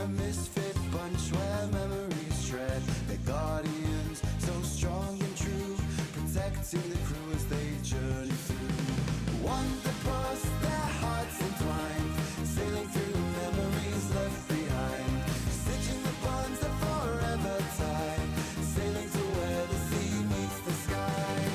A misfit bunch where memories tread their guardians, so strong and true, protecting the crew as they journey through. Wanderpus, their hearts entwined, sailing through memories left behind, stitching the bonds that forever tie, sailing to where the sea meets the sky.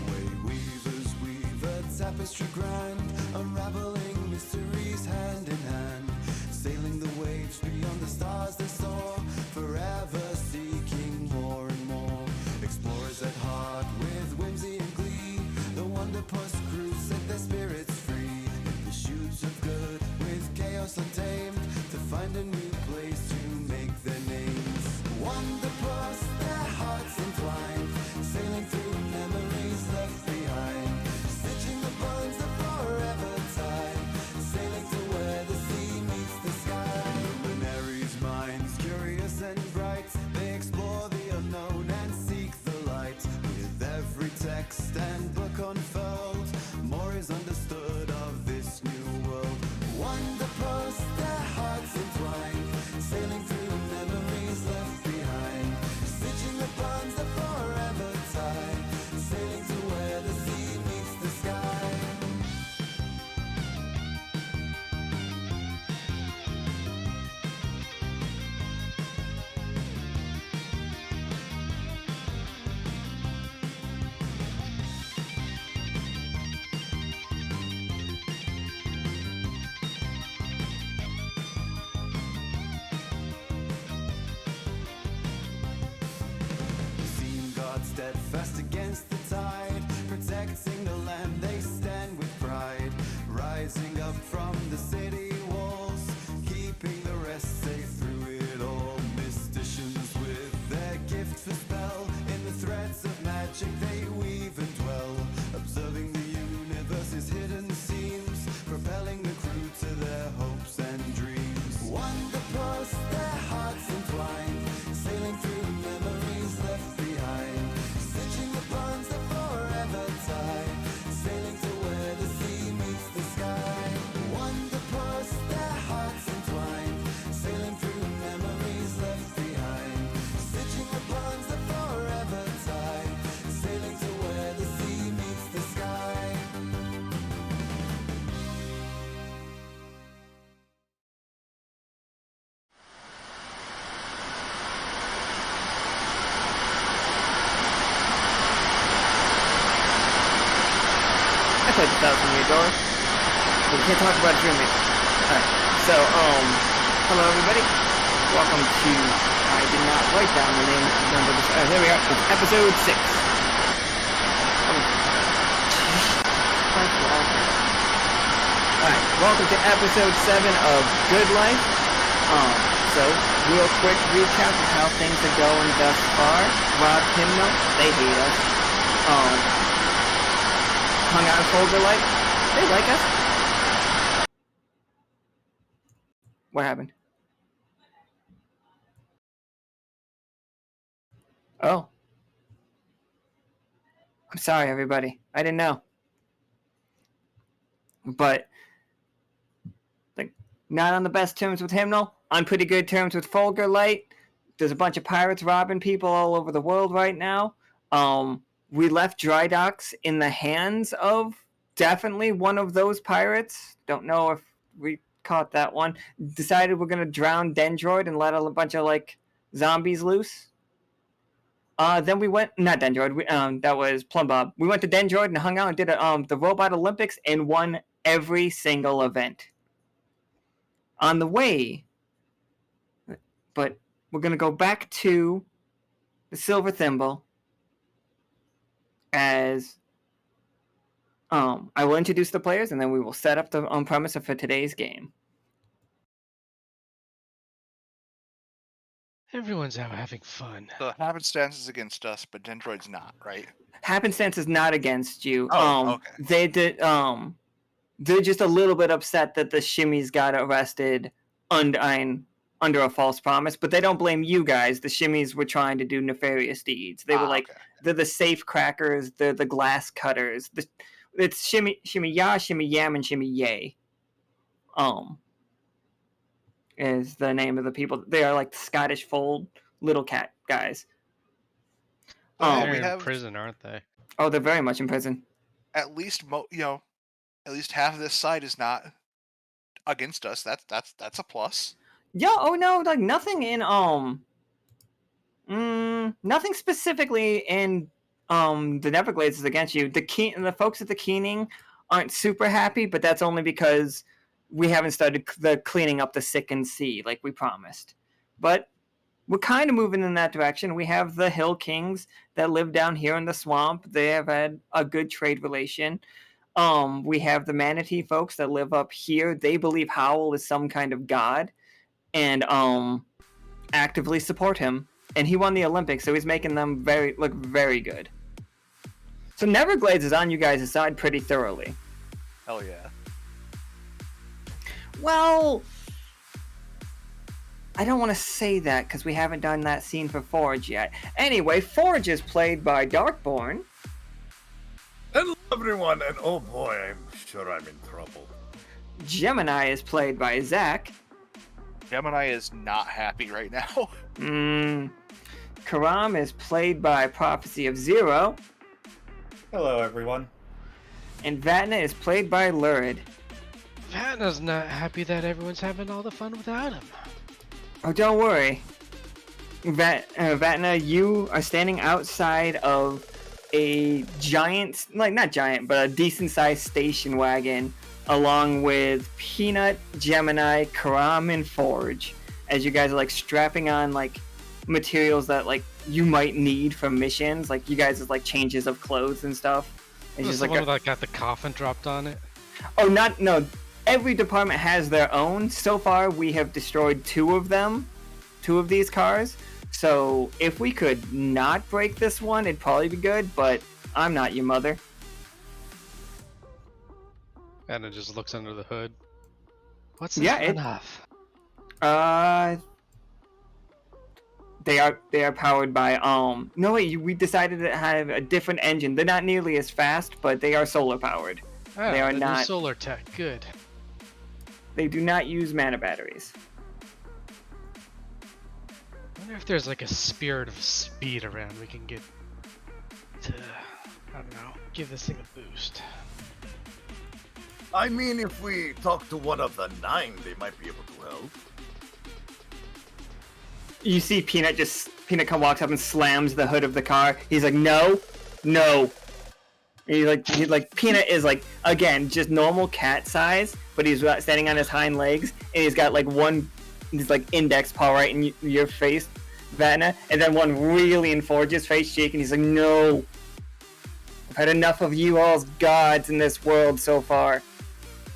Way weavers weave a tapestry grand, unraveling mysteries hand in hand, sailing the waves beyond the stars they soar, forever seeking more and more. Explorers at heart with whimsy and glee, the Wanderpus crew set their spirits free, in pursuit of good with chaos untamed, to find a new place to make their names. Wanderpus, their hearts entwined, sailing through memories left behind, stitching the bonds that forever tie, sailing to where the sea meets the sky. Luminaries' minds, curious and bright, they explore the unknown and seek the light. With every text and book unfurled, more is understood of this new world. Wanderpus, their hearts entwined, sailing through memories left behind, stitching the bonds that forever tie, sailing to where the sea meets the sky. Seen God steadfast against the tide, protecting the land they stand with pride, rising up from the city walls, keeping the rest safe through it all. Mysticians with their gift for spell, in the threads of magic they weave and dwell, observing the universe's hidden seams, propelling the crew to their hopes and dreams. Wanderpus, their hearts entwined, sailing through memories left behind, stitching the bonds that forever tie, sailing to where the sea meets the sky. Wanderpus, their hearts entwined, sailing through memories left behind, stitching the bonds that forever tie, sailing to where the sea meets the sky. I played the Thousand Year Door, but we can't talk about it during it. Alright, so, hello everybody. Welcome to, I did not write down the name, remember this, here we are, it's episode 6. Alright, welcome to episode 7 of Good Life. So, real quick recap of how things are going thus far. Rob Hymno, they hate us. Hung out in Folger Light, they like us. What happened? Oh. I'm sorry, everybody. I didn't know. But, like, not on the best terms with Hymnal. On pretty good terms with Folger Light. There's a bunch of pirates robbing people all over the world right now. We left Dry Docks in the hands of definitely one of those pirates. Don't know if we caught that one. Decided we're going to drown Dendroid and let a bunch of, like, zombies loose. Then we went, not Dendroid, that was Plum Bob. We went to Dendroid and hung out and did the Robot Olympics and won every single event. On the way, but we're going to go back to the Silver Thimble as I will introduce the players and then we will set up the premise for today's game. Everyone's out having fun. So happenstance is against us, but Dendroid's not, right? Happenstance is not against you. Oh, okay. They did. They're just a little bit upset that the Shimmies got arrested under a false promise, but they don't blame you guys. The shimmies were trying to do nefarious deeds. They were like, okay. they're the safe crackers, they're the glass cutters. It's shimmy ya, shimmy yam, and shimmy yay. Is the name of the people. They are like the Scottish Fold little cat guys. They're we in have prison, aren't they? Oh, they're very much in prison. at least at least half of this side is not against us. That's a plus. Yeah. Oh no, like nothing in nothing specifically in the Neverglades is against you. The folks at the Keening aren't super happy, but that's only because we haven't started the cleaning up the sick and sea like we promised. But we're kind of moving in that direction. We have the Hill Kings that live down here in the swamp. They have had a good trade relation. We have the Manatee folks that live up here. They believe Howl is some kind of god, and actively support him. And he won the Olympics, so he's making them look very good. So Neverglades is on you guys' side pretty thoroughly. Hell yeah. Well, I don't want to say that because we haven't done that scene for Forge yet. Anyway, Forge is played by Darkborn. Hello, everyone, and oh boy, I'm sure I'm in trouble. Gemini is played by Zach. Gemini is not happy right now. Caram is played by Prophecy of Zero. Hello, everyone. And Vatna is played by Lurid. Vatna's not happy that everyone's having all the fun without him. Oh, don't worry. Vatna, you are standing outside of a giant, like not giant, but a decent-sized station wagon, along with Peanut, Gemini, Caram, and Forge, as you guys are like strapping on like materials that like you might need for missions, like you guys' like changes of clothes and stuff. It's Is just the like one that got the coffin dropped on it? oh, no. Every department has their own. So far, we have destroyed two of these cars. So if we could not break this one, it'd probably be good. But I'm not your mother. And it just looks under the hood. What's Yeah, that enough? They are powered by no wait, we decided to have a different engine. They're not nearly as fast, but they are solar powered. Ah, they are the new not solar tech. Good. They do not use mana batteries. I wonder if there's like a spirit of speed around we can get to, I don't know, give this thing a boost. I mean, if we talk to one of the 9, they might be able to help. You see Peanut walks up and slams the hood of the car. He's like, no. He's like Peanut is like, again, just normal cat size, but he's standing on his hind legs, and he's got like his like index paw right in your face, Vatna, and then one really in Forge's face cheek, and he's like, no. I've had enough of you all's gods in this world so far.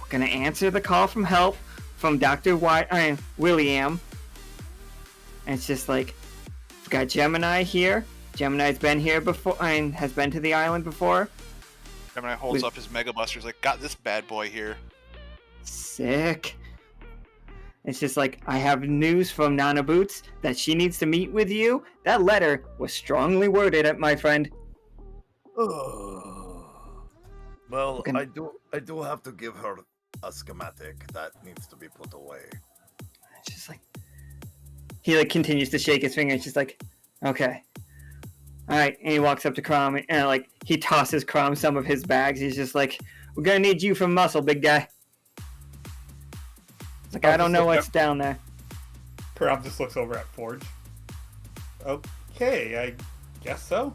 We're gonna answer the call from help from Dr. William. And it's just like, we've got Gemini here. Gemini's been here before, and has been to the island before. Gemini holds up his Mega Buster. He's like, got this bad boy here. Sick. It's just like, I have news from Nana Boots that she needs to meet with you. That letter was strongly worded, my friend. Well, I do have to give her a schematic that needs to be put away. It's just like, he like continues to shake his finger. It's just like, okay. Alright, and he walks up to Caram, and like, he tosses Caram some of his bags. He's just like, we're gonna need you for muscle, big guy. It's like, I don't know what's down there. Caram just looks over at Forge. Okay, I guess so.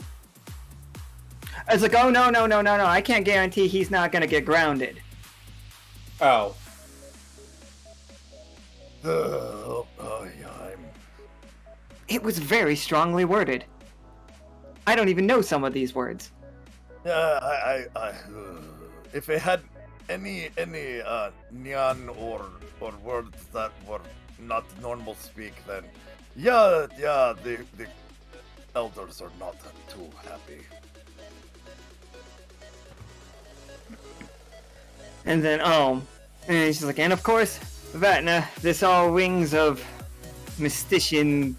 It's like, oh, no, I can't guarantee he's not gonna get grounded. Oh. It was very strongly worded. I don't even know some of these words. Yeah, if it had any neon or words that were not normal speak, then yeah, the elders are not too happy. And then, and he's just like, and of course, Vatna, this all rings of mystician,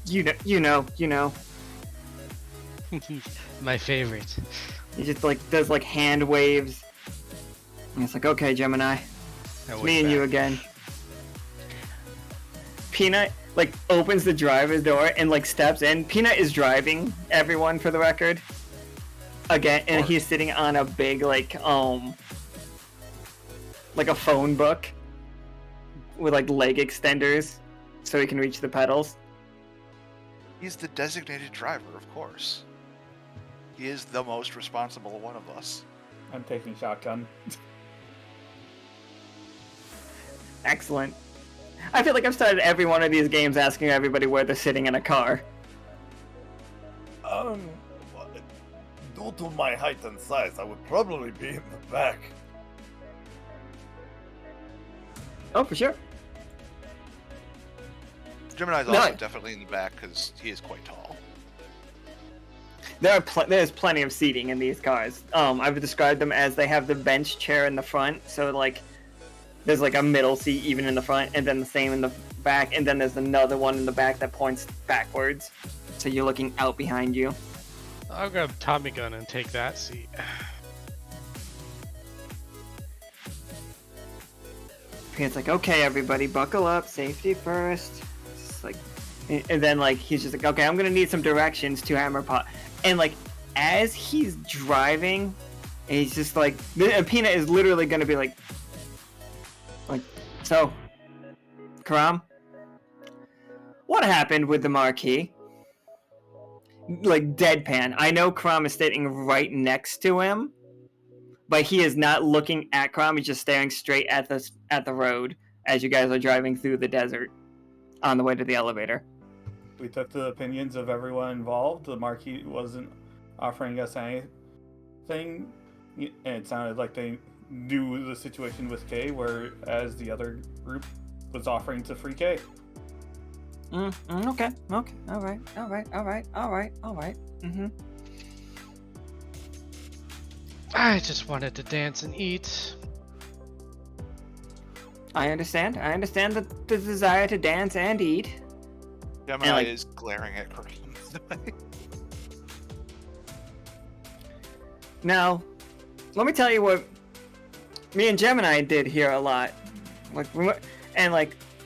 you know. My favorite. He just like does like hand waves. And it's like, okay, Gemini, it's me and you again. Peanut like opens the driver's door and like steps in. Peanut is driving, everyone, for the record. Again, and he's sitting on a big like a phone book with like leg extenders so he can reach the pedals. He's the designated driver, of course. He is the most responsible one of us. I'm taking shotgun. Excellent. I feel like I've started every one of these games asking everybody where they're sitting in a car. Due to my height and size, I would probably be in the back. Oh, for sure. Gemini's also definitely in the back because he is quite tall. There's plenty of seating in these cars. I've described them as they have the bench chair in the front, so like there's like a middle seat even in the front, and then the same in the back, and then there's another one in the back that points backwards, so you're looking out behind you. I'll grab Tommy gun and take that seat. It's like, okay, everybody, buckle up, safety first. It's like, and then like he's just like, okay, I'm gonna need some directions to Hammer Pot, and like as he's driving, and he's just like, Peanut is literally gonna be like, so, Caram, what happened with the marquee? Like deadpan. I know Caram is sitting right next to him, but he is not looking at Caram. He's just staring straight at the road as you guys are driving through the desert on the way to the elevator. We took the opinions of everyone involved. The Marquis wasn't offering us anything, and it sounded like they knew the situation with K, whereas the other group was offering to free K. Okay, all right. I just wanted to dance and eat. I understand the desire to dance and eat. Gemini is glaring at Kareem. Now, let me tell you what me and Gemini did here a lot.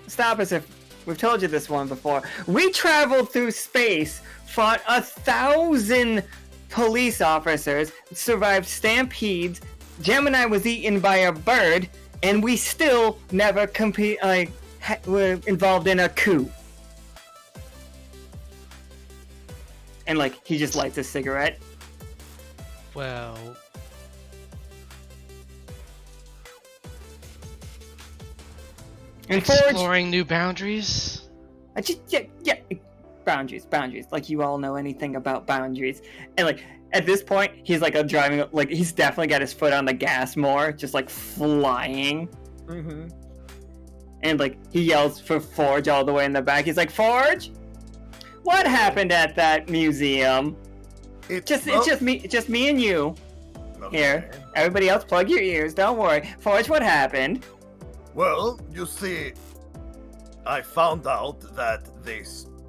Stop us if we've told you this one before. We traveled through space, fought 1,000 police officers, survived stampedes. Gemini was eaten by a bird, and we still never were involved in a coup. And he just lights a cigarette. Well, and exploring new boundaries. Boundaries. Like you all know anything about boundaries. And at this point, he's driving. He's definitely got his foot on the gas more, just flying. Mm-hmm. And he yells for Forge all the way in the back. He's like, Forge, what happened at that museum? It's just me and you. Okay. Here, everybody else, plug your ears. Don't worry, Forge. What happened? Well, you see, I found out that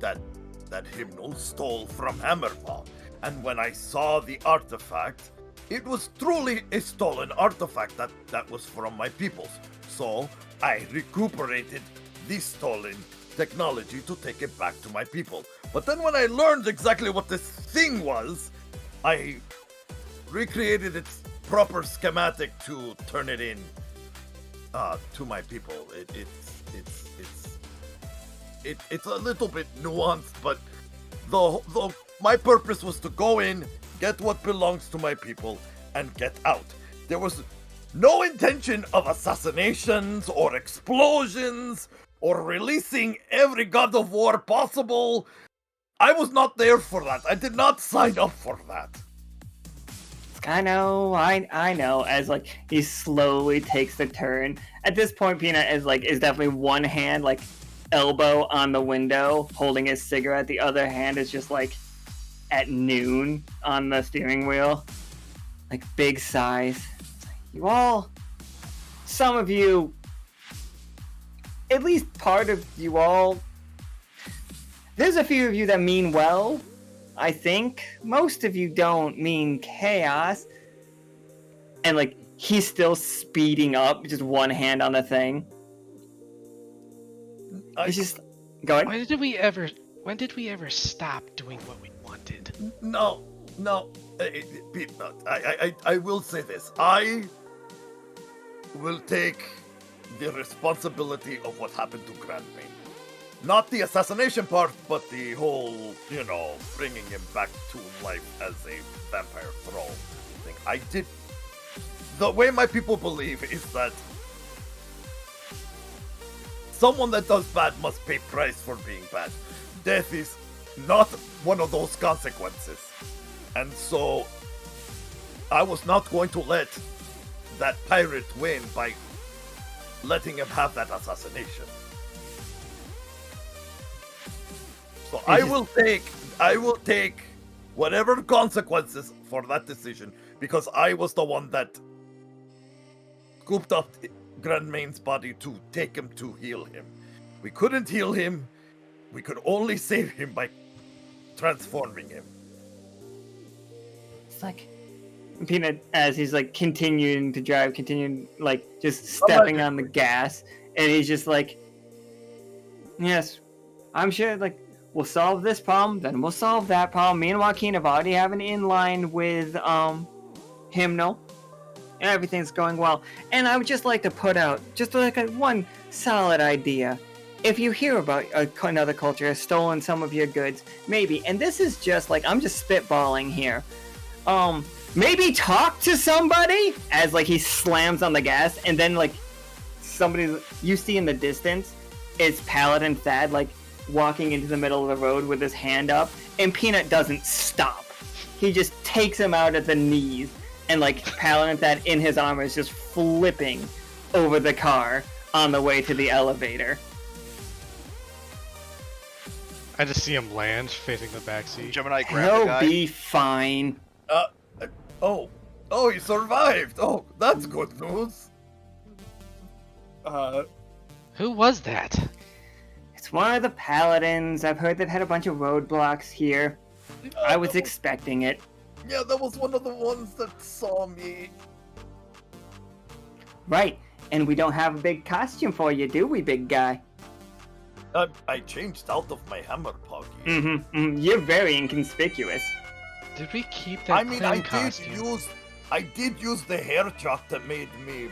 that hymnal stole from Hammerpaw, and when I saw the artifact, it was truly a stolen artifact that was from my peoples. So I recuperated the stolen technology to take it back to my people. But then when I learned exactly what this thing was, I recreated its proper schematic to turn it in to my people. It's a little bit nuanced, but the my purpose was to go in, get what belongs to my people, and get out. There was no intention of assassinations or explosions or releasing every god of war possible. I was not there for that. I did not sign up for that. I know. As he slowly takes the turn. At this point, Peanut is definitely one hand elbow on the window, holding his cigarette. The other hand is just at noon on the steering wheel. Big sighs. You all, some of you at least part of you all. There's a few of you that mean well, I think. Most of you don't mean chaos. And like, he's still speeding up, just one hand on the thing. He's just going. When did we ever stop doing what we wanted? No. Peanut, I will say this. I will take the responsibility of what happened to Grandmain. Not the assassination part, but the whole, bringing him back to life as a vampire thrall thing. I did. The way my people believe is that someone that does bad must pay price for being bad. Death is not one of those consequences. And so, I was not going to let that pirate win by letting him have that assassination. So I will take whatever consequences for that decision, because I was the one that scooped up Grandmain's body to take him to heal him. We couldn't heal him. We could only save him by transforming him. It's like Peanut, as he's like continuing to drive, like just stepping on the gas, and he's just like, yes, I'm sure, like, we'll solve this problem, then we'll solve that problem. Me and Joaquin have already have an inline with Hymnal, and everything's going well. And I would just like to put out just like one solid idea. If you hear about another culture has stolen some of your goods, maybe, and this is just like, I'm just spitballing here, maybe talk to somebody, as like he slams on the gas, and then like somebody you see in the distance is Paladin Thad like walking into the middle of the road with his hand up, and Peanut doesn't stop. He just takes him out at the knees, and like Paladin Thad in his armor is just flipping over the car on the way to the elevator. I just see him land facing the backseat. Gemini grab the He'll guy. be fine. Oh, he survived. Oh, that's good news. Who was that? It's one of the paladins. I've heard they've had a bunch of roadblocks here. I was expecting it. Yeah, that was one of the ones that saw me. Right, and we don't have a big costume for you, do we, big guy? I changed out of my hammer poggy. You're very inconspicuous. Did we keep that clown costume? I did use the hair chop that made me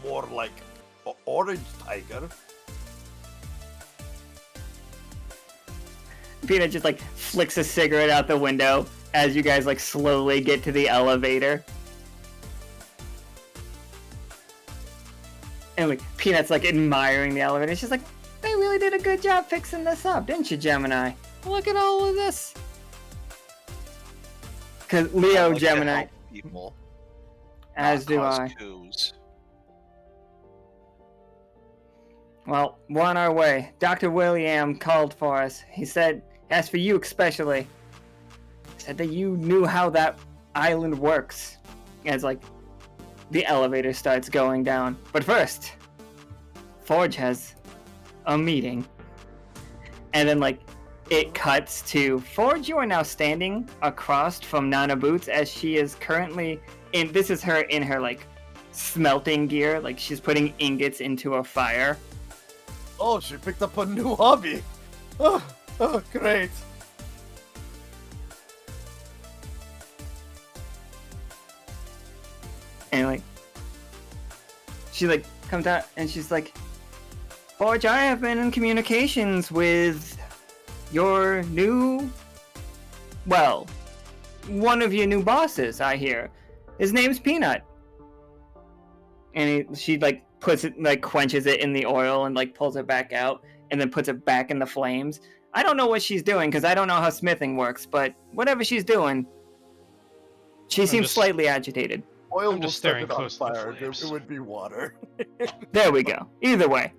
more like orange tiger. Peanut just like flicks a cigarette out the window as you guys like slowly get to the elevator. And like Peanut's like admiring the elevator. It's just like, they really did a good job fixing this up, didn't you, Gemini? Look at all of this. Cause Leo like to Gemini, help people, as not do cause I. coups. Well, we're on our way. Dr. William called for us. He said, as for you especially, said that you knew how that island works. As like the elevator starts going down. But first, Forge has a meeting. And then like it cuts to Forge. You are now standing across from Nana Boots as she is currently in. This is her in her like smelting gear. Like she's putting ingots into a fire. Oh, she picked up a new hobby. Oh, great. And like she like comes out and she's like, Forge, I have been in communications with your new, well, one of your new bosses, I hear. His name's Peanut. And she like puts it, like quenches it in the oil and like pulls it back out and then puts it back in the flames. I don't know what she's doing because I don't know how smithing works, but whatever she's doing, she seems slightly agitated. Oil I'm will just set staring it on close to the fire. flames. It would be water. There we go. Either way.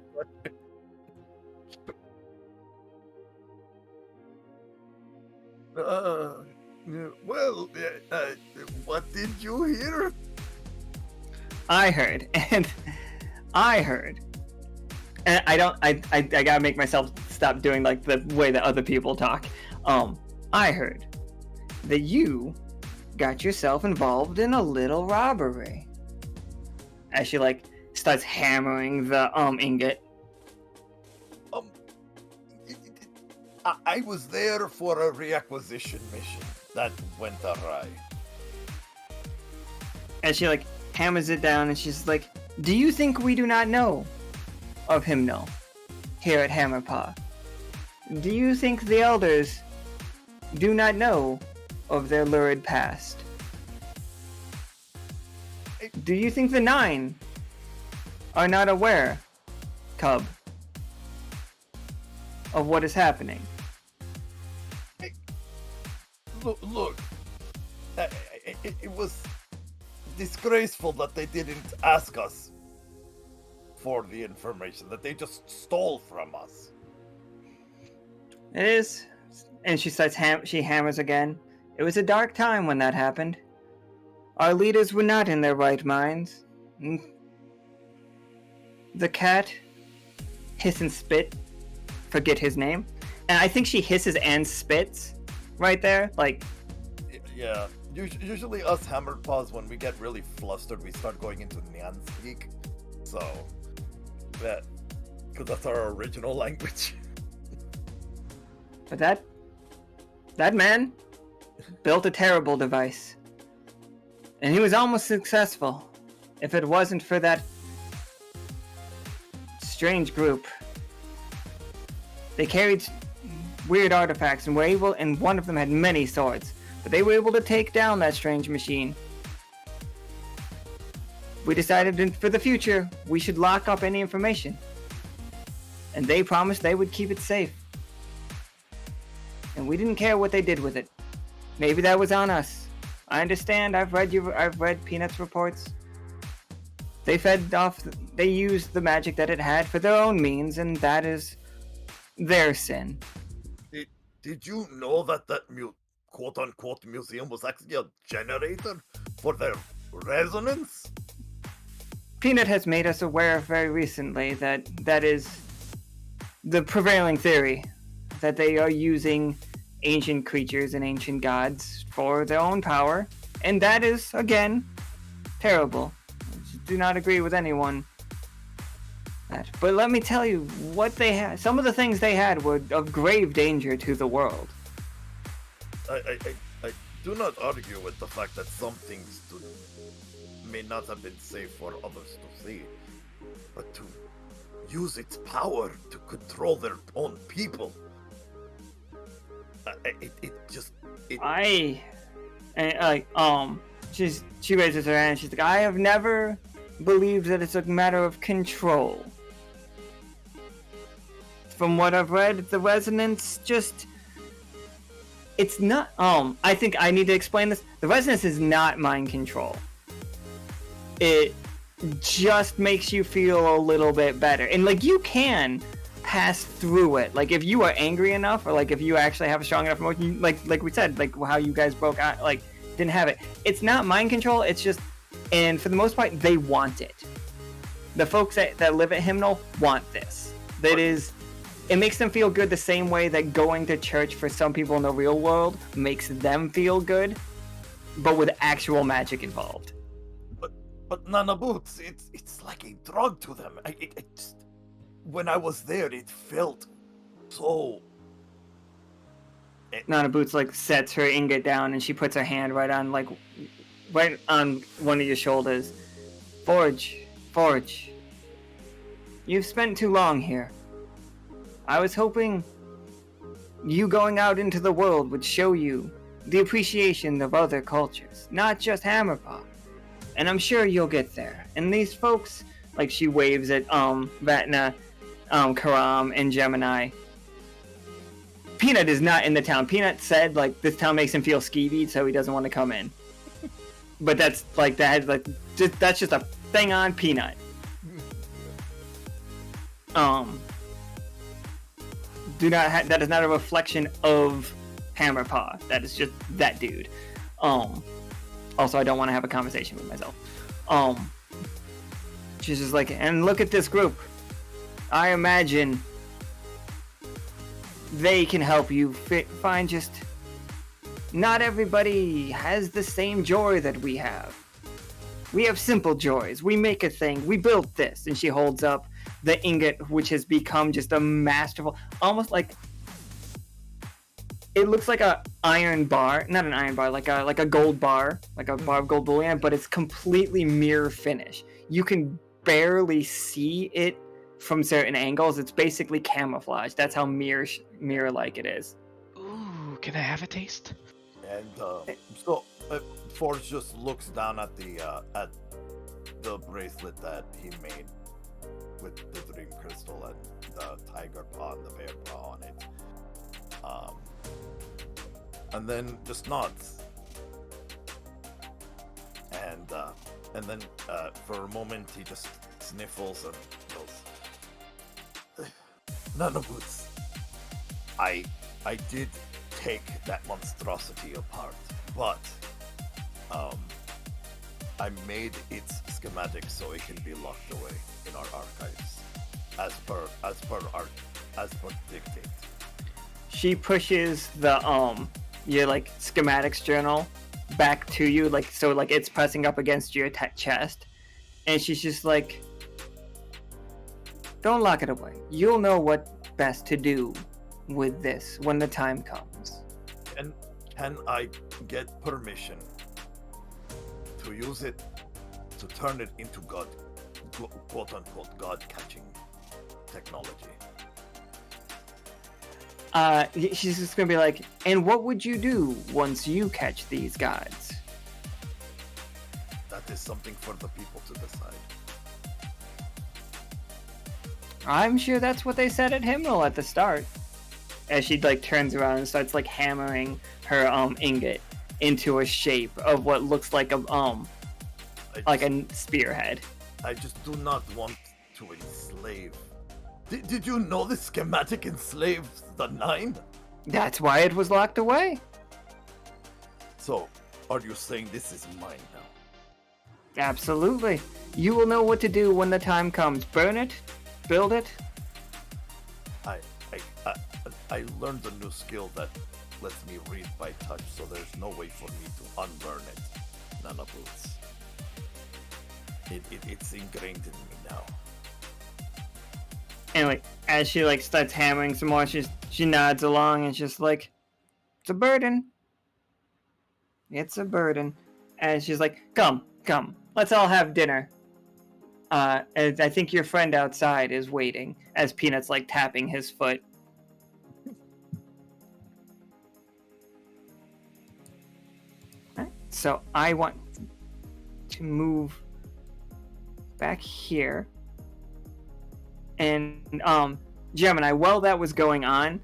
Well, what did you hear? I heard And I gotta make myself stop doing like the way that other people talk. I heard that you got yourself involved in a little robbery. As she like starts hammering the ingot. I was there for a reacquisition mission that went awry. And she like hammers it down and she's like, do you think we do not know of Hymnal here at Hammerpaw? Do you think the elders do not know of their lurid past? Do you think the Nine are not aware, Cub, of what is happening? Look, it was disgraceful that they didn't ask us for the information, that they just stole from us. It is. And she starts she hammers again. It was a dark time when that happened. Our leaders were not in their right minds. The cat, hiss and spit, forget his name. And I think she hisses and spits right there. Like, yeah. Usually us Hammerpaws, when we get really flustered, we start going into Nyan speak. So, that, because that's our original language. But that man built a terrible device. And he was almost successful. If it wasn't for that strange group. They carried weird artifacts and were able, and one of them had many swords. But they were able to take down that strange machine. We decided for the future, we should lock up any information. And they promised they would keep it safe. And we didn't care what they did with it. Maybe that was on us. I understand, I've read Peanut's reports. They they used the magic that it had for their own means, and that is their sin. Did you know that quote-unquote museum was actually a generator for their resonance? Peanut has made us aware very recently that is the prevailing theory, that they are using ancient creatures and ancient gods for their own power, and that is, again, terrible. I do not agree with anyone. But let me tell you, what they had, some of the things they had were of grave danger to the world. I do not argue with the fact that some things may not have been safe for others to see, but to use its power to control their own people, she raises her hand. She's like, I have never believed that it's a matter of control. From what I've read, the resonance it's not, I think I need to explain this. The resonance is not mind control. It just makes you feel a little bit better. And, like, you can pass through it. Like, if you are angry enough, or, like, if you actually have a strong enough emotion, like we said, like, how you guys broke out, like, didn't have it. It's not mind control, it's just, and for the most part, they want it. The folks that live at Hymnal want this. That is, it makes them feel good the same way that going to church for some people in the real world makes them feel good, but with actual magic involved. But Nana Boots, it's like a drug to them. When I was there, it felt so. Nana Boots like sets her ingot down and she puts her hand right on one of your shoulders. Forge, you've spent too long here. I was hoping you going out into the world would show you the appreciation of other cultures, not just Hammerpaw. And I'm sure you'll get there. And these folks, like she waves at Vatna, Caram, and Gemini. Peanut is not in the town. Peanut said like this town makes him feel skeevy, so he doesn't want to come in. But that's like that's just a thing on Peanut. That is not a reflection of Hammerpaw. That is just that dude. Also, I don't want to have a conversation with myself. She's just like, and look at this group. I imagine they can help you find just... Not everybody has the same joy that we have. We have simple joys. We make a thing. We built this. And she holds up the ingot, which has become just a masterful... Almost like... It looks like a iron bar. Not an iron bar, like a gold bar. Like a bar of gold bullion, but it's completely mirror finish. You can barely see it from certain angles. It's basically camouflage. That's how mirror-like it is. Ooh, can I have a taste? And so Forge just looks down at the bracelet that he made with the dream crystal and the tiger paw and the bear paw on it. And then just nods. And then for a moment he just sniffles and goes, Nanoboots, I did take that monstrosity apart, but I made its schematic so it can be locked away in our archives, as per dictate. She pushes the your like schematics journal back to you, like so like it's pressing up against your chest, and she's just like, don't lock it away. You'll know what best to do with this when the time comes. And can I get permission to use it to turn it into quote unquote God catching technology? She's just gonna be like, and what would you do once you catch these gods? That is something for the people to decide. I'm sure that's what they said at Hymnal at the start. As she like turns around and starts like hammering her ingot into a shape of what looks like a spearhead. I just do not want to enslave. Did you know the schematic enslaves the Nine? That's why it was locked away. So, are you saying this is mine now? Absolutely. You will know what to do when the time comes. Burn it, build it. I learned a new skill that lets me read by touch, so there's no way for me to unburn it. Nanoboots. It's ingrained in me now. And like as she like starts hammering some more, she nods along and just like, it's a burden. It's a burden. And she's like, come, let's all have dinner. And I think your friend outside is waiting, as Peanut's like tapping his foot. So I want to move back here. And Gemini, while that was going on,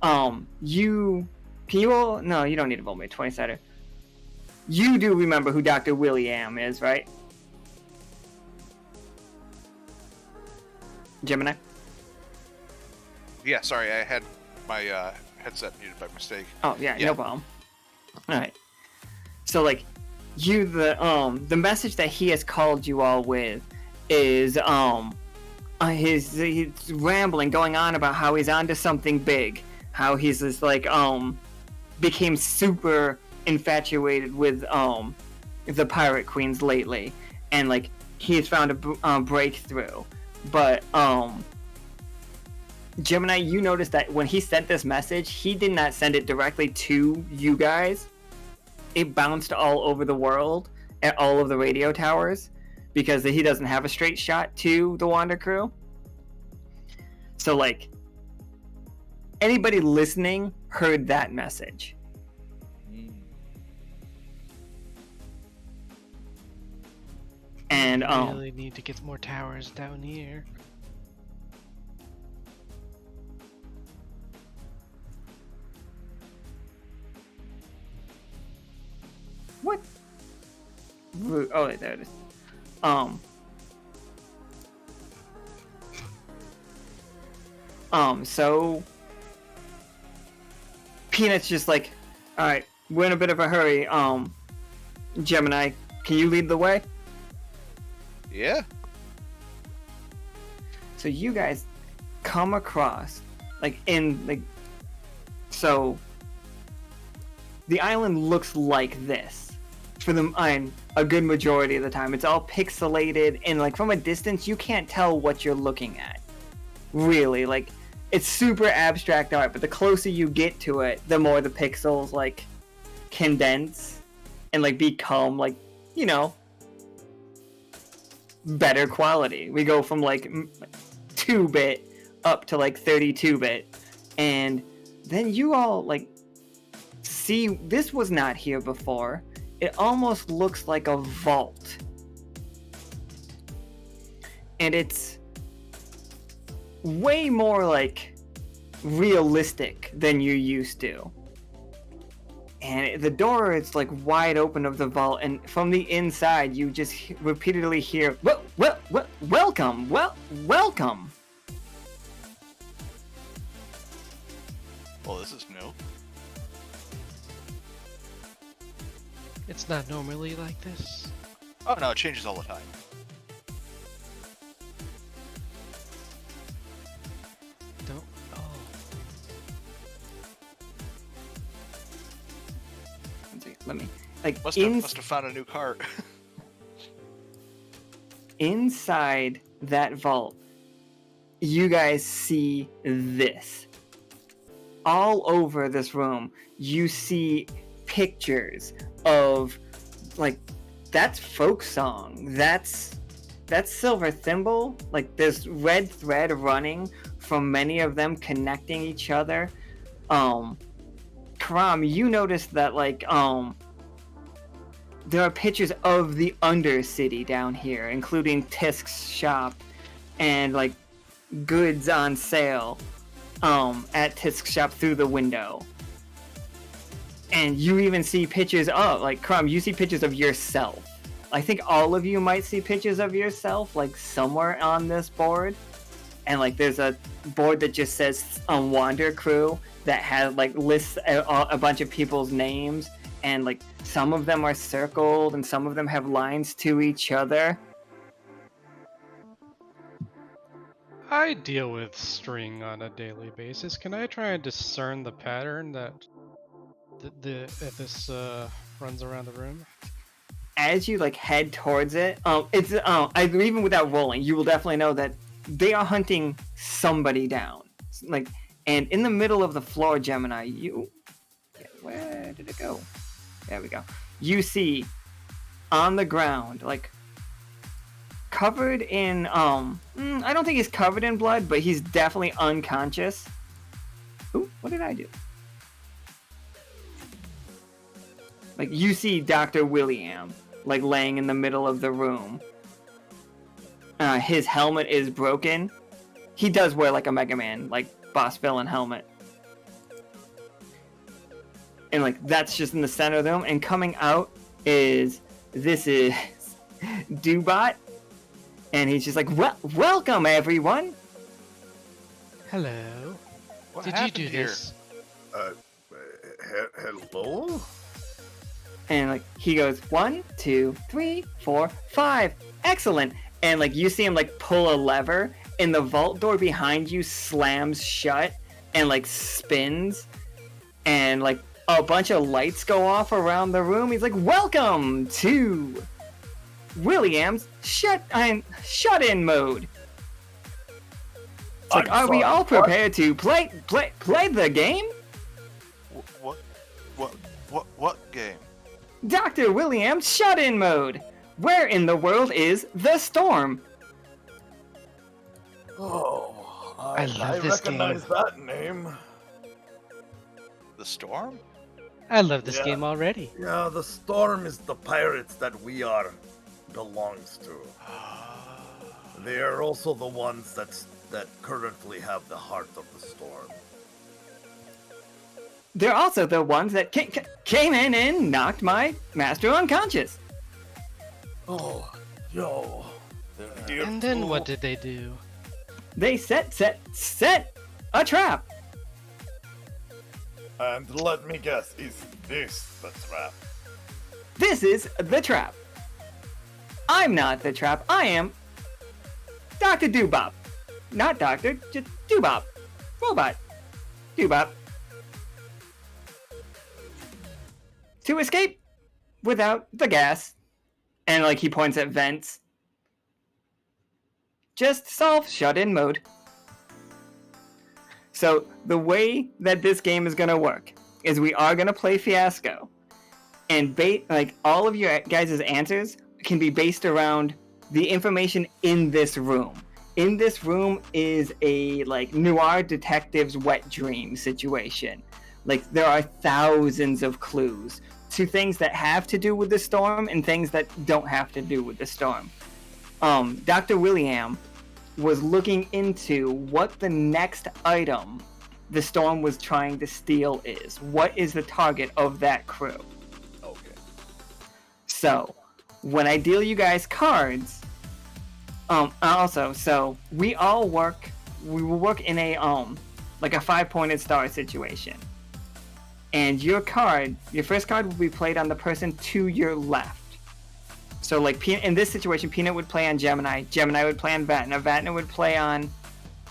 no, you don't need to roll me a 20-sider. You do remember who Dr. William is, right? Gemini? Yeah, sorry, I had my headset muted by mistake. Oh yeah, no problem. Alright. So like the message that he has called you all with is he's rambling, going on about how he's onto something big, how he's just like became super infatuated with the pirate queens lately, and like he's found a breakthrough. But Gemini, you noticed that when he sent this message, he did not send it directly to you guys. It bounced all over the world at all of the radio towers, because he doesn't have a straight shot to the Wander crew. So like anybody listening heard that message. And we really need to get more towers down here. What? Oh, there it is. So Peanut's just like, all right, we're in a bit of a hurry. Gemini, can you lead the way? Yeah. So you guys come across, like in like, so the island looks like this for a good majority of the time. It's all pixelated, and like from a distance you can't tell what you're looking at, really. Like, it's super abstract art, but the closer you get to it, the more the pixels like condense and like become like, you know, better quality. We go from like 2-bit up to like 32-bit, and then you all like see, this was not here before. It almost looks like a vault, and it's way more like realistic than you're used to. And the door is like wide open of the vault, and from the inside you just repeatedly hear, welcome, welcome. Well, this is new. It's not normally like this. Oh no, it changes all the time. Don't. Oh. Let me like Must have found a new cart. Inside that vault, you guys see this. All over this room, you see pictures of, like, that's folk song. That's silver thimble. Like, there's red thread running from many of them connecting each other. Caram, you noticed that, like, there are pictures of the Undercity down here, including Tisk's shop and, like, goods on sale at Tisk's shop through the window. And you even see pictures of, like, Caram, you see pictures of yourself. I think all of you might see pictures of yourself, like, somewhere on this board. And, like, there's a board that just says Wander Crew that has, like, lists a bunch of people's names. And, like, some of them are circled and some of them have lines to each other. I deal with string on a daily basis. Can I try and discern the pattern that this runs around the room? As you like head towards it, even without rolling, you will definitely know that they are hunting somebody down. Like, and in the middle of the floor, Gemini, where did it go? There we go. You see on the ground, like, covered in I don't think he's covered in blood, but he's definitely unconscious. Ooh, what did I do? Like, you see Dr. William, like, laying in the middle of the room. His helmet is broken. He does wear, like, a Mega Man, like, boss villain helmet. And, like, that's just in the center of the room. And coming out is Dubot. And he's just like, welcome, everyone. Hello. What Did you happened do here? this? Hello? And, like, he goes, 1, 2, 3, 4, 5. Excellent. And, like, you see him, like, pull a lever, and the vault door behind you slams shut and, like, spins. And, like, a bunch of lights go off around the room. He's like, welcome to William's shut-in mode. It's like, are we all prepared to play the game? What game? Dr. William's shut-in mode. Where in the world is the storm? Oh, I love this game. recognize that name. The Storm? I love this Yeah. game already. Yeah, the Storm is the pirates that we are belongs to. They are also the ones that currently have the heart of the storm. They're also the ones that came in and knocked my master unconscious. Oh, yo. Dear And then fool. what did they do? They set a trap. And let me guess, is this the trap? This is the trap. I'm not the trap. I am Dr. Doobop. Not Doctor, just Doobop. Robot. Doobop. To escape without the gas. And like he points at vents. Just solve shut-in mode. So the way that this game is gonna work is we are gonna play Fiasco, and like all of your guys' answers can be based around the information in this room. In this room is a like noir detective's wet dream situation. Like there are thousands of clues to things that have to do with the storm and things that don't have to do with the storm. Dr. William was looking into what the next item the storm was trying to steal is. What is the target of that crew? Okay. So, when I deal you guys cards, so we will work in a like a 5-pointed star situation. And your first card will be played on the person to your left. So like in this situation, Peanut would play on Gemini, Gemini would play on Vatna, Vatna would play on,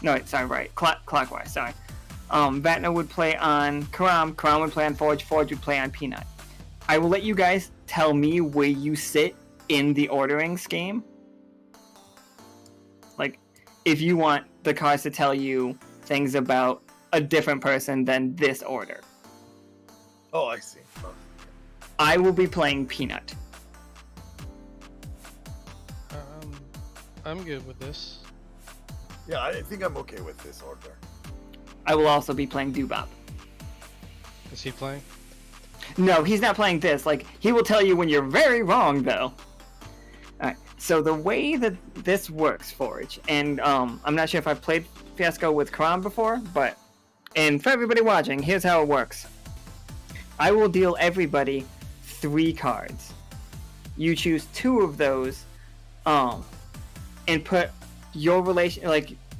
clockwise, sorry. Vatna would play on Caram, Caram would play on Forge, Forge would play on Peanut. I will let you guys tell me where you sit in the ordering scheme. Like, if you want the cards to tell you things about a different person than this order. Oh, I see. Oh. I will be playing Peanut. I'm good with this. Yeah, I think I'm okay with this order. I will also be playing Doobop. Is he playing? No, he's not playing this. Like, he will tell you when you're very wrong, though. Alright, so the way that this works, Forge, and I'm not sure if I've played Fiasco with Caram before, and for everybody watching, here's how it works. I will deal everybody 3 cards. You choose 2 of those, and put your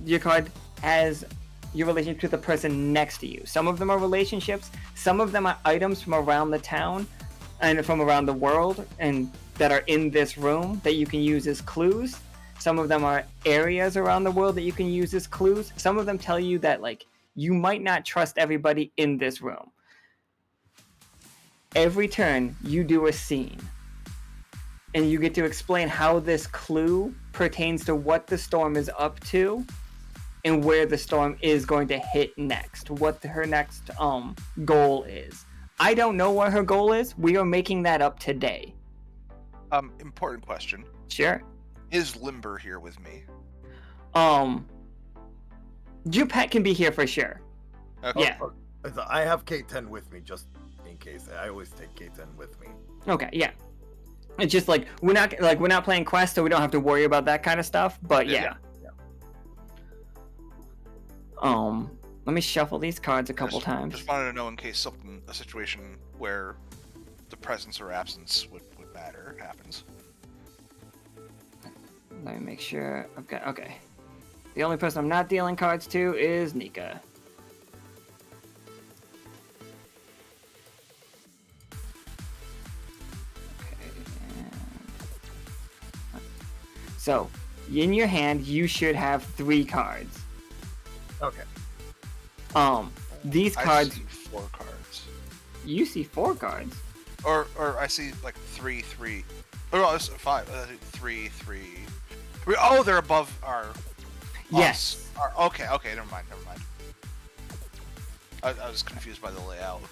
your card as your relationship to the person next to you. Some of them are relationships, some of them are items from around the town and from around the world and that are in this room that you can use as clues. Some of them are areas around the world that you can use as clues. Some of them tell you that like you might not trust everybody in this room. Every turn you do a scene. And you get to explain how this clue pertains to what the storm is up to and where the storm is going to hit next, what her next goal is. I don't know what her goal is. We are making that up today. Important question. Sure. Is Limber here with me? Your pet can be here for sure. Okay. Yeah. I have K10 with me just in case. I always take K10 with me. Okay, yeah. It's just like we're not playing Quest, so we don't have to worry about that kind of stuff. But yeah. Let me shuffle these cards a couple times. Just wanted to know in case a situation where the presence or absence would matter happens. Let me make sure I've got okay. The only person I'm not dealing cards to is Nika. So, in your hand, you should have 3 cards. Okay. These cards. I see 4 cards. You see 4 cards. Or I see like 3. Oh no, it's 5. 3. Oh, they're above our. Yes. Okay. Never mind. I was confused by the layout.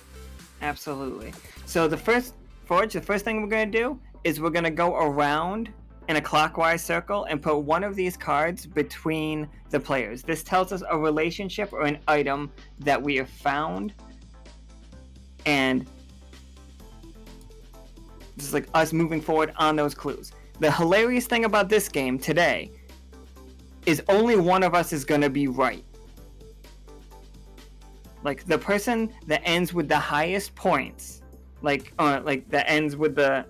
Absolutely. So the first thing we're gonna do is we're gonna go around in a clockwise circle and put one of these cards between the players. This tells us a relationship or an item that we have found, and this is like us moving forward on those clues. The hilarious thing about this game today is only one of us is gonna be right. Like the person that ends with the highest points, like that ends with the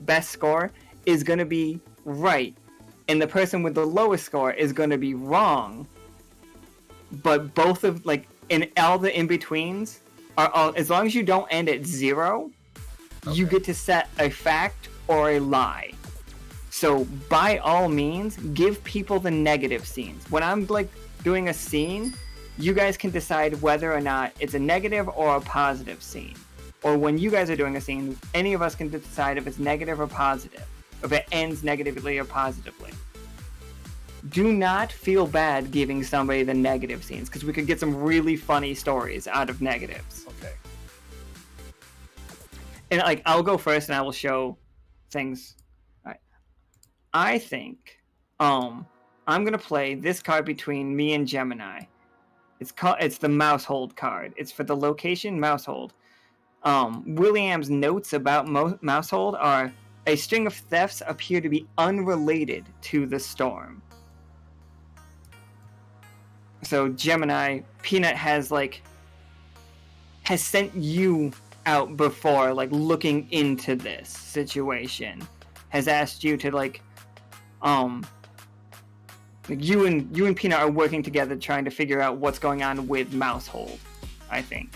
best score, is gonna be right, and the person with the lowest score is going to be wrong. But both of and all the in-betweens are all, as long as you don't end at 0, you get to set a fact or a lie. So by all means, give people the negative scenes. When I'm doing a scene, you guys can decide whether or not it's a negative or a positive scene. Or when you guys are doing a scene, any of us can decide if it's negative or positive, if it ends negatively or positively. Do not feel bad giving somebody the negative scenes, because we could get some really funny stories out of negatives. Okay. And like, I'll go first and I will show things. All right. I think I'm gonna play this card between me and Gemini. It's the mouse hold card. It's for the location mouse hold. William's notes about mouse hold are: a string of thefts appear to be unrelated to the storm. So Gemini, Peanut has sent you out before, like looking into this situation, has asked you to you and Peanut are working together trying to figure out what's going on with mouse hold, I think.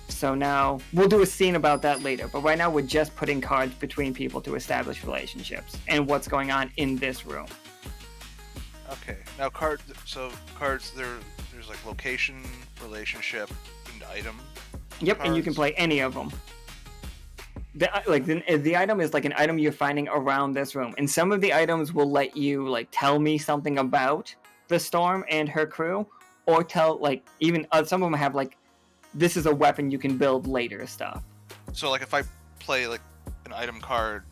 So now we'll do a scene about that later, but right now we're just putting cards between people to establish relationships and what's going on in this room. Okay. Now cards. There's like location, relationship, and item. Yep, cards. and you can play any of them. The item is like an item you're finding around this room, and some of the items will let you like tell me something about the storm and her crew, or tell even some of them have this is a weapon you can build later stuff. So like if I play like an item card,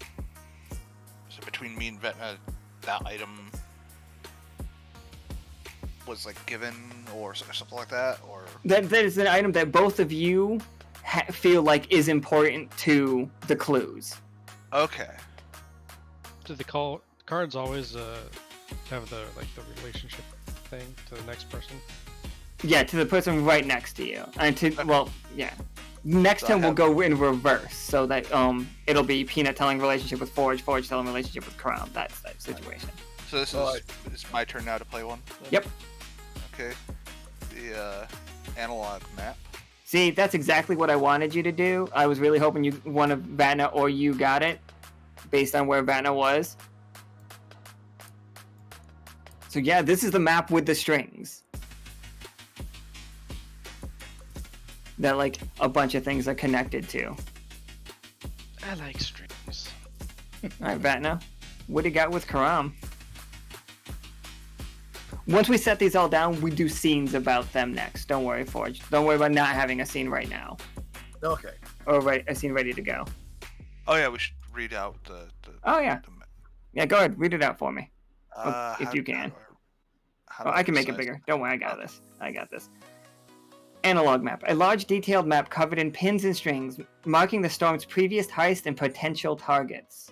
so between me and Vatna, that item was like given or something like that, or That is an item that both of you feel like is important to the clues. okay. Do the cards always have the relationship thing to the next person? Yeah, to the person right next to you. And next turn we'll go in reverse, so that it'll be Peanut telling relationship with Forge telling relationship with Caram. That's that situation. So this it's my turn now to play one? Yep. Okay. The analog map. See, that's exactly what I wanted you to do. I was really hoping one of Vatna or you got it, based on where Vatna was. So yeah, this is the map with the strings. That a bunch of things are connected to. I like strings. Alright, Vatna, what do you got with Caram? Once we set these all down, we do scenes about them next. Don't worry, Forge. Don't worry about not having a scene right now. Okay. Or a scene ready to go. Oh yeah, we should read out the Oh yeah. Yeah, go ahead. Read it out for me. If you can. I can make it bigger. Don't worry, I got this. I got this. Analog map. A large detailed map covered in pins and strings, marking the storm's previous heist and potential targets.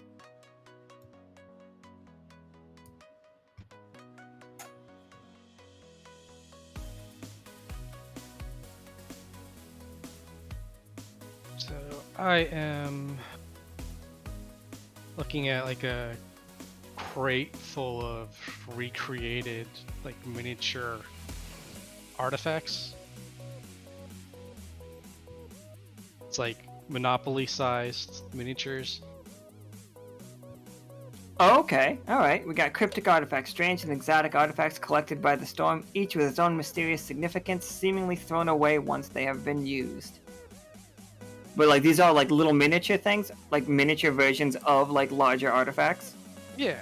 So I am looking at a crate full of recreated miniature artifacts. It's Monopoly-sized miniatures. Oh, okay. Alright. We got cryptic artifacts, strange and exotic artifacts collected by the storm, each with its own mysterious significance, seemingly thrown away once they have been used. But these are little miniature things? Miniature versions of larger artifacts? Yeah.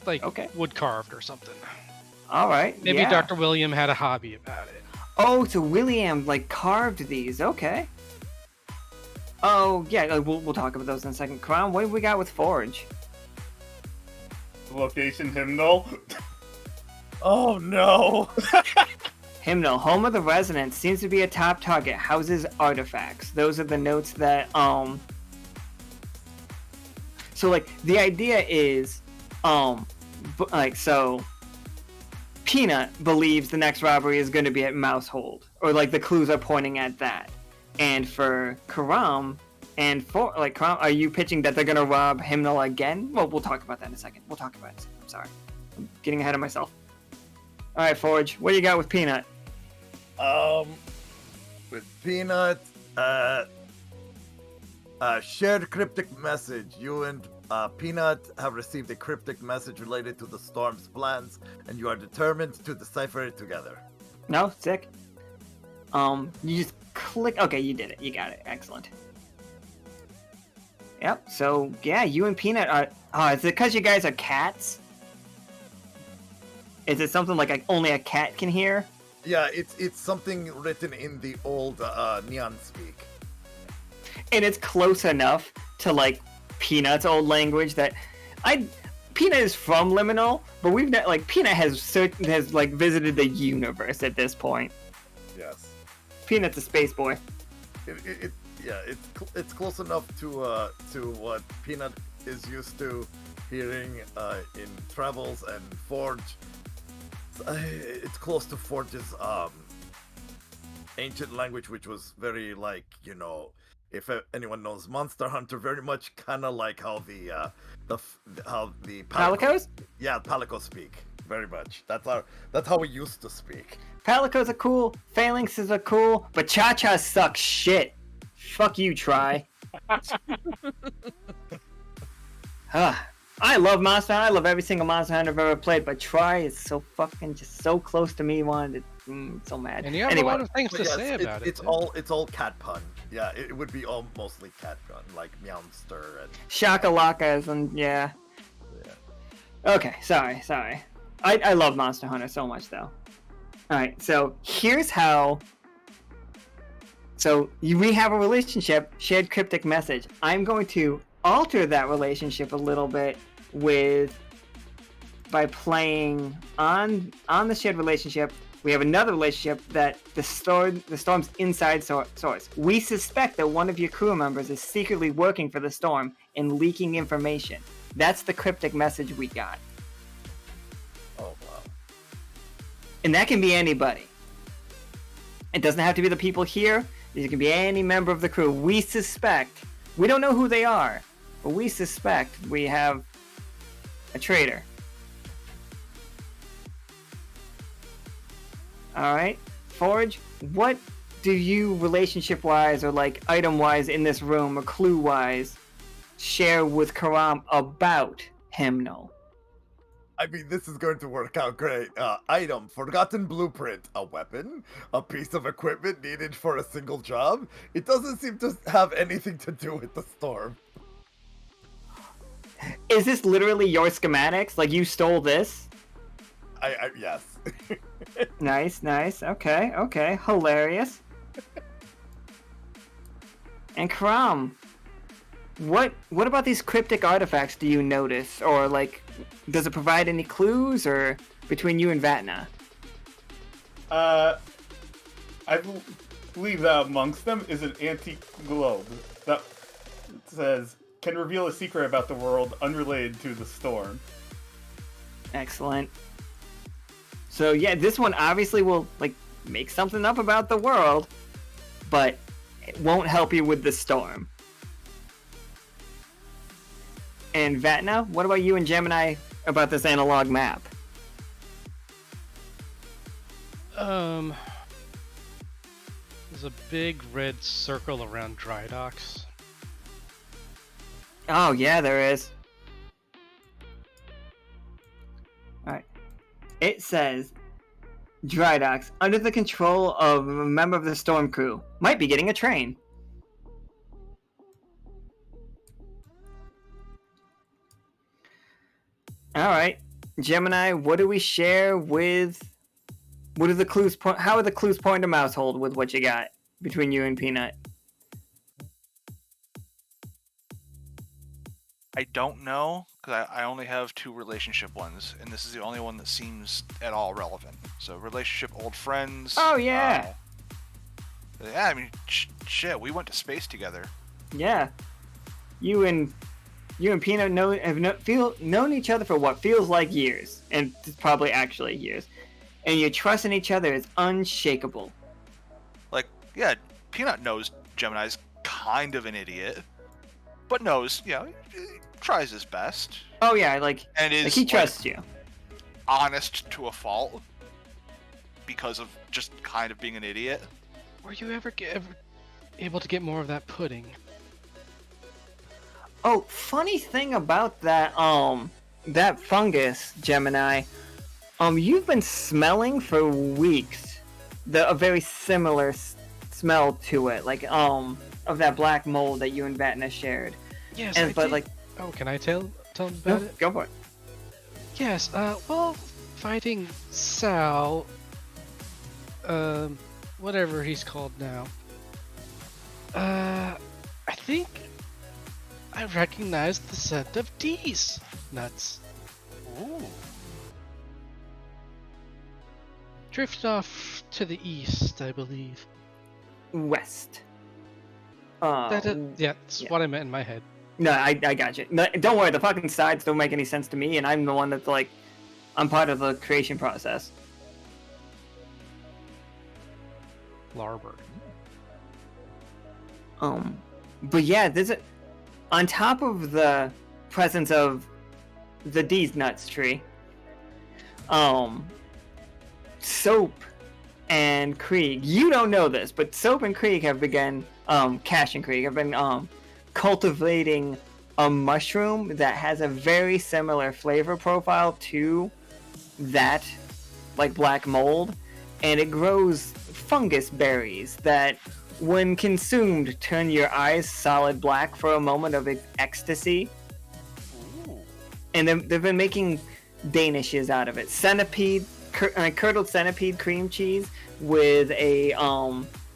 Okay. Wood carved or something. Alright. Maybe yeah. Dr. William had a hobby about it. Oh, so William carved these. Okay. Oh, yeah, we'll talk about those in a second. Caram, what do we got with Forge? Location hymnal. Oh no! Hymnal, home of the residents, seems to be a top target, houses artifacts. Those are the notes that, So, the idea is, so, Peanut believes the next robbery is going to be at Mousehold, or, the clues are pointing at that. And for Caram, Caram, are you pitching that they're going to rob Hymnal again? Well, we'll talk about that in a second. I'm sorry. I'm getting ahead of myself. Alright, Forge, what do you got with Peanut? With Peanut, shared cryptic message. You and Peanut have received a cryptic message related to the storm's plans, and you are determined to decipher it together. No, sick. You just click. Okay, you did it. You got it. Excellent. Yep. So yeah, you and Peanut are. Oh, is it because you guys are cats? Is it something like only a cat can hear? Yeah, it's something written in the old Neon speak. And it's close enough to like Peanut's old language that Peanut is from Liminal, but we've not like Peanut has like visited the universe at this point. Yes. Peanut's a space boy. It's close enough to what Peanut is used to hearing in Travels and Forge. It's close to Forge's ancient language, which was very like, you know, if anyone knows Monster Hunter, very much kind of like how the Palicos? Yeah, Palicos speak very much. That's how we used to speak. Palicos are cool, Phalanxes are cool, but Cha-Chas suck shit. Fuck you, Try. I love Monster Hunter. I love every single Monster Hunter I've ever played, but Try is so fucking just so close to me. So mad. And you have a lot of things to say about it. It's all cat pun. Yeah, it would be all mostly cat pun, like Meowster and Shaka-lakas and yeah. Okay, sorry. I love Monster Hunter so much though. Alright, so here's how. So we have a relationship, shared cryptic message. I'm going to alter that relationship a little bit by playing on the shared relationship. We have another relationship that the storm's inside source. We suspect that one of your crew members is secretly working for the storm and leaking information. That's the cryptic message we got. oh wow. And that can be anybody. It doesn't have to be the people here. It can be any member of the crew. We suspect. We don't know who they are, but we suspect we have a traitor. Alright, Forge, what do you relationship-wise or like item-wise in this room or clue-wise share with Caram about Hymnal? I mean, this is going to work out great. Item, forgotten blueprint, a weapon, a piece of equipment needed for a single job. It doesn't seem to have anything to do with the storm. Is this literally your schematics? Like you stole this? Yes. Nice. Okay. Hilarious. And Caram, what about these cryptic artifacts do you notice? Or like, does it provide any clues or between you and Vatna? I believe that amongst them is an antique globe that says, can reveal a secret about the world unrelated to the storm. Excellent. So yeah, this one obviously will like make something up about the world, but it won't help you with the storm. And Vatna, what about you and Gemini about this analog map? There's a big red circle around dry docks. Oh yeah, there is. Alright. It says, dry docks, under the control of a member of the storm crew. Might be getting a train. Alright. Gemini, what do we share with... What are the clues how are the clues point to Mousehold with what you got between you and Peanut? I don't know, because I only have 2 relationship ones, and this is the only one that seems at all relevant. So, relationship, old friends. Oh, yeah. Yeah, I mean, shit, we went to space together. Yeah. You and Peanut have known each other for what feels like years, and it's probably actually years. And your trust in each other is unshakable. Like, yeah, Peanut knows Gemini's kind of an idiot, but knows, you know, he tries his best. Oh yeah, like he trusts you. Honest to a fault because of just kind of being an idiot. Were you ever able to get more of that pudding? Oh, funny thing about that that fungus, Gemini. You've been smelling for weeks a very similar smell to it, like of that black mold that you and Vatna shared. Yes, And I but did. like, Oh, can I tell him no, about it? go for it. Yes. Well, fighting Sal, whatever he's called now. I think I recognized the scent of D's nuts. Ooh. Drift off to the east, I believe. West. Yeah, that's yeah. what I meant in my head. No, I got you. No, don't worry, the fucking sides don't make any sense to me, and I'm the one that's like, I'm part of the creation process. Larber. But yeah, on top of the presence of the D's nuts tree, Soap and Krieg, you don't know this, but Soap and Krieg have begun, Cash and Krieg have been, cultivating a mushroom that has a very similar flavor profile to that, like black mold, and it grows fungus berries that, when consumed, turn your eyes solid black for a moment of ecstasy. Ooh. And they've been making danishes out of it. Centipede, curdled centipede cream cheese with a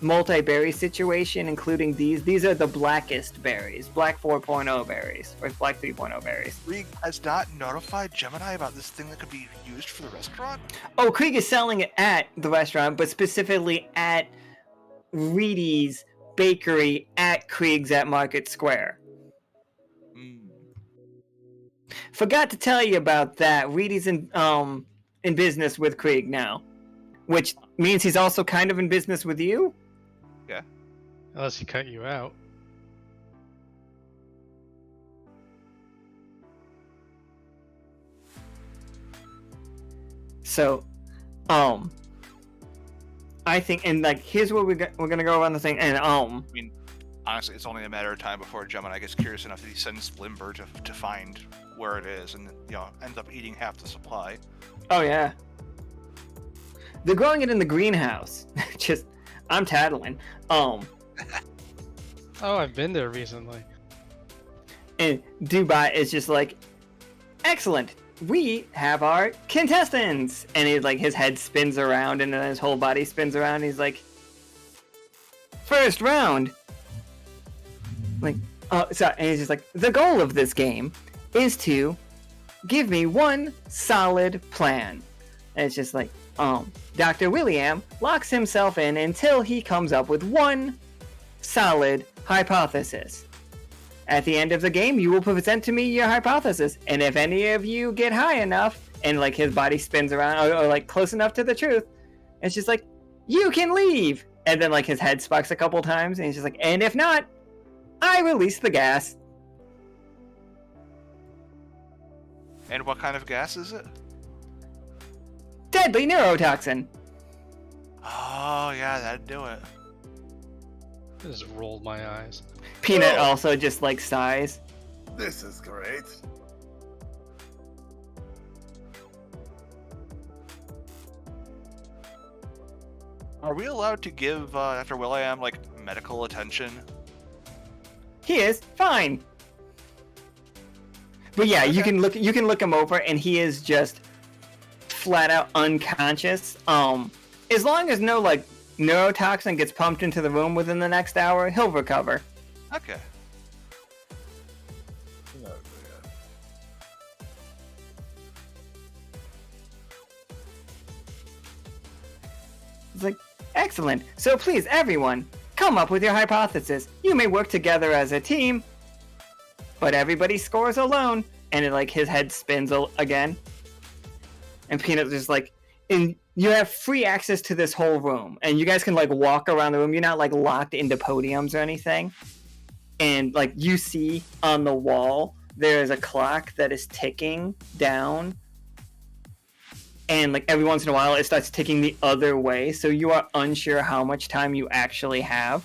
multi-berry situation, including these. These are the blackest berries, black 4.0 berries, or black 3.0 berries. Krieg has not notified Gemini about this thing that could be used for the restaurant? Oh, Krieg is selling it at the restaurant, but specifically at Reedy's Bakery at Krieg's at Market Square. Forgot to tell you about that. Reedy's in business with Krieg now, which means he's also kind of in business with you. Yeah. Unless he cut you out. So, I think, and like, here's where we're gonna go around the thing, and I mean, honestly, it's only a matter of time before Gemini gets curious enough that he sends Limber to find where it is, and ends up eating half the supply. oh yeah, they're growing it in the greenhouse. Just, I'm tattling. Oh, I've been there recently. And Dubai is just like, excellent. We have our contestants, and his head spins around, and then his whole body spins around. And he's like, first round. And he's just like, the goal of this game is to give me one solid plan. And it's just like, Dr. William locks himself in until he comes up with one solid hypothesis. At the end of the game, you will present to me your hypothesis, and if any of you get high enough, and his body spins around, or close enough to the truth, it's just like, you can leave! And then his head sparks a couple times, and he's just like, and if not, I release the gas. And what kind of gas is it? Deadly neurotoxin. Oh, yeah, that'd do it. I just rolled my eyes. Peanut also just sighs. This is great. Are we allowed to give Dr. William medical attention? He is fine. But yeah, you can look him over, and he is just flat out unconscious. As long as no neurotoxin gets pumped into the room within the next hour, he'll recover. Okay. It's like, excellent. So please, everyone, come up with your hypothesis. You may work together as a team, but everybody scores alone. And his head spins again. And Peanut's just and you have free access to this whole room, and you guys can walk around the room. You're not locked into podiums or anything. And you see on the wall, there is a clock that is ticking down. And every once in a while, it starts ticking the other way. So you are unsure how much time you actually have.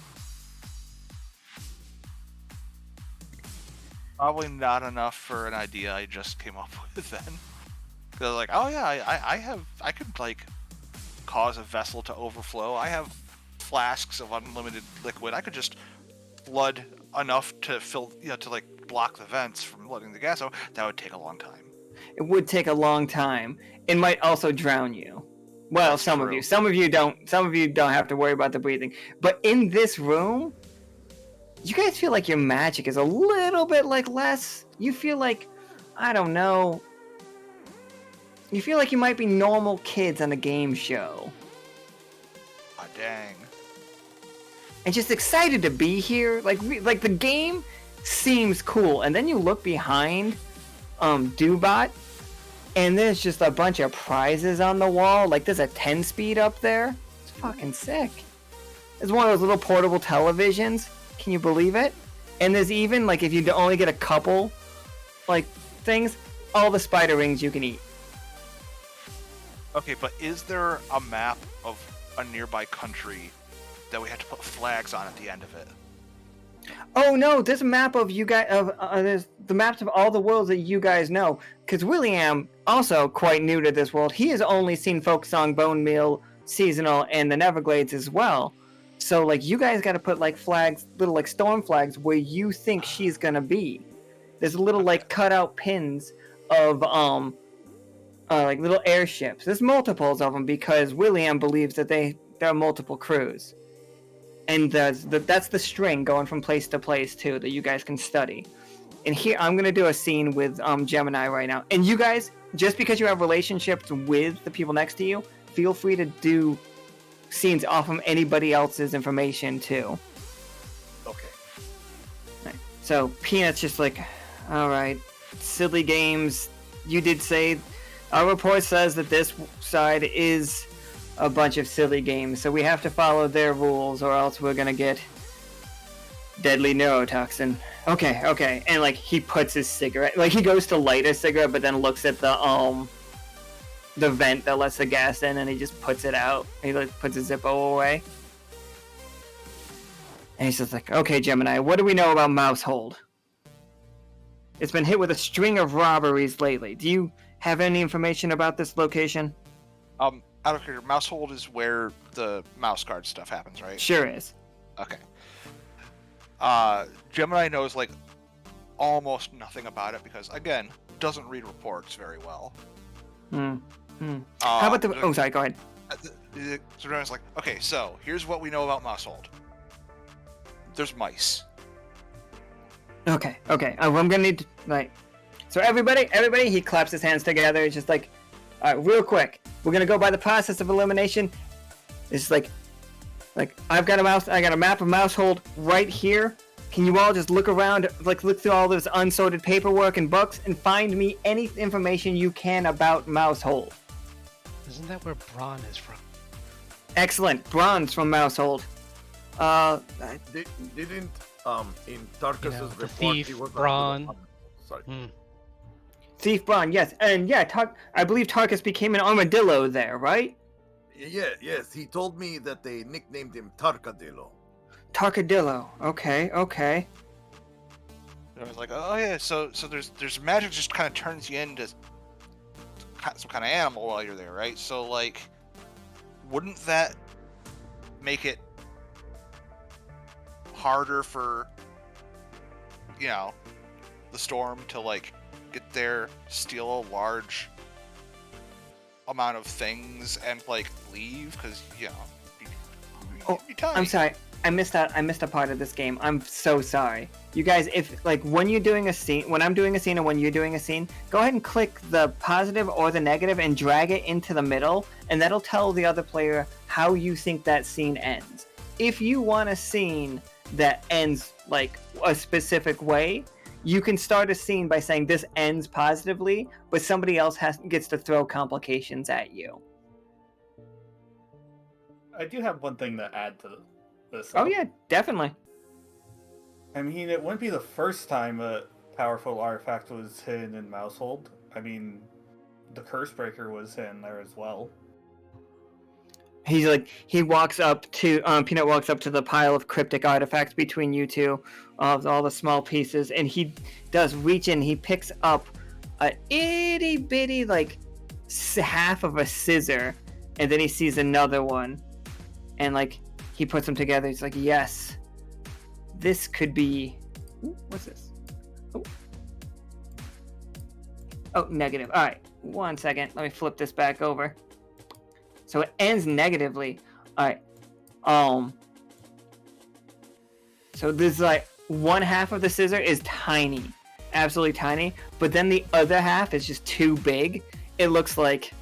Probably not enough for an idea I just came up with then. Because oh yeah, I could cause a vessel to overflow. I have flasks of unlimited liquid. I could just flood enough to fill, to like block the vents from letting the gas out. That would take a long time. It would take a long time. It might also drown you. Well, That's some true. of you. Some of you don't have to worry about the breathing. But in this room, you guys feel like your magic is a little bit like less. You feel like, I don't know. You feel like you might be normal kids on a game show. Ah, dang. And just excited to be here. Like the game seems cool. And then you look behind Dubot, and there's just a bunch of prizes on the wall. Like there's a 10-speed up there. It's fucking sick. There's one of those little portable televisions. Can you believe it? And there's even, like, if you only get a couple, like, things, all the spider rings you can eat. Okay, but is there a map of a nearby country that we have to put flags on at the end of it? Oh no, there's a map of you guys. There's the maps of all the worlds that you guys know. Because William, also quite new to this world, he has only seen Folksong, Bone Meal, Seasonal, and the Neverglades as well. So like you guys got to put like flags, little like storm flags, where you think she's gonna be. There's little like cutout pins of like little airships. There's multiples of them because William believes that there are multiple crews. And that's the string going from place to place too that you guys can study. And here I'm gonna do a scene with Gemini right now. And you guys, just because you have relationships with the people next to you, feel free to do scenes off of anybody else's information too. Okay. Right. So Peanut's just like, all right, silly games. You did say our report says that this side is a bunch of silly games, so we have to follow their rules or else we're gonna get deadly neurotoxin. Okay. And like he puts his cigarette, like he goes to light a cigarette but then looks at the vent that lets the gas in and he just puts it out. He like puts his Zippo away. And he's just like, okay, Gemini, what do we know about Mousehold? It's been hit with a string of robberies lately. Do you have any information about this location? Out of here, Mousehold is where the mouse guard stuff happens, right? Sure is. Okay. Gemini knows like almost nothing about it because again, doesn't read reports very well. How about the? Oh, sorry. Go ahead. So Gemini's like, okay, so here's what we know about Mousehold. There's mice. Okay. I'm gonna need to, like. So everybody, he claps his hands together. It's just like, all right, real quick. We're gonna go by the process of elimination. It's like I got a map of Mousehold right here. Can you all just look around, like look through all this unsorted paperwork and books, and find me any information you can about Mousehold? Isn't that where Braun is from? Excellent, Braun's from Mousehold. Didn't in Tarkus's the report thief, he was Braun. Sorry. Thief Braun, yes, and yeah, I believe Tarkus became an armadillo there, right? Yes, he told me that they nicknamed him Tarkadillo. Tarkadillo. Okay. I was like, oh yeah, so there's magic just kind of turns you into some kind of animal while you're there, right? So like, wouldn't that make it harder for the storm to like get there, steal a large amount of things and like leave because you'd die. I'm sorry. I missed a part of this game. I'm so sorry. You guys, if like when I'm doing a scene and when you're doing a scene, go ahead and click the positive or the negative and drag it into the middle, and that'll tell the other player how you think that scene ends. If you want a scene that ends like a specific way, you can start a scene by saying this ends positively, but somebody else gets to throw complications at you. I do have one thing to add to this. Oh yeah, definitely. I mean, it wouldn't be the first time a powerful artifact was hidden in Mousehold. I mean, the Curse Breaker was hidden there as well. He walks up to Peanut walks up to the pile of cryptic artifacts between you two, of all the small pieces, and he does reach in. He picks up a itty bitty like half of a scissor, and then he sees another one, and like he puts them together. He's like, yes, this could be. Ooh, what's this? Oh, negative. All right, 1 second. Let me flip this back over. So it ends negatively. All right. So this like one half of the scissor is tiny, absolutely tiny, but then the other half is just too big. It looks like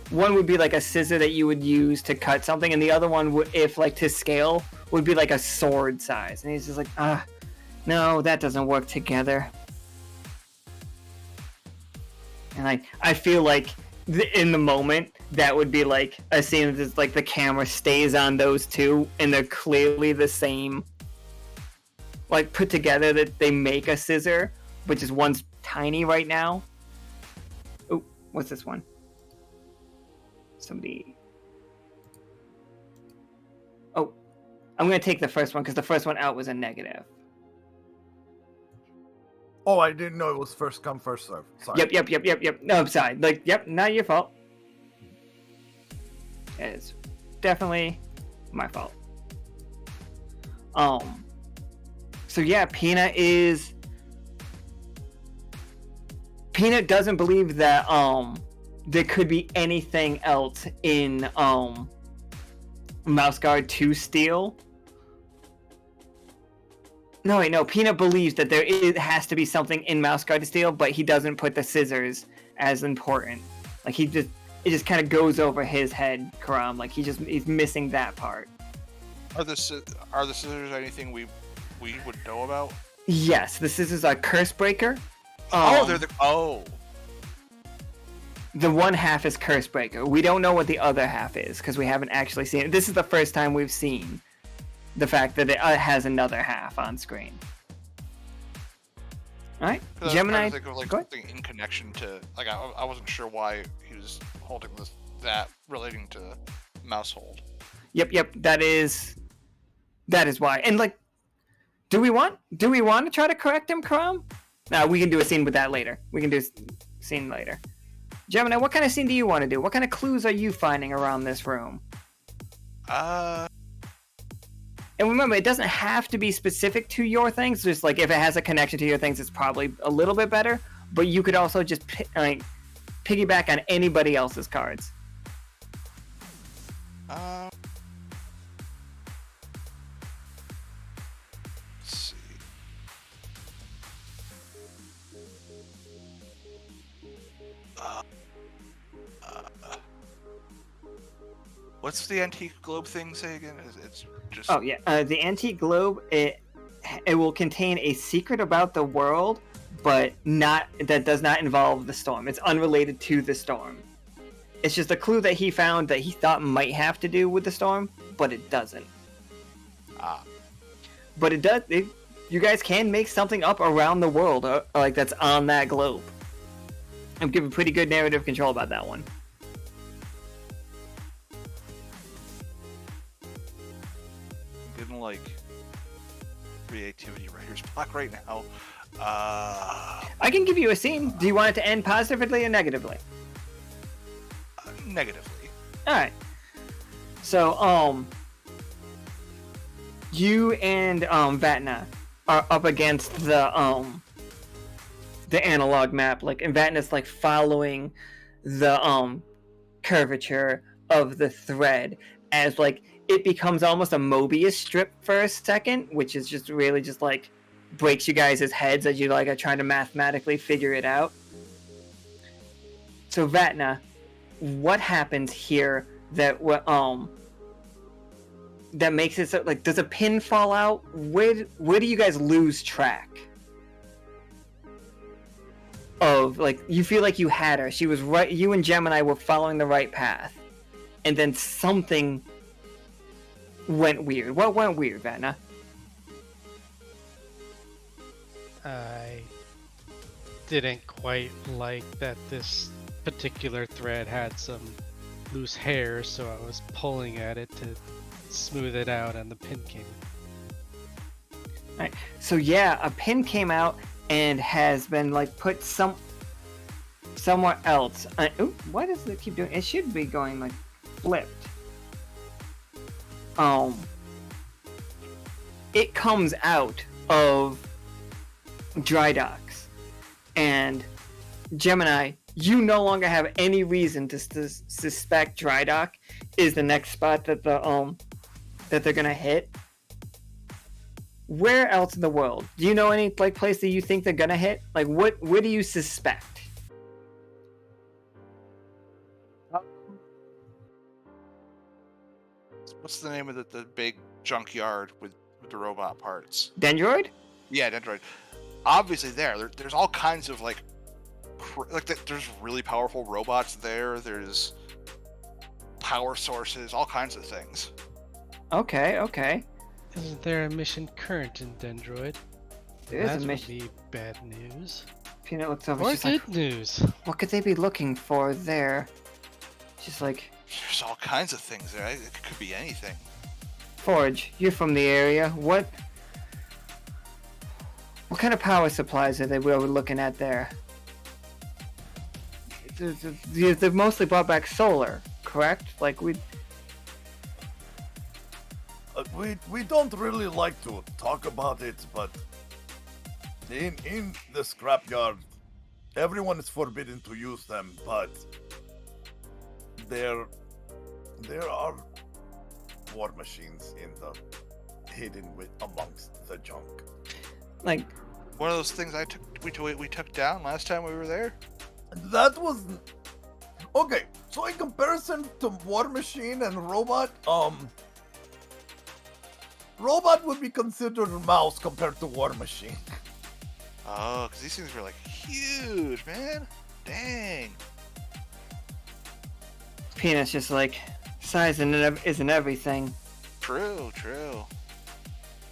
one would be like a scissor that you would use to cut something, and the other one would, if like to scale, would be like a sword size. And he's just like, no, that doesn't work together. And I feel like in the moment that would be like a scene that's like the camera stays on those two, and they're clearly the same. Like put together that they make a scissor, but just one's tiny right now. Oh, what's this one? Somebody. Oh, I'm gonna take the first one because the first one out was a negative. Oh, I didn't know it was first come, first serve. Sorry. Yep. No, I'm sorry. Like, yep, not your fault. It's definitely my fault. So yeah, Peanut doesn't believe that there could be anything else in Mouse Guard 2 steal. No, Peanut believes that has to be something in Mouse Guard to steal, but he doesn't put the scissors as important. Like it just kind of goes over his head, Caram. Like he's missing that part. Are the scissors anything we would know about? Yes, the scissors are Curse Breaker. The one half is Curse Breaker. We don't know what the other half is because we haven't actually seen it. This is the first time we've seen the fact that it has another half on screen. All right, Gemini. I was thinking of like something in connection to like I wasn't sure why he was holding that relating to mouse hold. Yep. That is why. And like, do we want to try to correct him, Caram? No, we can do a scene with that later. Gemini, what kind of scene do you want to do? What kind of clues are you finding around this room? And remember, it doesn't have to be specific to your things. Just like if it has a connection to your things, it's probably a little bit better. But you could also just piggyback on anybody else's cards. Let's see. What's the antique globe thing say again? It's just. Oh yeah, the antique globe. It will contain a secret about the world, but that does not involve the storm. It's unrelated to the storm. It's just a clue that he found that he thought might have to do with the storm, but it doesn't. But it does. You guys can make something up around the world, like that's on that globe. I'm giving pretty good narrative control about that one. Getting like creativity writer's block right now. I can give you a scene. Do you want it to end positively or negatively? Negatively. All right. So, you and Vatna are up against the analog map. Like, and Vatna's like following the curvature of the thread as like it becomes almost a Mobius strip for a second, which is just really just like breaks you guys' heads as you like are trying to mathematically figure it out. So Vatna, what happens here that makes it so, like, does a pin fall out? Where do you guys lose track of, like, you feel like you had her, she was right, you and Gemini were following the right path, and then something went weird. What went weird, Vatna? I didn't quite like that this particular thread had some loose hair, so I was pulling at it to smooth it out, and the pin came. Alright, so yeah, a pin came out and has been like put somewhere else. Ooh, why does it keep doing? It should be going like flipped, it comes out of dry docks, and Gemini, you no longer have any reason to suspect dry dock is the next spot that they're gonna hit. Where else in the world do you know any like place that you think they're gonna hit? Like where do you suspect? What's the name of the big junkyard with the robot parts? Dendroid? Yeah, Dendroid. Obviously, there's all kinds of there's really powerful robots there. There's power sources, all kinds of things. Okay. Isn't there a mission current in Dendroid? There is That a would mission. be bad news. Peanut looks over. Or She's good like, news. what could they be looking for there? She's like, There's all kinds of things there. It could be anything. Forge, you're from the area. What kind of power supplies are we looking at there? They've mostly brought back solar, correct? Like we don't really like to talk about it, but in the scrapyard, everyone is forbidden to use them, but there are war machines hidden amongst the junk. like One of those things we took down last time we were there. That was okay. So in comparison to War Machine and Robot, Robot would be considered a mouse compared to War Machine. Oh, because these things were like huge, man. Dang. Peanut's just like size isn't everything. True.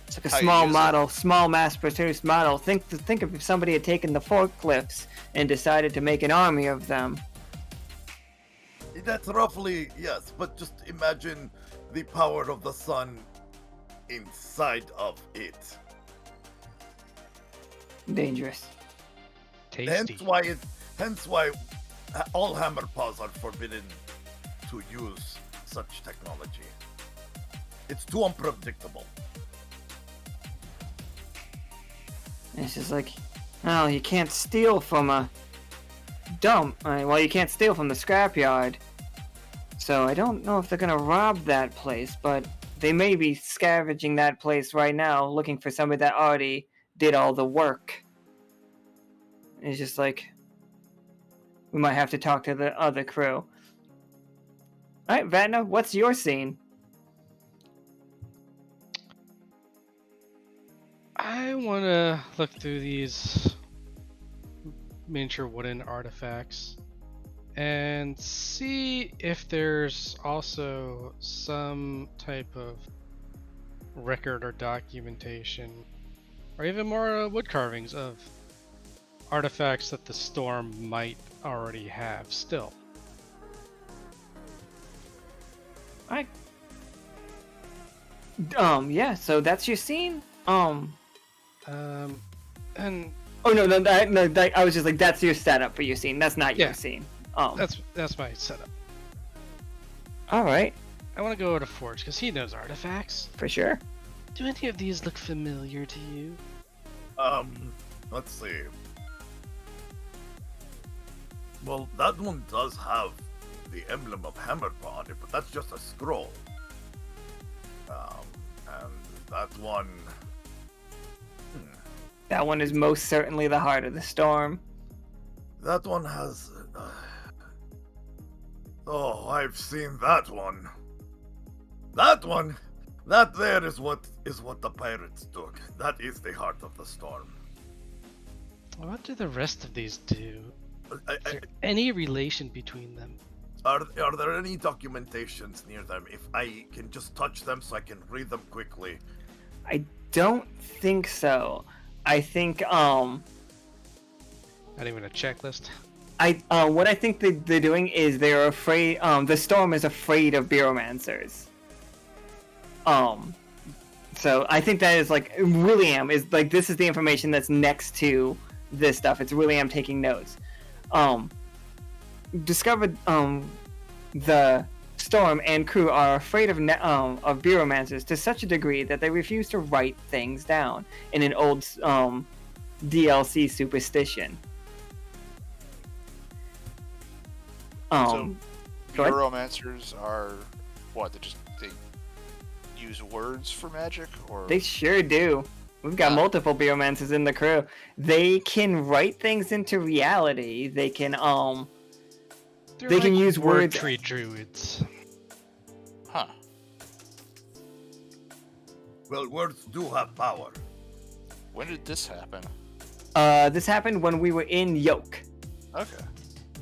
It's like a How you small use it. model, small mass-produced model. Think if somebody had taken the forklifts and decided to make an army of them. That's roughly, yes, but just imagine the power of the sun inside of it. Dangerous. Tasty. Hence why all hammer paws are forbidden to use such technology. It's too unpredictable. And it's just like, well, you can't steal from a dump. You can't steal from the scrapyard. So I don't know if they're gonna rob that place, but they may be scavenging that place right now, looking for somebody that already did all the work. And it's just like, we might have to talk to the other crew. Alright, Vatna, what's your scene? I want to look through these miniature wooden artifacts and see if there's also some type of record or documentation, or even more wood carvings of artifacts that the storm might already have still. Alright. Yeah, so that's your scene? And Oh no, I was just like, that's your setup for your scene. That's not your Yeah. scene. that's my setup. All right, I want to go to Forge because he knows artifacts. for sure. Do any of these look familiar to you? Let's see. Well, that one does have the emblem of Hammerpaw on it, but that's just a scroll. And that one... That one is most certainly the heart of the storm. That one has... Oh, I've seen that one. That one! That there is what the pirates took. That is the heart of the storm. What do the rest of these do? I- Is there any relation between them? Are there any documentations near them? If I can just touch them so I can read them quickly. I don't think so. I think Not even a checklist. what I think they're doing is they're afraid. The storm is afraid of Bureaumancers. So I think that is like William is like, this is the information that's next to this stuff. It's William taking notes. Discovered the Storm and crew are afraid of Bureaumancers to such a degree that they refuse to write things down in an old DLC superstition. So, go ahead. Bureaumancers are what? They use words for magic, or They sure do. We've got multiple Bureaumancers in the crew. They can write things into reality. They can They're they can like use word words. tree druids. huh? Well, words do have power. When did this happen? This happened when we were in Yoke Okay.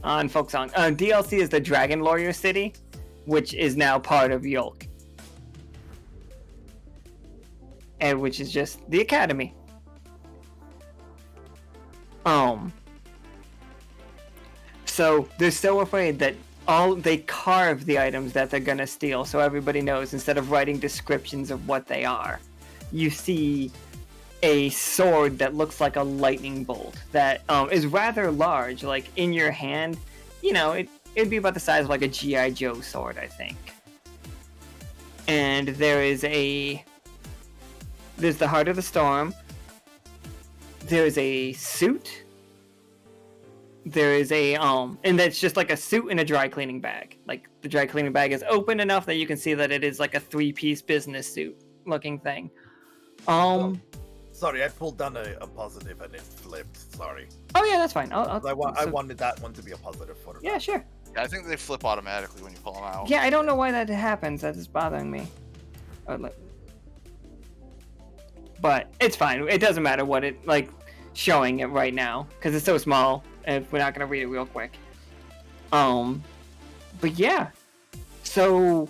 on Folksong. DLC is the Dragon Lawyer City, which is now part of Yoke. And which is just the academy. So they're so afraid that they carve the items that they're gonna steal, so everybody knows instead of writing descriptions of what they are. You see a sword that looks like a lightning bolt that is rather large, like in your hand. You know, it'd be about the size of like a G.I. Joe sword, I think. And there's the Heart of the Storm. There's a suit. There is and that's just like a suit in a dry cleaning bag. Like the dry cleaning bag is open enough that you can see that it is like a 3-piece business suit looking thing. Sorry, I pulled down a positive and it flipped. Sorry. Oh yeah, that's fine. I wanted that one to be a positive for Yeah, sure. Yeah, I think they flip automatically when you pull them out. Yeah, I don't know why that happens. That is bothering me. But it's fine. It doesn't matter what it showing it right now because it's so small. If we're not gonna read it real quick. But yeah. So,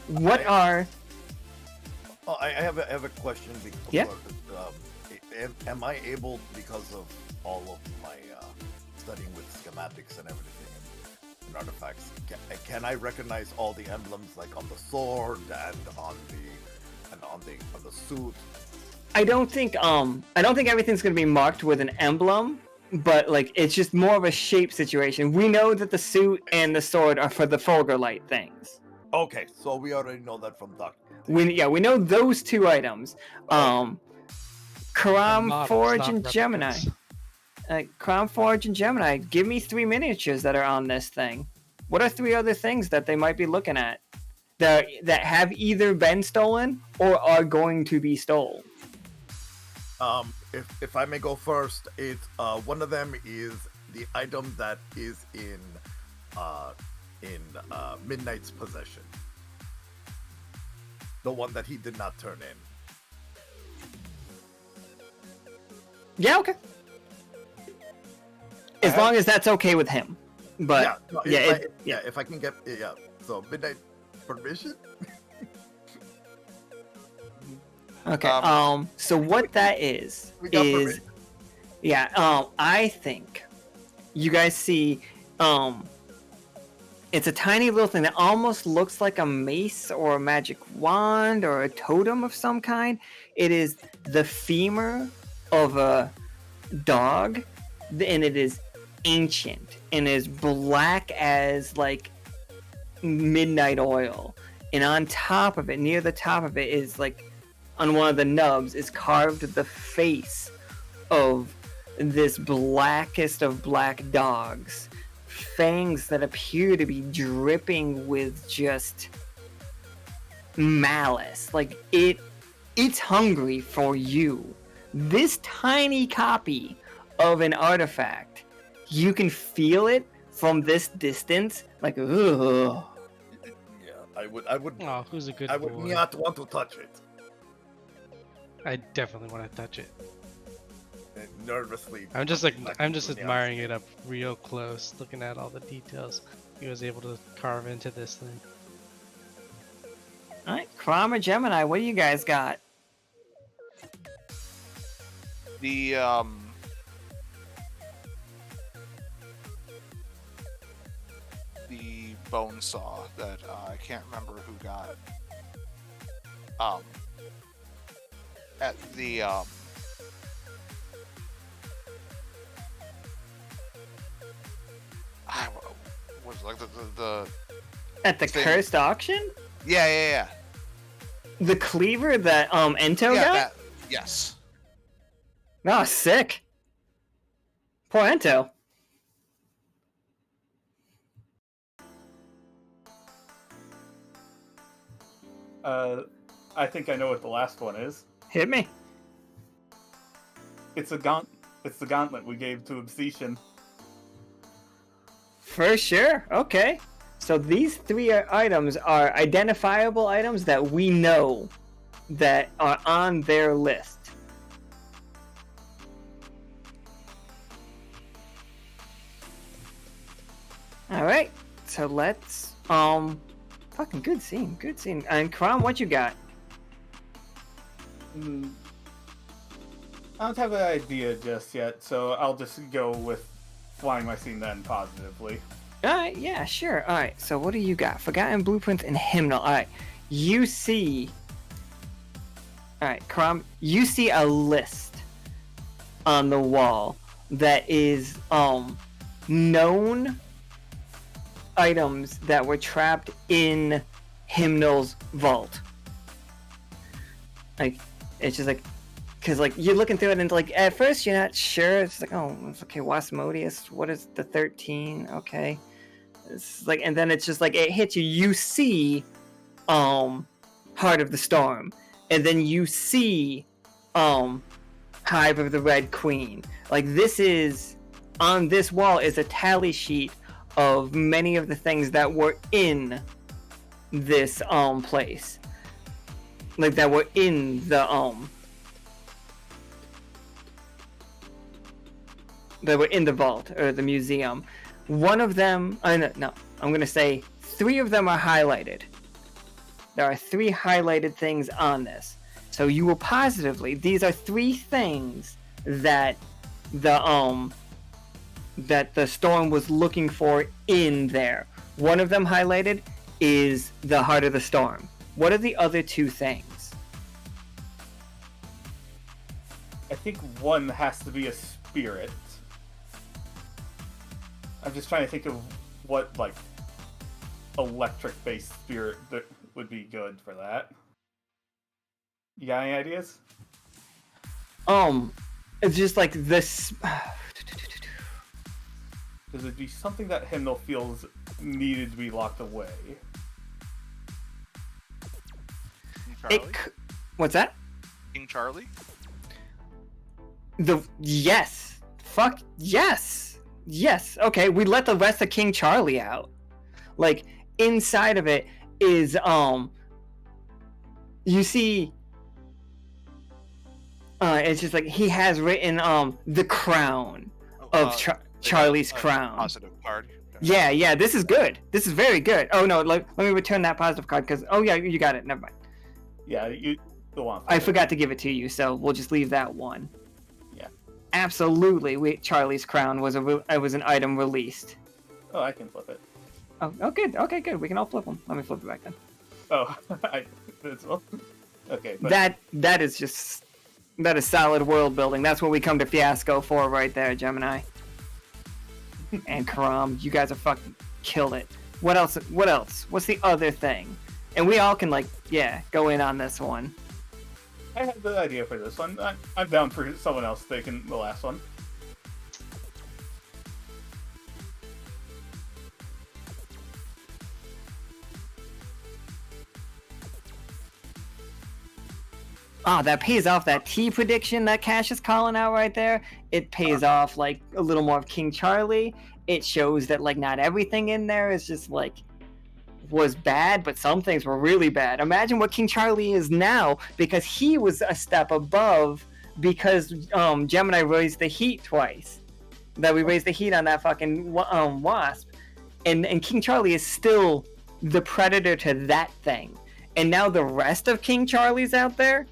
what are? Oh, I have a question. Yeah. Am I able, because of all of my studying with schematics and everything and artifacts, can I recognize all the emblems like on the sword and on the suit? I don't think everything's gonna be marked with an emblem, but it's just more of a shape situation. We know that the suit and the sword are for the Fulgurlight things. Okay, so we already know that from Doc. We know those two items. Caram, Models, Forge, not and Gemini. replicas. Caram, Forge, and Gemini. Give me 3 miniatures that are on this thing. What are 3 other things that they might be looking at that have either been stolen or are going to be stolen? If I may go first, it's one of them is the item that is in Midnight's possession. The one that he did not turn in. Yeah, okay. As long as that's okay with him. But if I can get So Midnight permission. Okay. So what that is permission. I think you guys see it's a tiny little thing that almost looks like a mace or a magic wand or a totem of some kind. It is the femur of a dog, and it is ancient and as black as midnight oil. And on top of it, near the top of it, is on one of the nubs is carved the face of this blackest of black dogs. Fangs that appear to be dripping with just malice. It's hungry for you. This tiny copy of an artifact, you can feel it from this distance. Ugh. Yeah, I would. Oh, who's a good I would boy? not want to touch it. I definitely want to touch it. And nervously. I'm just admiring it up real close, looking at all the details he was able to carve into this thing. Alright, Caram or Gemini, what do you guys got? The bone saw that I can't remember who got. At the I was the At the thing. cursed auction? Yeah. The cleaver that Ento got? That, yes. Oh, sick. Poor Ento. I think I know what the last one is. Hit me. It's the gauntlet we gave to Obsession. For sure. Okay. So these three items are identifiable items that we know that are on their list. All right. So let's fucking good scene. And Caram, what you got? I don't have an idea just yet, so I'll just go with flying my scene then positively. Alright, yeah, sure. Alright, so what do you got? Forgotten Blueprints and Hymnal. Alright, you see... Alright, Caram, you see a list on the wall that is, known items that were trapped in Hymnal's vault. Like, it's just like... Because, like, you're looking through it and, like, at first you're not sure. It's like, oh, it's okay, Wasmodius. What is the 13? Okay. It's like, and then it's just like, it hits you. You see, Heart of the Storm. And then you see, Hive of the Red Queen. Like, this is, on this wall is a tally sheet of many of the things that were in this, place. Like, that were in the, that were in the vault or the museum. One of them, no, I'm gonna say 3 of them are highlighted. There are 3 highlighted things on this. So you will positively, these are 3 things that the storm was looking for in there. One of them highlighted is the Heart of the Storm. What are the other 2 things? I think one has to be a spirit. I'm just trying to think of what, like, electric-based spirit that would be good for that. You got any ideas? It's just like this. Does it be something that Hymnal feels needed to be locked away? King Charlie? What's that? King Charlie? Yes. Fuck yes. Yes, okay, we let the rest of King Charlie out. Like, inside of it is, you see, it's just like, he has written, the crown of Charlie's crown. Positive card. Yeah, this is good. This is very good. Oh, no, let me return that positive card, because, oh, yeah, you got it, never mind. Yeah, you go on. I forgot to give it to you, so we'll just leave that one. Absolutely, Charlie's crown was an item released. Oh, I can flip it. Oh, good. Okay, good. We can all flip them. Let me flip it back then. Oh, okay. But... That is solid world building. That's what we come to Fiasco for, right there, Gemini. And Caram, you guys are fucking killed it. What else? What's the other thing? And we all can go in on this one. I have the idea for this one. I'm down for someone else taking the last one. Oh, that pays off. That T prediction that Cash is calling out right there, it pays off like a little more of King Charlie. It shows that like not everything in there is just like was bad, but some things were really bad. Imagine what King Charlie is now, because he was a step above because Gemini raised the heat twice. That we raised the heat on that fucking wasp. And King Charlie is still the predator to that thing. And now the rest of King Charlie's out there?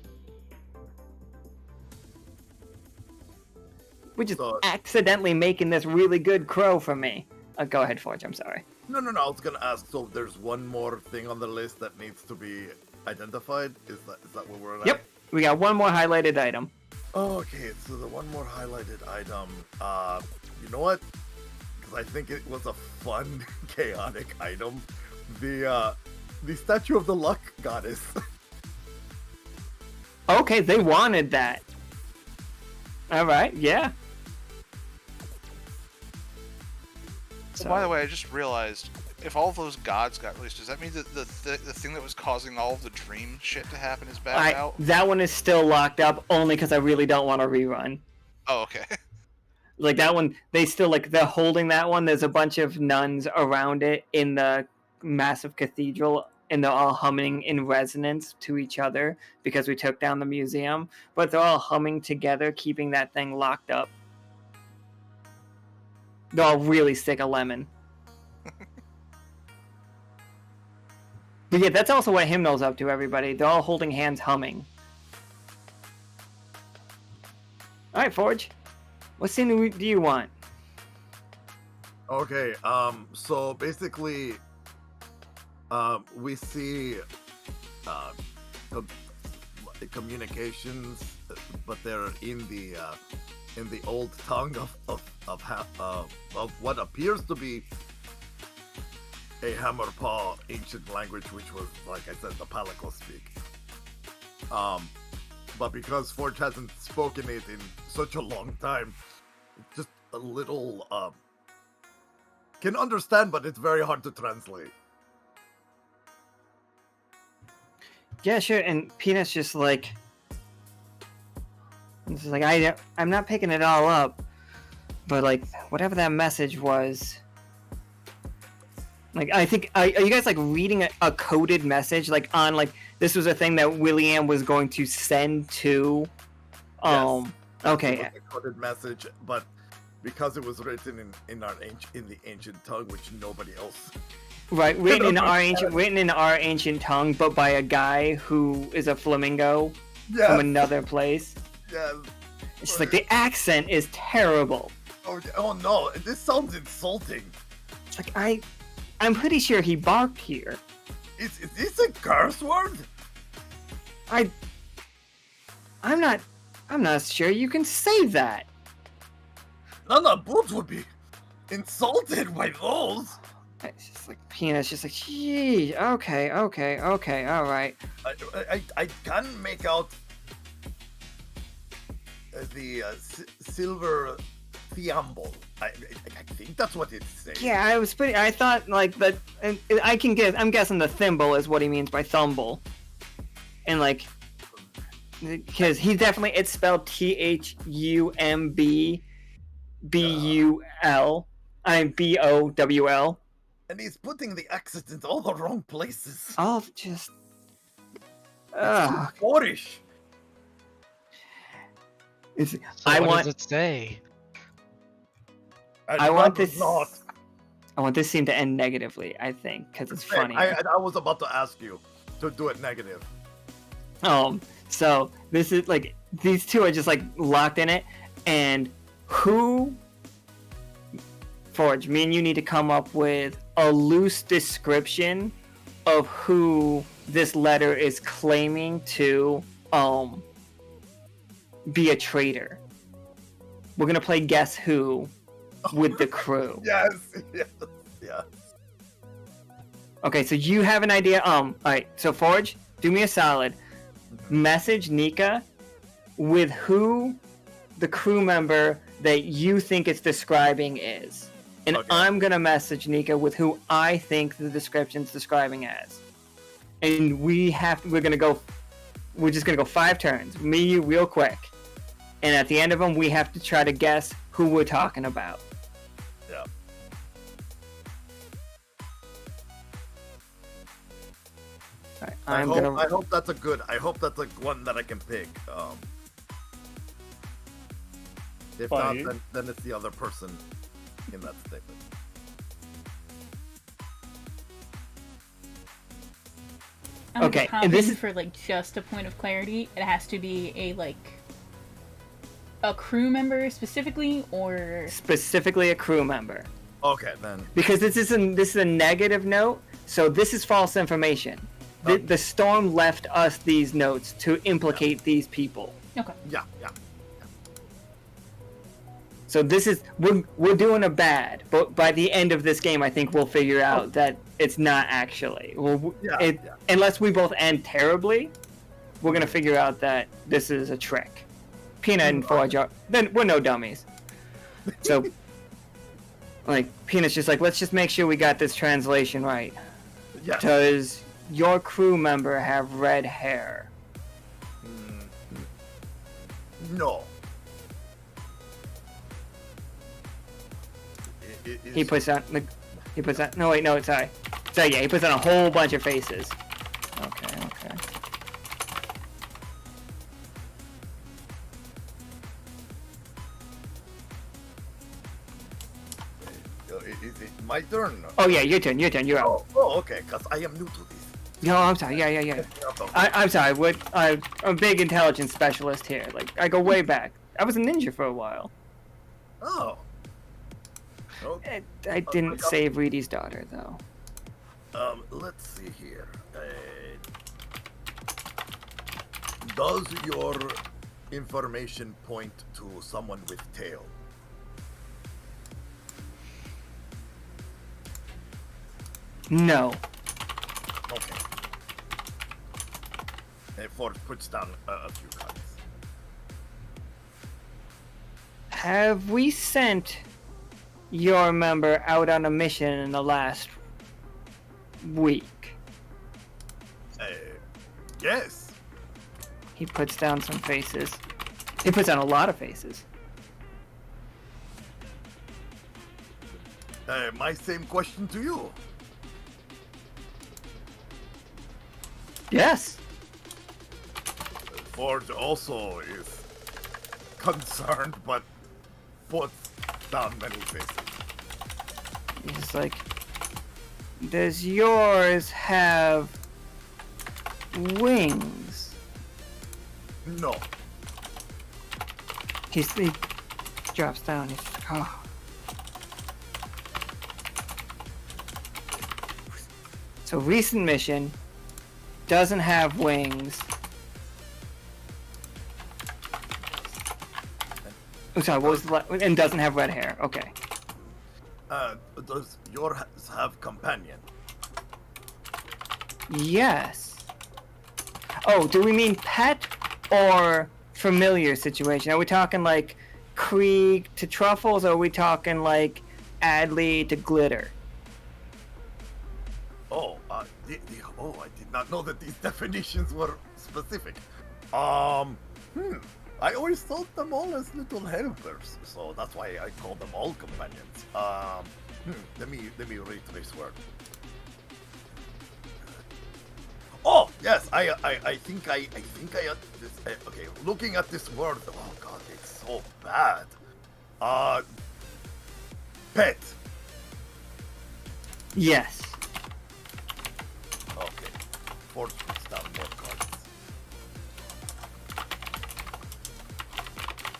We're just accidentally making this really good crow for me. Go ahead, Forge, I'm sorry. No, I was gonna ask, so there's one more thing on the list that needs to be identified? Is that what we're at? Yep, we got one more highlighted item. Oh, okay, so the one more highlighted item, you know what? Because I think it was a fun, chaotic item The statue of the luck goddess. Okay, they wanted that. All right, yeah. So, by the way, I just realized if all those gods got released, does that mean that the thing that was causing all of the dream shit to happen is back out? That one is still locked up only because I really don't want to rerun. Oh, okay. Like that one, they still they're holding that one. There's a bunch of nuns around it in the massive cathedral, and they're all humming in resonance to each other because we took down the museum. But they're all humming together, keeping that thing locked up. They're all really sick of lemon. But yeah, that's also what Hymnal's up to, everybody. They're all holding hands humming. Alright, Forge. What scene do you want? Okay, so basically, we see communications, but they're in the old tongue of what appears to be a Hammerpaw ancient language, which was, like I said, the Palico speak. But because Forge hasn't spoken it in such a long time, it's just a little can understand, but it's very hard to translate. Yeah, sure. And Peanut's just like, it's like I'm not picking it all up, but like whatever that message was. Like, I think, are you guys like reading a coded message? Like on this was a thing that William was going to send to. Yes. Okay. It was a coded message, but because it was written in the ancient tongue, which nobody else. Right, written in our ancient tongue, but by a guy who is a flamingo from another place. Yes. It's just like the accent is terrible. Oh no, this sounds insulting. It's like I'm pretty sure he barked here. Is this a curse word? I'm not sure you can say that. None of Boots would be insulted by those. It's just like Peanut's just like, gee, okay, all right. I can make out the silver thiamble. I think that's what it's saying. Yeah, I thought like that. I'm guessing the thimble is what he means by thumble, and like, because he definitely it's spelled THUMBBUL. BOWL. And he's putting the accent in all the wrong places. Oh, just. It's Polish. So what does it say? I want this scene to end negatively, I think, because it's funny. I was about to ask you to do it negative. So this is like these two are just like locked in it, and who, Forge, me and you need to come up with a loose description of who this letter is claiming to be a traitor. We're gonna play Guess Who with the crew. Yes. Okay, so you have an idea. Alright, so Forge, do me a solid. Message Nika with who the crew member that you think it's describing is. And Okay. I'm gonna message Nika with who I think the description's describing as. And we're just gonna go 5 turns. Me, you, real quick. And at the end of them, we have to try to guess who we're talking about. Yeah. Right, I hope that's a one that I can pick. If not, then it's the other person in that statement. Okay, and and this is for like just a point of clarity. It has to be a crew member specifically, or specifically a crew member. Okay, then. Because this is a negative note, so this is false information. The storm left us these notes to implicate these people. okay. Yeah. So this is we're doing a bad, but by the end of this game, I think we'll figure out that it's not actually. Well, unless we both end terribly, we're gonna figure out that this is a trick. Peanut and Forge are then we're no dummies. So, like Peanut's just like, let's just make sure we got this translation right. Yes. Does your crew member have red hair? No. He puts on no wait, no, sorry. So yeah, he puts on a whole bunch of faces. Okay. Is it my turn? Oh yeah, your turn, you're up. Oh, okay, because I am new to this. No, I'm sorry, yeah. I'm sorry, I'm a big intelligence specialist here. Like, I go way back. I was a ninja for a while. Oh. Okay. I didn't save Reedy's daughter, though. Let's see here. Does your information point to someone with tail? No. Okay. Ford puts down a few cards. Have we sent your member out on a mission in the last week? Yes. He puts down some faces. He puts down a lot of faces. My same question to you. Yes. Ford also is concerned, but puts down many faces. He's like, does yours have wings? No. He drops down. He's like, oh. So recent mission doesn't have wings. Oh, sorry, what was the and doesn't have red hair. Okay. Does yours have companion? Yes. Oh, do we mean pet or familiar situation? Are we talking like Krieg to Truffles, or are we talking like Adley to Glitter? Oh, I did not know that these definitions were specific. I always thought them all as little helpers, so that's why I call them all companions. Let me read this word. Oh yes, I think I okay. Looking at this word, oh god, it's so bad. Pet. Yes. Okay. Ford puts down more cards.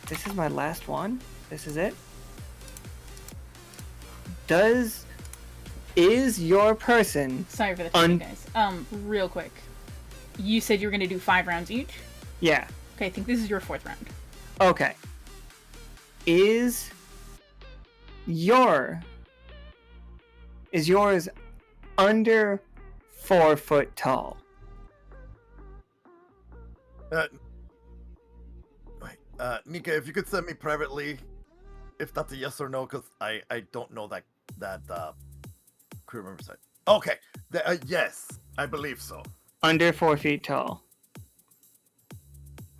This is my last one. This is it. Is your person? Sorry for the time, guys. Real quick. You said you were gonna do 5 rounds each? Yeah. Okay, I think this is your 4th round. Okay. Is yours under 4 foot tall? Nika, if you could send me privately, if that's a yes or no, because I don't know that crew member side. Okay, yes, I believe so. Under 4 feet tall.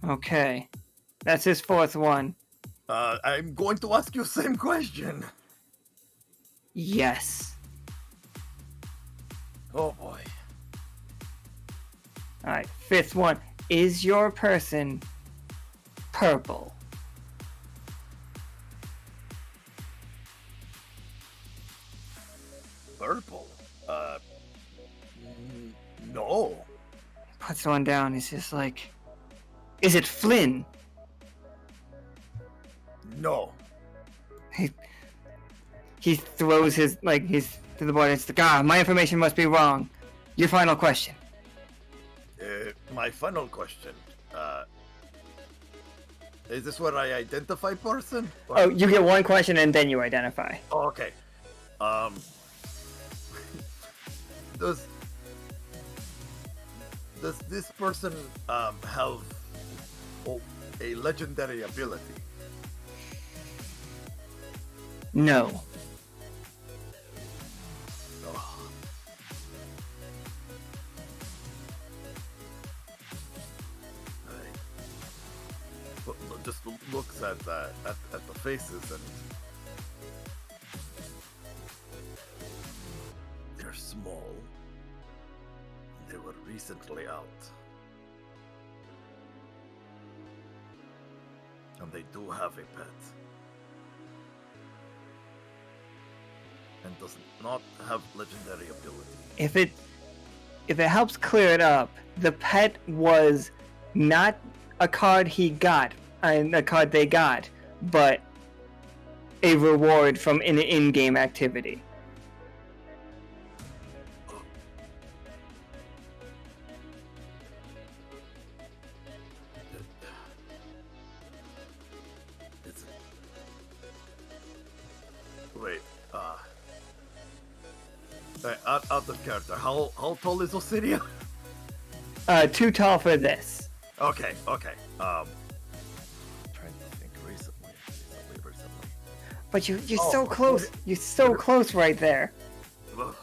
Okay. That's his 4th one. I'm going to ask you the same question. Yes. Oh boy. Alright, 5th one. Is your person purple? Purple? No. Puts one down. He's just like, is it Flynn? No. He throws his, like, he's to the board. It's like, my information must be wrong. Your final question. My final question. Is this where I identify person? Or- Oh, you get one question and then you identify. Oh, okay. Does this person have a legendary ability? No. Oh. Just looks at the faces and they're small. They were recently out. And they do have a pet. And does not have legendary ability. If it helps clear it up, the pet was not a card he got, and a card they got, but a reward from an in-game activity. Wait, out of character, how tall is Osiria? Too tall for this. Okay. Trying to think recently. But you're Oh, so close. You're so close right there. Ugh.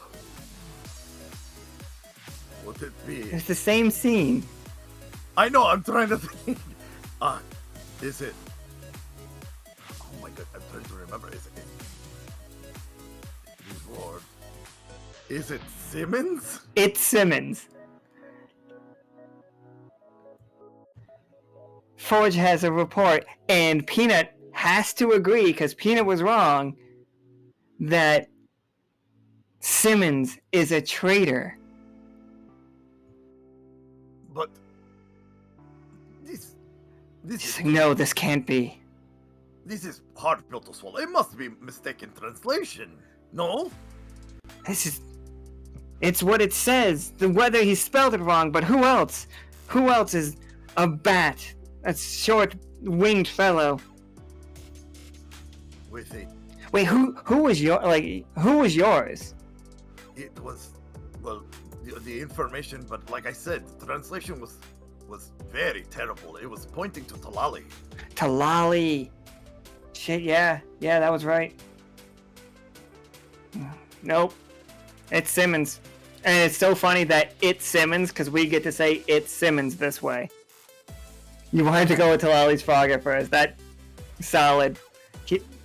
Would it be? It's the same scene. I know. I'm trying to think. Is it? Oh my god! I'm trying to remember. Is it? Reward. Is it Simmons? It's Simmons. Forge has a report, and Peanut has to agree, because Peanut was wrong, that Simmons is a traitor. But this He's is like, no, this can't be. this is hard pill to swallow. It must be mistaken translation. No. It's what it says. Whether he spelled it wrong, but who else? Who else is a bat? A short winged fellow. With it, Wait, who was who was yours? it was well the information, but like I said, the translation was very terrible. It was pointing to Talali. Talali. Shit, yeah, that was right. Nope, it's Simmons, and it's so funny that it's Simmons because we get to say it's Simmons this way. You wanted to go with Talali's frog at first. That solid.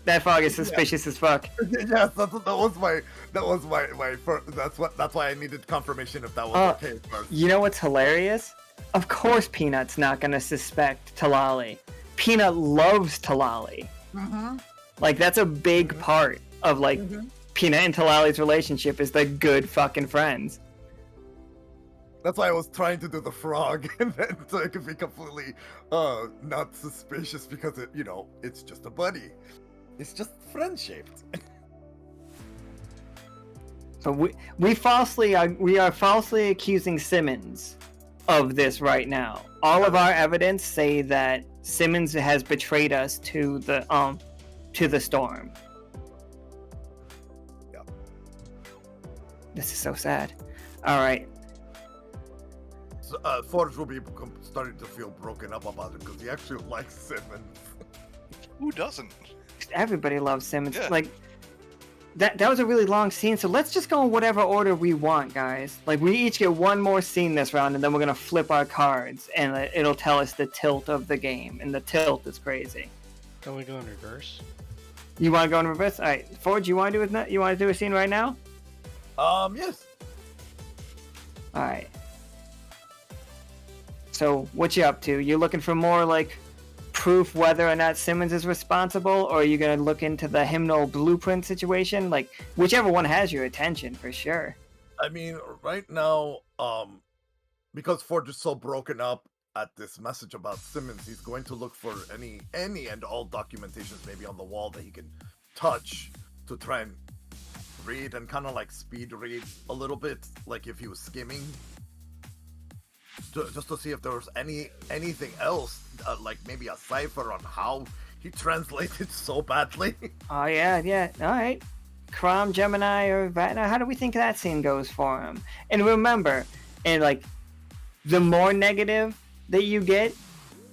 That frog is suspicious as fuck. Yes, that was my first. That's why I needed confirmation if that was okay first. You know what's hilarious? Of course Peanut's not gonna suspect Talali. Peanut loves Talali. Like, that's a big part of, like, Peanut and Talali's relationship is they're good fucking friends. That's why I was trying to do the frog, and then so it could be completely not suspicious because it's just a buddy. It's just friend shaped. So we are falsely accusing Simmons of this right now. All of our evidence say that Simmons has betrayed us to the storm. Yeah. This is so sad. All right. So, Forge will be starting to feel broken up about it because he actually likes Simmons. Who doesn't? Everybody loves Simmons. Yeah. Like, that was a really long scene, so let's just go in whatever order we want, guys. Like, we each get one more scene this round, and then we're gonna flip our cards, and it'll tell us the tilt of the game, and the tilt is crazy. Can we go in reverse? You want to go in reverse? All right, Forge, you want to do a scene right now? Yes. All right. So, what you up to? You looking for more, like, proof whether or not Simmons is responsible, or are you gonna look into the hymnal blueprint situation? Like, whichever one has your attention, for sure. I mean, right now, because Forge is so broken up at this message about Simmons, he's going to look for any and all documentations maybe on the wall that he can touch to try and read and kind of like speed read a little bit, like if he was skimming. just to see if there was anything else, like maybe a cipher on how he translated so badly. Oh yeah. All right. Caram, Gemini, or Vatna. How do we think that scene goes for him? And remember, and like, the more negative that you get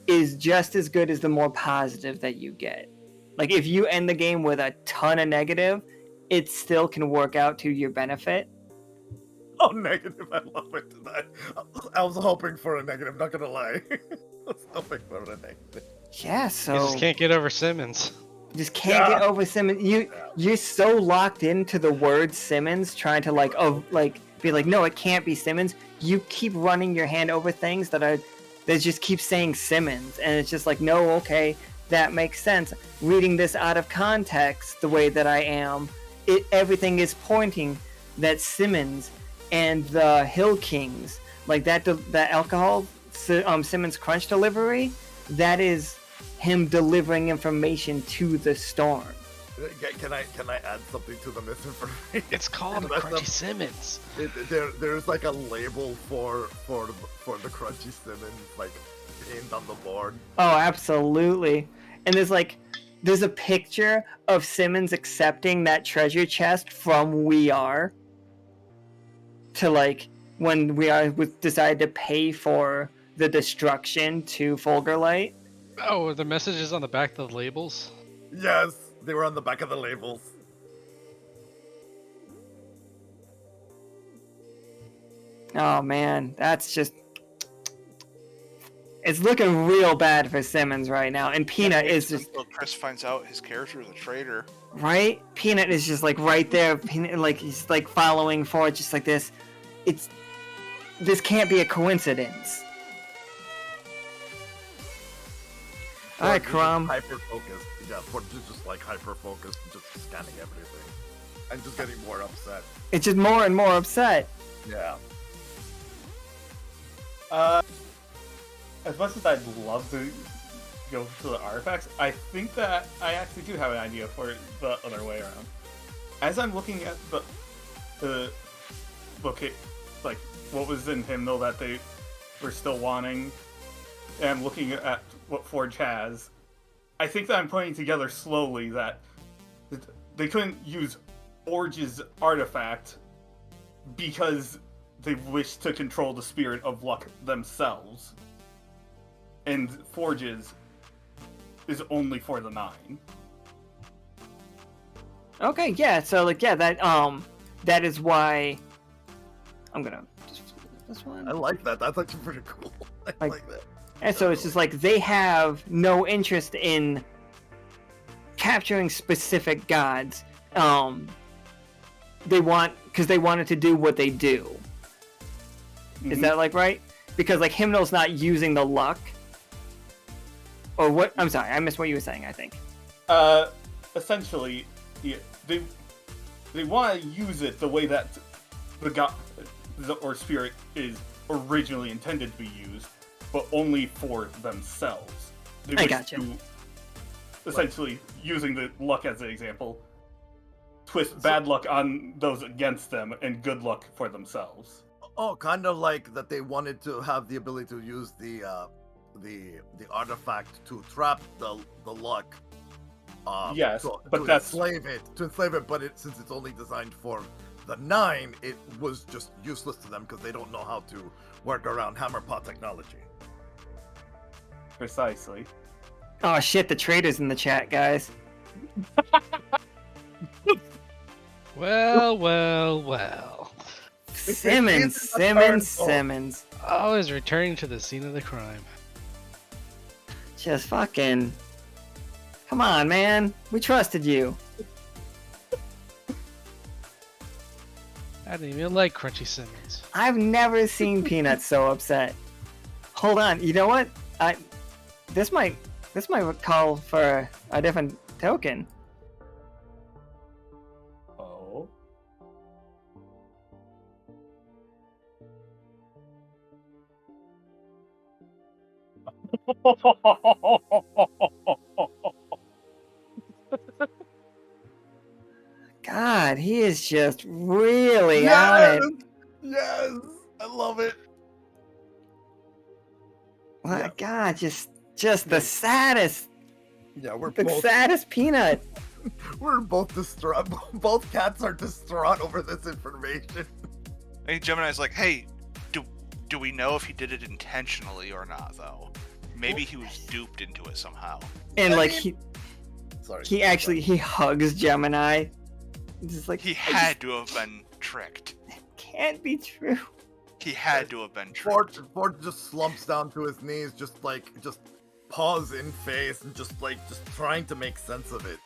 is just as good as the more positive that you get. Like, if you end the game with a ton of negative, it still can work out to your benefit. Oh, negative! I love it. I was hoping for a negative. Not gonna lie, I was hoping for a negative. Yeah, so You just can't get over Simmons. just can't get over Simmons. You're so locked into the word Simmons, trying to be like, no, it can't be Simmons. You keep running your hand over things that just keep saying Simmons, and it's just like, no, okay, that makes sense. Reading this out of context, the way that I am, everything is pointing that Simmons and the Hill Kings, like that alcohol Simmons Crunch delivery, that is him delivering information to the storm. Can I add something to the misinformation? It's called a Crunchy Simmons. There's like a label for the Crunchy Simmons, like pinned on the board. Oh, absolutely. And there's a picture of Simmons accepting that treasure chest from We Are, to like when We Are decided to pay for the destruction to Fulgurlight. Oh, are the messages on the back of the labels? Yes, they were on the back of the labels. Oh man, that's just... It's looking real bad for Simmons right now, and Peanut is just... Until Chris finds out his character is a traitor. Right? Peanut is just like right there, Peanut, like he's like following forward just like this. This can't be a coincidence. Alright, Caram. Hyper focused. Yeah, just like hyper focused, just scanning everything. And just getting more upset. It's just more and more upset. Yeah. As much as I'd love to go to the artifacts, I think that I actually do have an idea for the other way around. As I'm looking at the like what was in Hymnal that they were still wanting, and I'm looking at what Forge has, I think that I'm putting together slowly that they couldn't use Forge's artifact because they wish to control the spirit of luck themselves. And Forge's is only for the 9. Okay, yeah, so like that is why I'm gonna just flip this one. I like that. That's actually pretty cool. I like that. And so it's just like they have no interest in capturing specific gods. They wanted to do what they do. Is that like right? Because like Hymnal's not using the luck. Or what? I'm sorry, I missed what you were saying, I think. Essentially, yeah, they want to use it the way that the god or spirit is originally intended to be used, but only for themselves. I gotcha. Essentially, using the luck as an example, twist bad luck on those against them and good luck for themselves. Oh, kind of like that they wanted to have the ability to use the artifact to trap the luck. Yes, but to that's enslave it. But since it's only designed for the 9, it was just useless to them because they don't know how to work around Hammerpot technology. Precisely. Oh shit, the traitor's in the chat, guys. Well. Simmons. Always returning to the scene of the crime. Just fucking... Come on, man. We trusted you. I didn't even like Crunchy Simmons. I've never seen Peanut so upset. Hold on, you know what? This might call for a different token. Oh. God, he is just really on it. Yes, I love it. just the saddest, Yeah, we're the both saddest peanut. we're both distraught. Both cats are distraught over this information. I think Gemini's like, hey, do we know if he did it intentionally or not, though? Maybe he was duped into it somehow. And I like mean- Sorry. he hugs Gemini. Just like He had to have been tricked. can't be true. He had to have been tricked. Ford just slumps down to his knees, just paws in face, and just trying to make sense of it.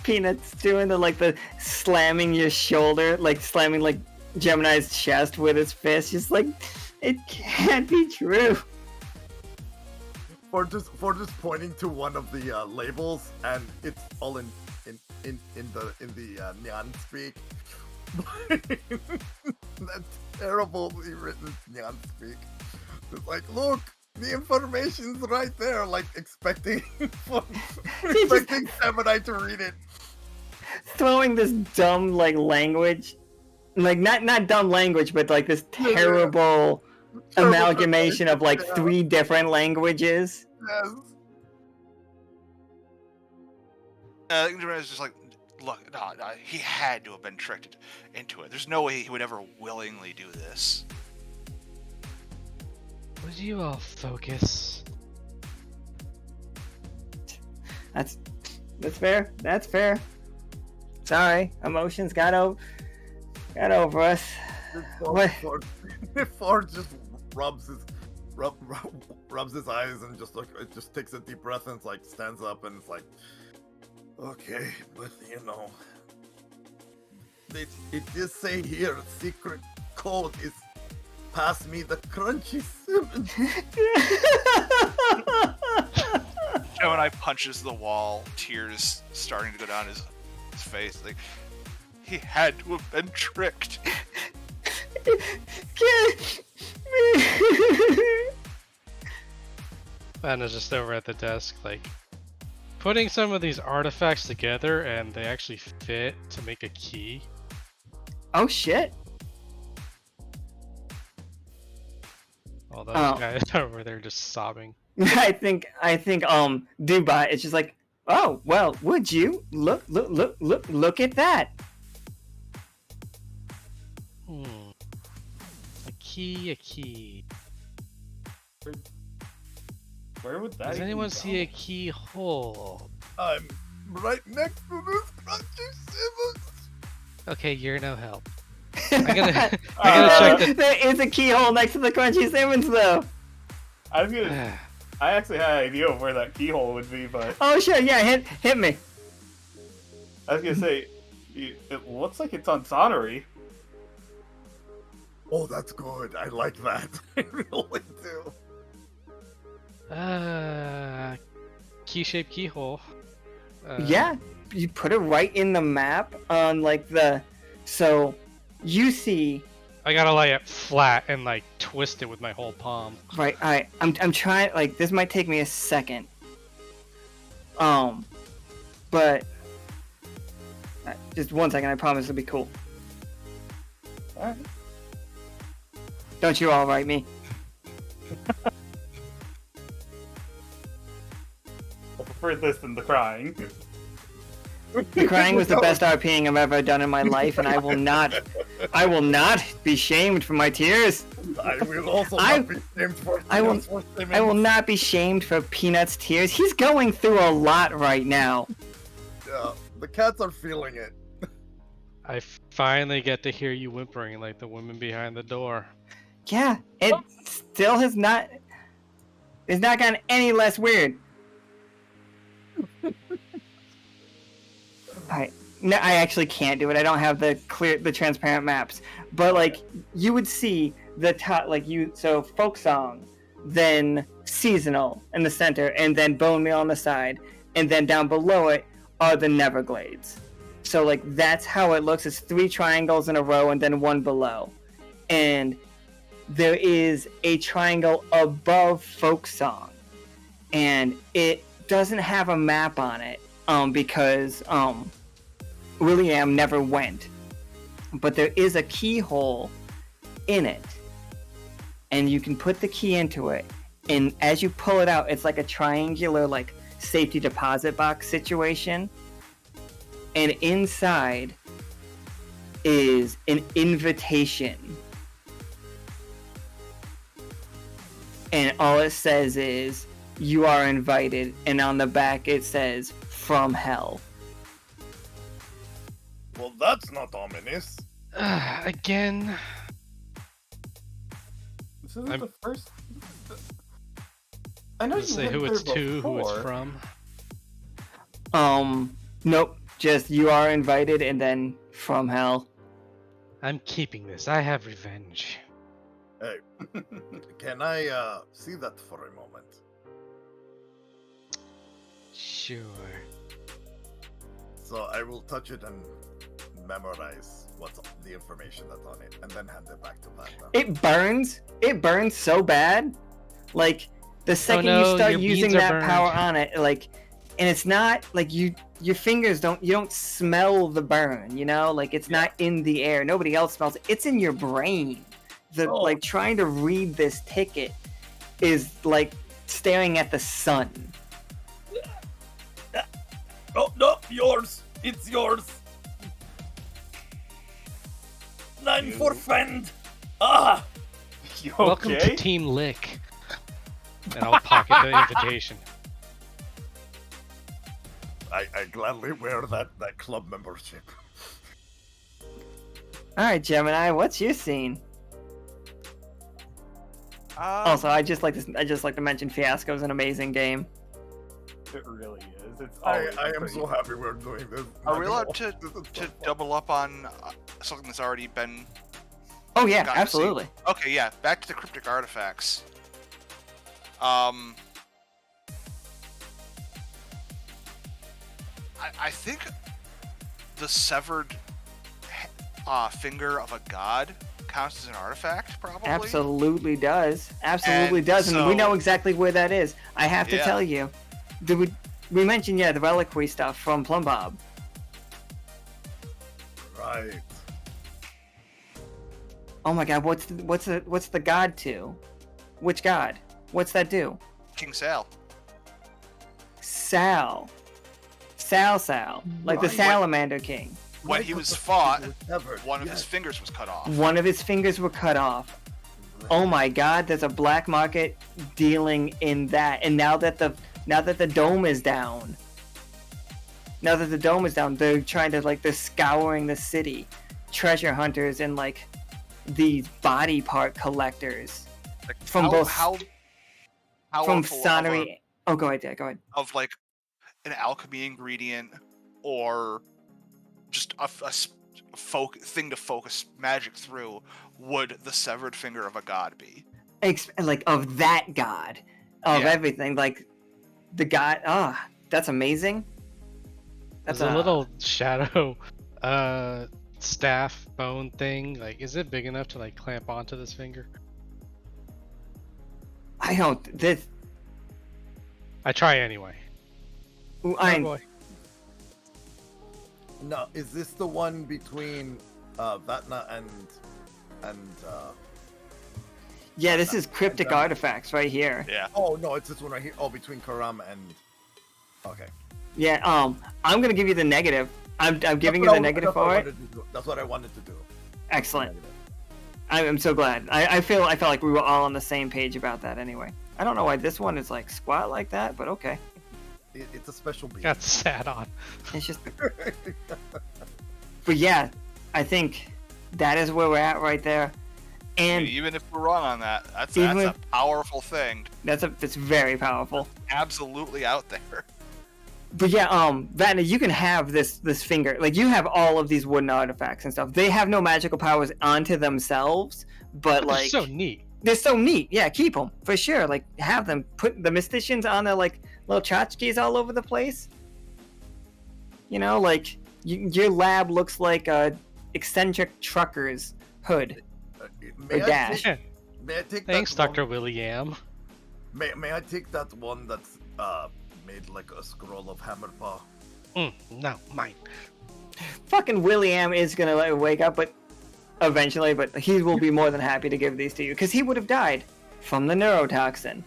Peanut's doing the slamming your shoulder, like slamming like Gemini's chest with his fist. Just like it can't be true. Ford just pointing to one of the labels, and it's all in the Nyan speak. That terribly written Nyan speak. It's like, look, the information's right there. Like expecting Gemini to read it. Throwing this dumb language, like not dumb language, but like this terrible amalgamation of like 3 different languages. Yes. Gemini's just like, look, no, he had to have been tricked into it. There's no way he would ever willingly do this. Would you all focus? That's fair. That's fair. Sorry, emotions got over us. What? Ford just rubs his eyes and just takes a deep breath and stands up and it's like, okay, but it does say here secret code is pass me the crunchy cinnamon. Gemini punches the wall, tears starting to go down his face. Like, he had to have been tricked. Vatna's just over at the desk, like, putting some of these artifacts together, and they actually fit to make a key. Oh shit! All those guys over there just sobbing. I think Dubai is just like, oh well, would you look at that? A key. Where would that? Does anyone even see go? a keyhole? I'm right next to this crunchy cinnamon. Okay, you're no help. I gotta check the. There is a keyhole next to the Crunchy Simmons though. I actually had an idea of where that keyhole would be, but Oh sure, yeah, hit me. I was gonna say, it looks like it's on Sonnery. Oh, that's good. I like that. I really do. Key-shaped keyhole. Yeah, you put it right in the map on so you see. I gotta lay it flat and twist it with my whole palm. Right, alright. I'm trying, this might take me a second. But just 1 second, I promise it'll be cool. Alright. Don't you all write me. I prefer this than the crying. The crying was the best RPing I've ever done in my life, and I will not be shamed for my tears. I will also not be shamed for I will not be shamed for Peanut's tears. He's going through a lot right now. Yeah, the cats are feeling it. I finally get to hear you whimpering like the woman behind the door. Yeah, it still has not. It's not gotten any less weird. No, I actually can't do it. I don't have the transparent maps. But you would see the top, so folk song, then seasonal in the center, and then bone meal on the side, and then down below it are the Neverglades. So that's how it looks. It's 3 triangles in a row, and then 1 below, and there is a triangle above folk song, and it doesn't have a map on it, because William never went, but there is a keyhole in it, and you can put the key into it, and as you pull it out, it's like a triangular like safety deposit box situation, and inside is an invitation, and all it says is "You are invited," and on the back it says "From Hell." Well, that's not ominous. Again. This isn't I'm- the first. I know you Does it say went who there it's to, who it's before. from? Nope, just "You are invited," and then "From Hell." I'm keeping this. I have revenge. Hey, can I see that for a moment? Sure. So I will touch it and memorize what's the information that's on it, and then hand it back to Vatna. It burns. It burns so bad. Like the second no, you start your using beads are that burned. power on it, like, and it's not like your fingers you don't smell the burn, you know? Like it's not in the air. Nobody else smells it. It's in your brain. Like trying to read this ticket is like staring at the sun. Oh no, yours! It's yours! 9 for friend! Ah! You Welcome okay? to Team Lick. And I'll pocket the invitation. I gladly wear that club membership. All right, Gemini, what's your scene? Also, I just like to mention Fiasco's an amazing game. It really is. It's I always am pretty- so happy we're doing this. Are we allowed This is to so fun. double up on something that's already been? Oh yeah, gotten to see? absolutely. Okay, yeah. Back to the cryptic artifacts. I think the severed finger of a god counts as an artifact, probably. Absolutely does. Absolutely And does, and we so- know exactly where that is. I have to Yeah. tell you. We mentioned the reliquary stuff from Plum Bob. Right. Oh my god, what's the god to? Which god? What's that do? King Sal. Sal. Like the Right. Salamander King. When Right, he but was the fought, finger was severed. one of his Yes. fingers was cut off. One of his fingers were cut off. Oh my god, there's a black market dealing in that. And now that the dome is down. They're trying to they're scouring the city. Treasure hunters and these body part collectors. Like, From how, both- how From powerful Sonnery. Oh, go ahead. of an alchemy ingredient or just a thing to focus magic through would the severed finger of a god be? Of that god. Of Yeah. everything. The god. That's amazing. There's a little shadow staff bone thing. Is it big enough to clamp onto this finger? I don't. This. I try anyway. Oh I. boy. No, is this the one between Vatna and Yeah, this is cryptic artifacts right here. Yeah. oh no, it's this one right here. Oh, between Caram and okay. Yeah. I'm gonna give you the negative. I'm giving you the negative for it. That's what I wanted to do. Excellent. I'm so glad. I felt like we were all on the same page about that anyway. I don't know why this one is squat like that, but okay. It's a special beat. Got sat on. It's just. But yeah, I that is where we're at right there. I And mean, even if we're wrong on that, that's Even a if- powerful thing. that's very powerful. Absolutely out there. But yeah, Vatna, you can have this finger. You have all of these wooden artifacts and stuff. They have no magical powers onto themselves, but It's so neat. they're so neat. Yeah, keep them for sure. Have them put the mysticians on their little tchotchkes all over the place. You know, your lab looks like a eccentric trucker's hood. May I dash. take, may I take Thanks, that Dr. William. May I take that one that's made like a scroll of Hammerpaw? No, mine. Fucking William is gonna wake up, but eventually. But he will be more than happy to give these to you because he would have died from the neurotoxin.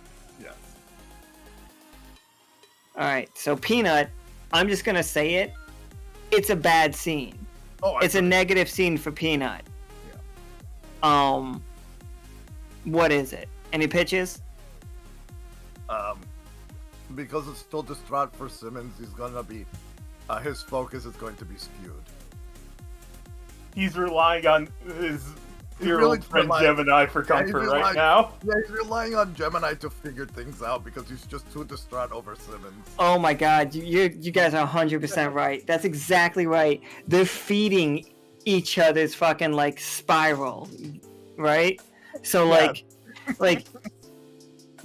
All right, so Peanut, I'm just gonna say it. It's a bad scene. Oh, It's a negative scene for Peanut. Yeah. What is it? Any pitches? Because it's still distraught for Simmons, he's gonna be, his focus is going to be skewed. He's relying on his dear really old friend relying- Gemini for he's comfort right relying- now. Yeah, he's relying on Gemini to figure things out because he's just too distraught over Simmons. Oh my god, you guys are 100% right. That's exactly right. They're feeding each other's fucking like spiral, right? So Yeah. like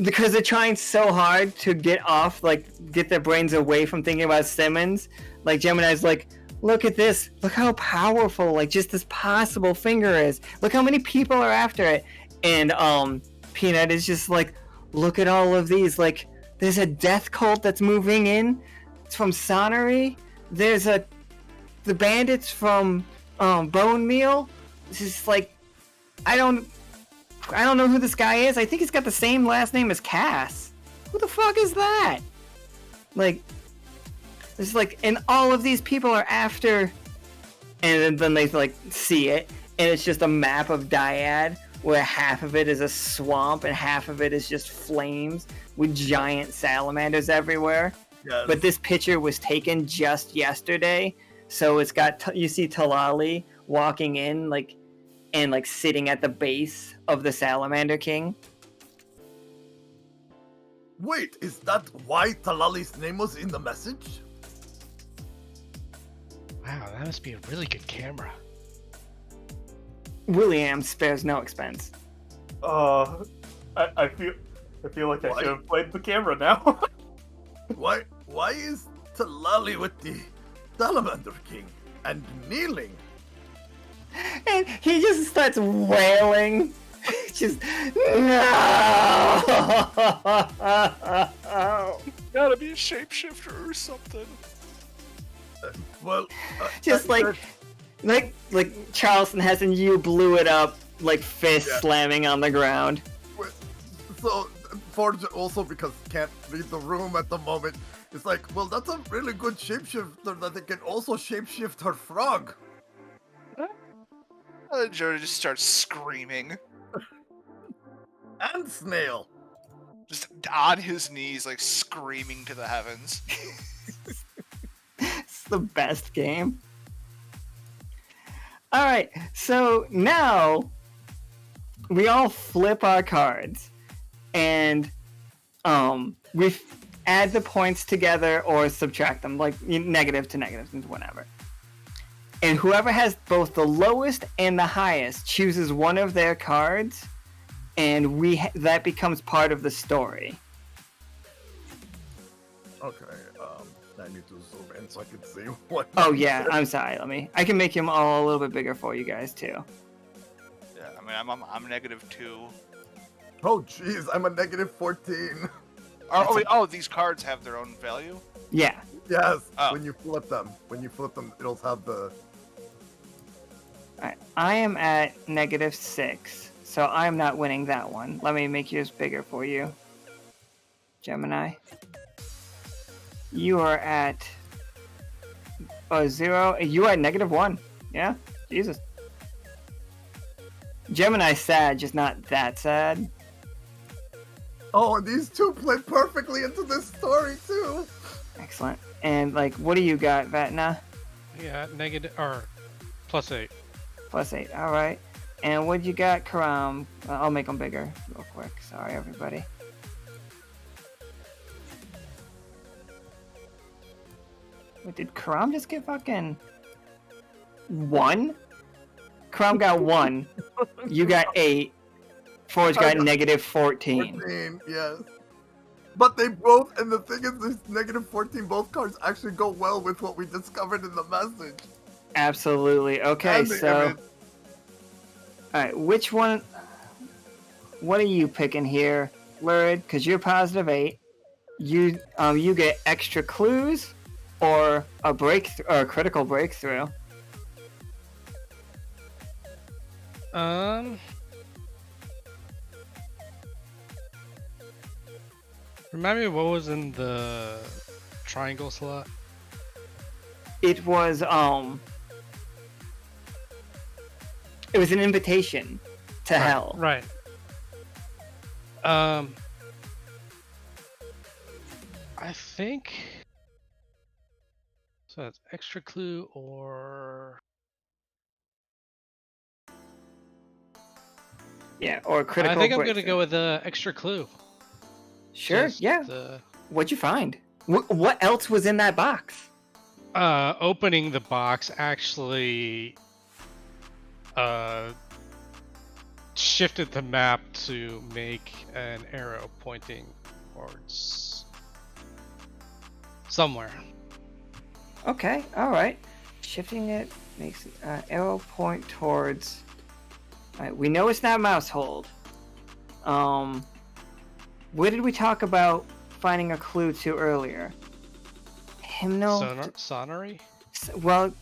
because they're trying so hard to get off, like get their brains away from thinking about Simmons. Like Gemini's like, look at this, look how powerful like just this possible finger is. Look how many people are after it. And Peanut is just like, look at all of these, like there's a death cult that's moving in. It's from Sonnery. There's the bandits from Bone Meal. This is like, I don't know who this guy is. I think he's got the same last name as Cass. Who the fuck is that? Like, it's like, and all of these people are after, and then they like see it, and it's just a map of Dyad where half of it is a swamp and half of it is just flames with giant salamanders everywhere. Yes. But this picture was taken just yesterday, so it's got you see Talali walking in like and like sitting at the base of the Salamander King. Wait, is that why Talali's name was in the message? Wow, that must be a really good camera. William spares no expense. I feel like I Why? should have played the camera now. Why is Talali with the Salamander King and kneeling? And he just starts wailing. Just no. Gotta be a shapeshifter or something. Well, Just like Charleston has and you blew it up like fist Yeah. slamming on the ground. so Forge also because can't read the room at the moment. It's like, well, that's a really good shapeshifter that they can also shapeshift her frog. Jordan just starts screaming, And snail. just on his knees, like screaming to the heavens. It's the best game. Alright, so now we all flip our cards and we add the points together or subtract them, like negative to negatives and whatever. And whoever has both the lowest and the highest chooses one of their cards, and that becomes part of the story. Okay, I need to zoom in so I can see what. Oh yeah, I'm sorry. I can make them all a little bit bigger for you guys too. Yeah, I mean, I'm -2. Oh jeez, I'm a -14. Oh, these cards have their own value? Yeah. Yes, Oh. when you flip them, it'll have the. Alright, I am at -6, so I'm not winning that one. Let me make yours bigger for you, Gemini. You are at 0. You are at -1. Yeah, Jesus. Gemini's sad, just not that sad. Oh, these two play perfectly into this story too. Excellent. And like, what do you got, Vatna? Yeah, +8. +8. All right. And what you got, Caram? I'll make them bigger real quick. Sorry, everybody. Wait, did Caram just get fucking 1? Caram got 1. You got 8. Forge got -14. 14, yes. But they both, and the thing is, this -14, both cards actually go well with what we discovered in the message. Absolutely. Okay, And the so. image. Alright, which one. What are you picking here, Lurid? Because you're +8. You get extra clues or a breakthrough or a critical breakthrough. Remind me what was in the triangle slot? It was an invitation to hell. Right. I think so. That's extra clue or Yeah, or critical I think I'm breakthrough. gonna go with the extra clue. Sure, Just, yeah. What'd you find? What else was in that box? Opening the box actually shifted the map to make an arrow pointing towards somewhere. Okay, all right. Shifting it makes arrow point towards. All right, we know it's not mouse hold. Where did we talk about finding a clue to earlier? Hymnal. Sonnery? Well,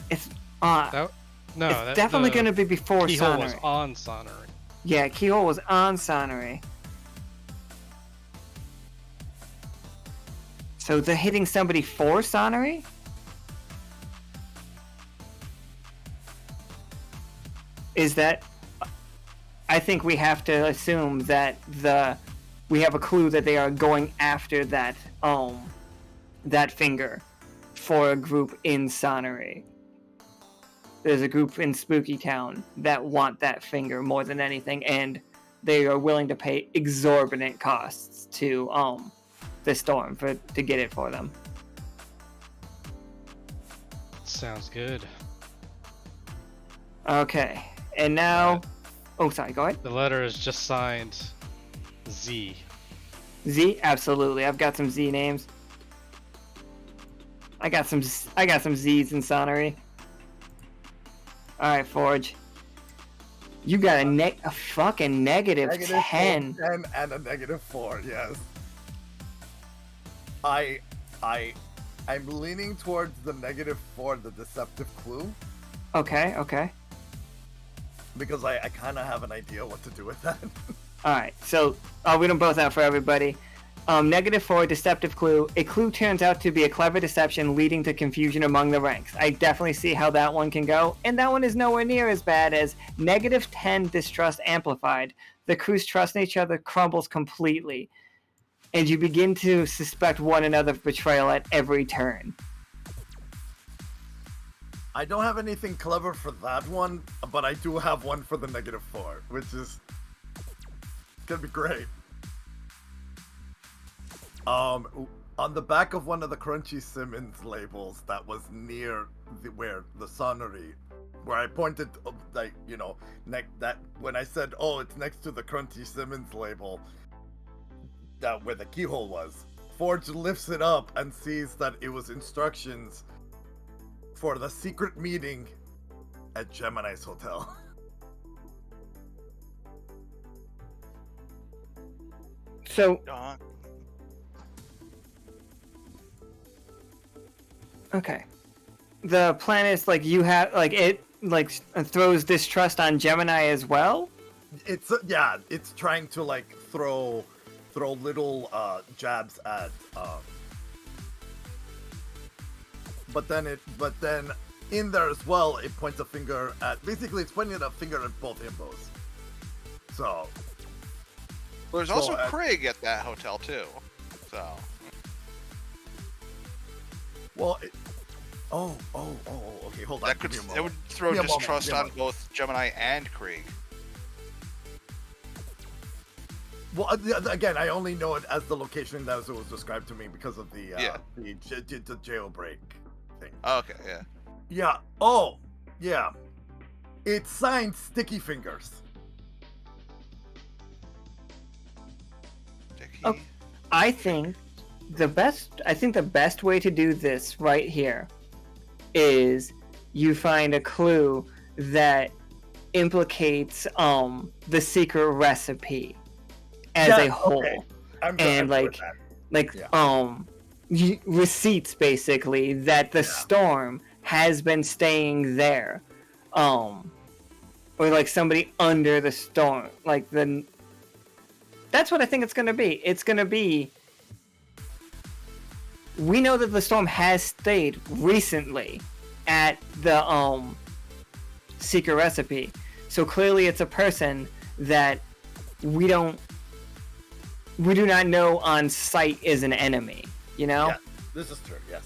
it's No, it's definitely going to be before keyhole Sonnery. was on Sonnery. Yeah, keyhole was on Sonnery. So they're hitting somebody for Sonnery? Is that... I think we have to assume that we have a clue that they are going after that finger for a group in Sonnery. There's a group in Spooky Town that want that finger more than anything, and they are willing to pay exorbitant costs to the Storm to get it for them. Sounds good. Okay, and now... Oh, sorry, go ahead. The letter is just signed Z. Z? Absolutely. I've got some Z names. I got some Z's in Sonnery. Alright, Forge. You got a fucking negative 10. 10 and a -4, yes. I'm leaning towards the -4, the deceptive clue. Okay. Because I kind of have an idea what to do with that. Alright, so I'll read them both out for everybody. -4, deceptive clue. A clue turns out to be a clever deception leading to confusion among the ranks. I definitely see how that one can go, and that one is nowhere near as bad as -10, distrust amplified. The crew's trust in each other crumbles completely, and you begin to suspect one another's betrayal at every turn. I don't have anything clever for that one, but I do have one for the -4, which is gonna be great. On the back of one of the Crunchy Simmons labels that was near where the Sonnery, where I pointed, like, you know, that when I said, oh, it's next to the Crunchy Simmons label, that where the keyhole was, Forge lifts it up and sees that it was instructions for the secret meeting at Gemini's hotel. So... Okay. The plan is, like, you have, like, it, like, throws distrust on Gemini as well? It's, it's trying to, like, throw little, jabs at, but then in there as well, it points a finger at, basically it's pointing a finger at both himbos. So. Well, there's also Craig at that hotel, too. So. Well, okay, hold on. It would throw distrust on both Gemini and Krieg. Well, again, I only know it as the location that was described to me because of the jailbreak thing. Okay, yeah. Yeah. Oh, yeah. It's signed Sticky Fingers. Sticky. Oh, I think the best way to do this right here is you find a clue that implicates the secret recipe as a whole. Okay. And receipts basically that the storm has been staying there. Or like somebody under the storm. That's what I think it's gonna be. It's gonna be we know that the storm has stayed recently at the secret recipe. So clearly it's a person that we do not know on sight is an enemy, you know? Yeah, this is true, yes.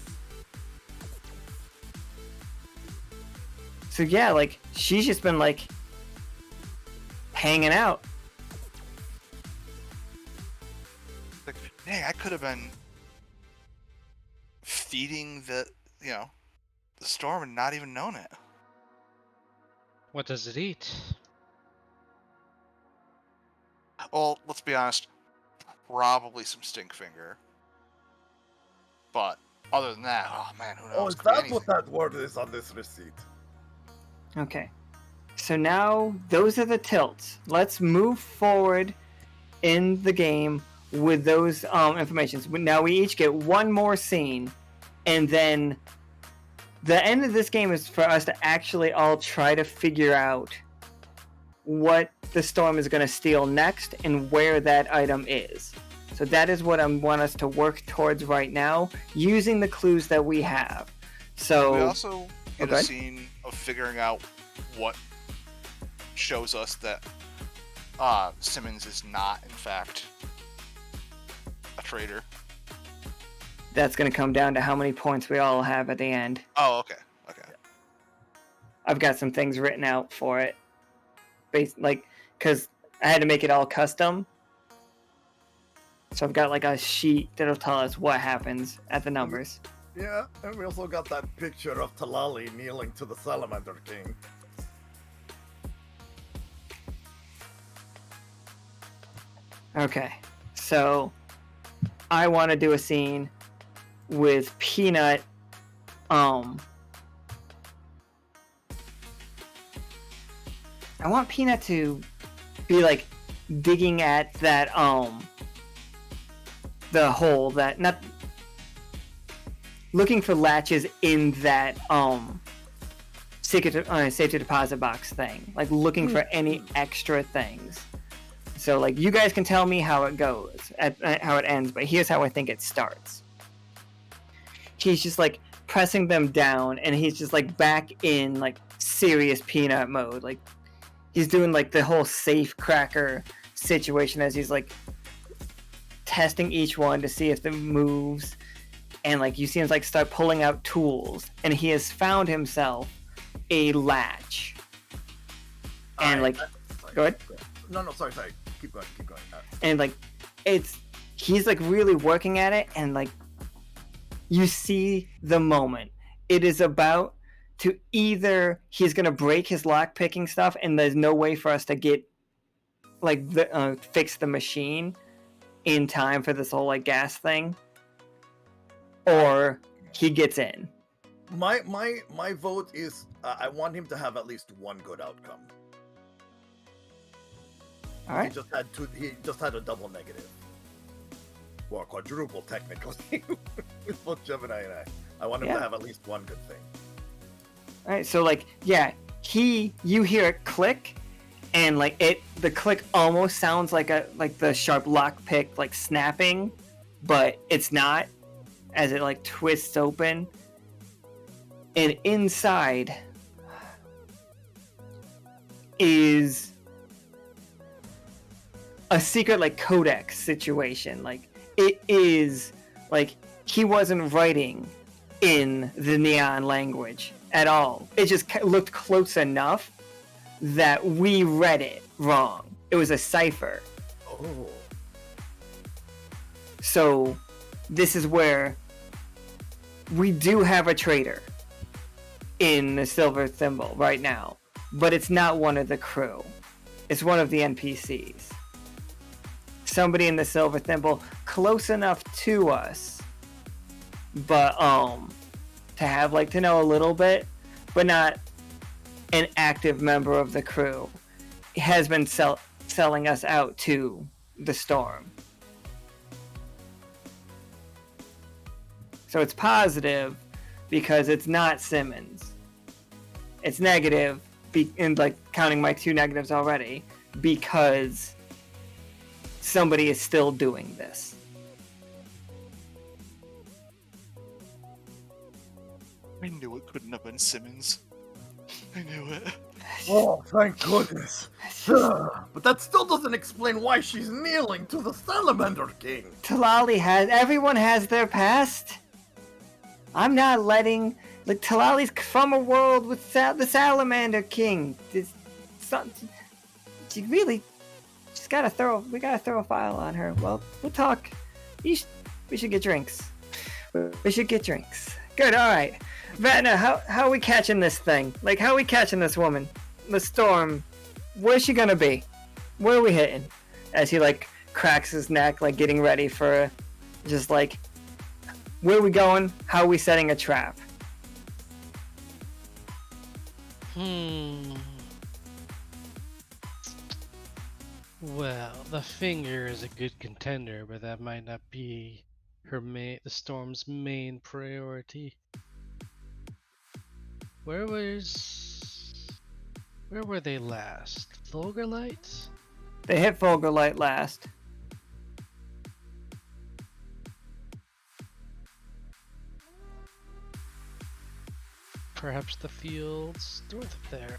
So yeah, like, she's just been, like, hanging out. Like, dang, I could have been feeding the storm and not even known it. What does it eat? Well, let's be honest, probably some stink finger. But other than that, oh man, who knows? Oh, is Could be that anything. what that word is on this receipt? Okay. So now those are the tilts. Let's move forward in the game with those informations. Now we each get one more scene, and then the end of this game is for us to actually all try to figure out what the storm is going to steal next and where that item is. So that is what I want us to work towards right now, using the clues that we have. So We also get Okay. a scene of figuring out what shows us that Simmons is not, in fact, a traitor. that's going to come down to how many points we all have at the end. Oh, okay. Okay. I've got some things written out for it. Because I had to make it all custom. So I've got like a sheet that'll tell us what happens at the numbers. Yeah, and we also got that picture of Talali kneeling to the Salamander King. Okay, so I want to do a scene with Peanut. I want Peanut to be like digging at that the hole that not looking for latches in that safety deposit box thing, like looking for any extra things. So like you guys can tell me how it goes, how it ends, but here's how I think it starts. He's just like pressing them down, and he's just like back in like serious Peanut mode. Like he's doing like the whole safe cracker situation as he's like testing each one to see if it moves, and like you see him like start pulling out tools, and he has found himself a latch. And like, sorry. go ahead. No, sorry. Keep going. And like he's like really working at it, and like you see the moment it is about to either he's gonna break his lock picking stuff and there's no way for us to get like the fix the machine in time for this whole like gas thing, or he gets in. My vote is I want him to have at least one good outcome. All right. He just had a double negative. Well, quadruple technically with both Gemini and I. I want him to have at least one good thing. All right, so like you hear it click, and like the click almost sounds like the sharp lock pick like snapping, but it's not, as it like twists open, and inside is a secret like codex situation. Like it is like he wasn't writing in the neon language at all. It just looked close enough that we read it wrong. It was a cipher. Oh. So this is where we do have a traitor in the Silver Thimble right now, but it's not one of the crew. It's one of the NPCs. Somebody in the Silver Thimble close enough to us, but to have like to know a little bit, but not an active member of the crew, has been selling us out to the storm. So it's positive because it's not Simmons. It's negative, and like counting my two negatives already, because somebody is still doing this. I knew it couldn't have been Simmons. I knew it. Oh, thank goodness. But that still doesn't explain why she's kneeling to the Salamander King. Everyone has their past. I'm not letting, like, Talali's from a world with the Salamander King. She really, we gotta throw a file on her. Well, we'll talk. We should get drinks. We should get drinks. Good, alright. Vatna, how are we catching this thing? Like, how are we catching this woman? The storm. Where's she gonna be? Where are we hitting? As he, like, cracks his neck, like, getting ready for, just, like, where are we going? How are we setting a trap? Well, the finger is a good contender, but that might not be the storm's main priority. Where were they last? Fulgurlight? They hit Fulgurlight last. Perhaps the fields north of there.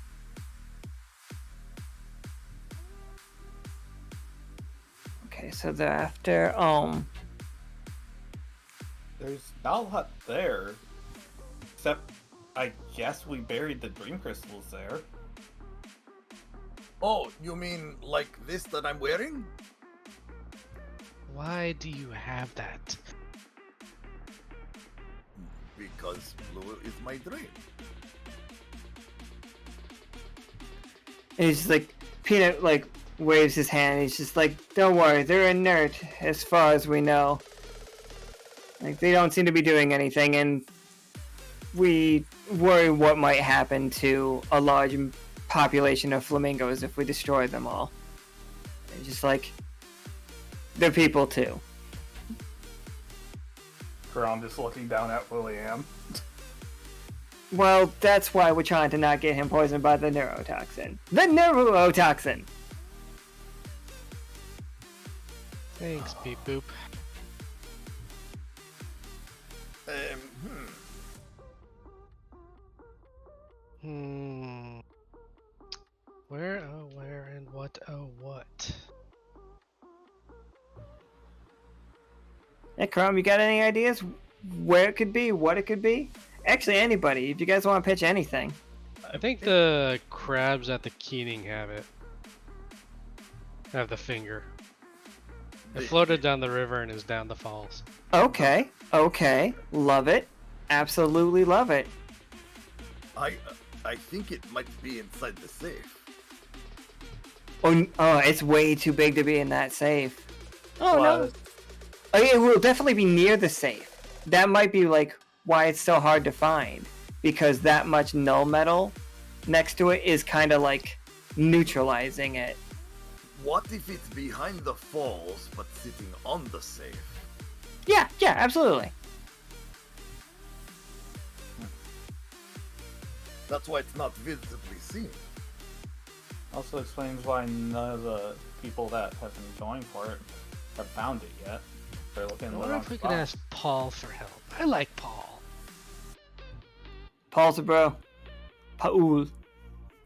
Okay, so they're after, There's not a lot there. Except, I guess we buried the dream crystals there. Oh, you mean like this that I'm wearing? Why do you have that? Because blue is my dream. and he's just like, Peanut, like, waves his hand. He's just like, don't worry, they're inert as far as we know. Like, they don't seem to be doing anything, and we worry what might happen to a large population of flamingos if we destroy them all. It's just like, they're people too. Caram just looking down at William. Well, that's why we're trying to not get him poisoned by the neurotoxin. The neurotoxin! Thanks, Beep Boop. Where, oh, where, and what, oh, what? Hey, Chrome, you got any ideas where it could be, what it could be? Actually, anybody, if you guys want to pitch anything. I think the crabs at the Keening have it. Have the finger. It floated down the river and is down the falls. Okay, okay, love it. Absolutely love it. I think it might be inside the safe. Oh, it's way too big to be in that safe. Oh, Well, no. Oh, it will definitely be near the safe. That might be, like, why it's so hard to find. Because that much null metal next to it is kind of, like, neutralizing it. What if it's behind the falls, but sitting on the safe? Yeah, absolutely. That's why it's not visibly seen. Also explains why none of the people that have been going for it have found it yet. They're looking I in the wonder wrong if we spot. could ask Paul for help. I like Paul. Paul's a bro. Paul.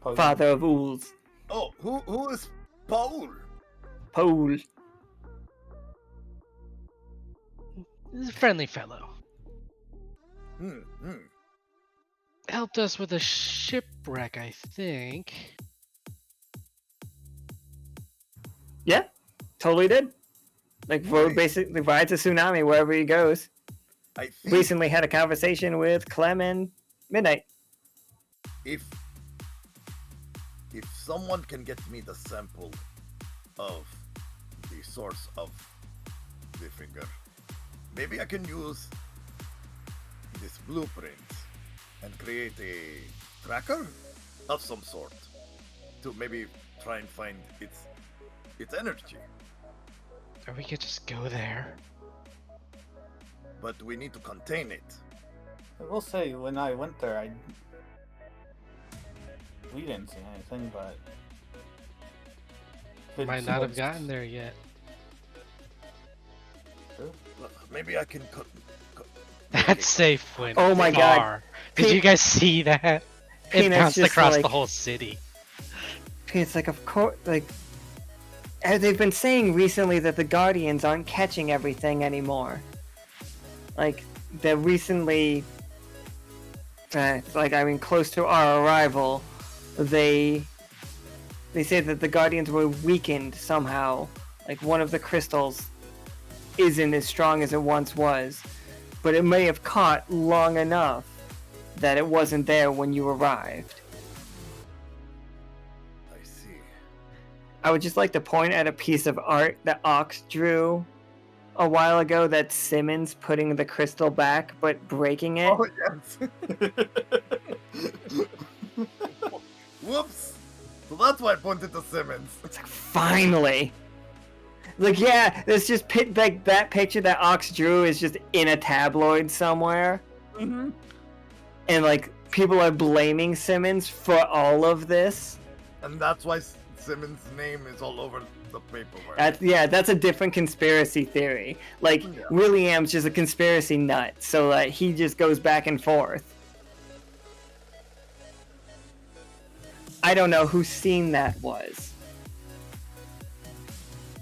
Puzzle. Father of Ools. Oh, who is Paul? Paul. He's a friendly fellow. Hmm. Helped us with a shipwreck, I think. Yeah, totally did. Like, Nice. basically rides a tsunami wherever he goes. I think Recently had a conversation with Clem and Midnight. if someone can get me the sample of the source of the finger, maybe I can use this blueprint and create a tracker of some sort to maybe try and find its energy. Or we could just go there. But we need to contain it. I will say, when I went there, we didn't see anything, but Might not have gotten there yet. True. Maybe I can That's safe when Oh my God. far. Did you guys see that? It Peanut's bounced just across like- the whole city. It's like, of course, like, they've been saying recently that the Guardians aren't catching everything anymore. Like, they're recently, close to our arrival, they say that the Guardians were weakened somehow. Like, one of the crystals isn't as strong as it once was, but it may have caught long enough that it wasn't there when you arrived. I see. I would just like to point at a piece of art that Ox drew a while ago that's Simmons putting the crystal back but breaking it. Oh, yes. Whoops. So that's why I pointed to Simmons. It's like, finally! Like, yeah, it's just like that picture that Ox drew is just in a tabloid somewhere. Mm-hmm. And, like, people are blaming Simmons for all of this. And that's why Simmons' name is all over the paperwork. That's a different conspiracy theory. Like, Yeah. William's just a conspiracy nut, so he just goes back and forth. I don't know whose scene that was.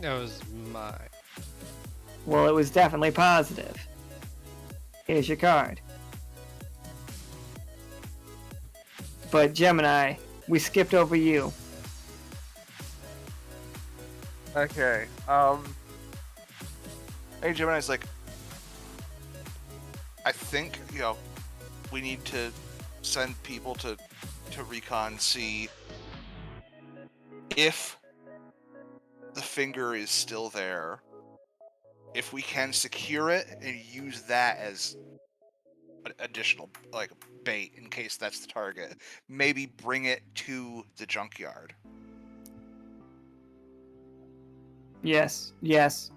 That was mine. Well, it was definitely positive. Here's your card. But Gemini, we skipped over you. Okay. Hey, Gemini's like, I think, we need to send people to recon, see if the finger is still there, if we can secure it and use that as additional, like, bait in case that's the target. Maybe bring it to the junkyard. Yes. Just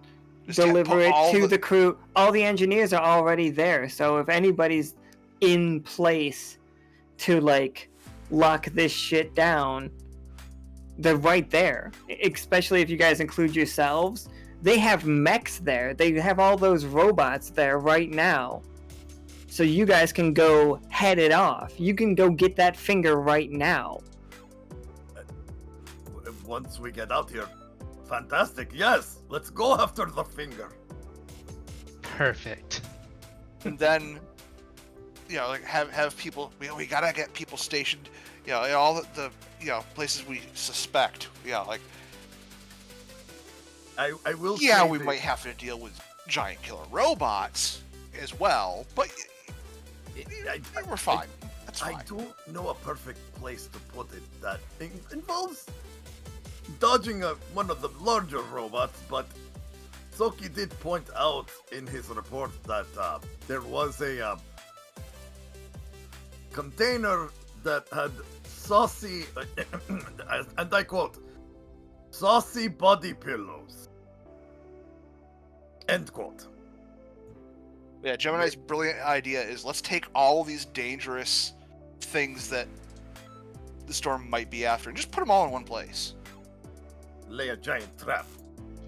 Deliver put it all to the crew. All the engineers are already there, so if anybody's in place to, like, lock this shit down, they're right there. Especially if you guys include yourselves. They have mechs there. They have all those robots there right now. So you guys can go head it off. You can go get that finger right now. Once we get out here, fantastic. Yes, let's go after the finger. Perfect. And then, like have people. We gotta get people stationed. In all the places we suspect. Like. I will. Yeah, say we this. might have to deal with giant killer robots as well, but we're fine. That's fine. I don't know a perfect place to put it that involves dodging one of the larger robots, but Soki did point out in his report that there was a container that had saucy, and I quote, saucy body pillows. End quote. Yeah, Gemini's brilliant idea is let's take all these dangerous things that the storm might be after and just put them all in one place. Lay a giant trap.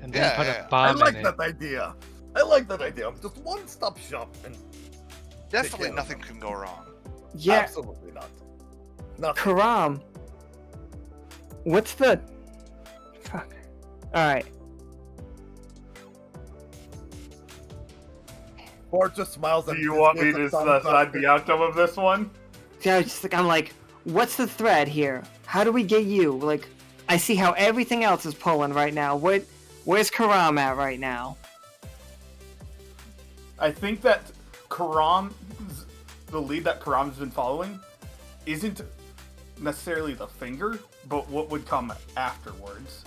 And then Yeah, put yeah. a bomb I like in that idea. I like that idea. Just one-stop shop and Definitely care of nothing them. can go wrong. Yeah, absolutely not. Nothing. Caram. What's the... Fuck. Alright. Ford just smiles Do and you want me gives to a thumbs decide up. the outcome of this one? Yeah, I'm like, what's the thread here? How do we get you? Like, I see how everything else is pulling right now. Where's Caram at right now? I think that the lead that Karam's been following isn't necessarily the finger, but what would come afterwards.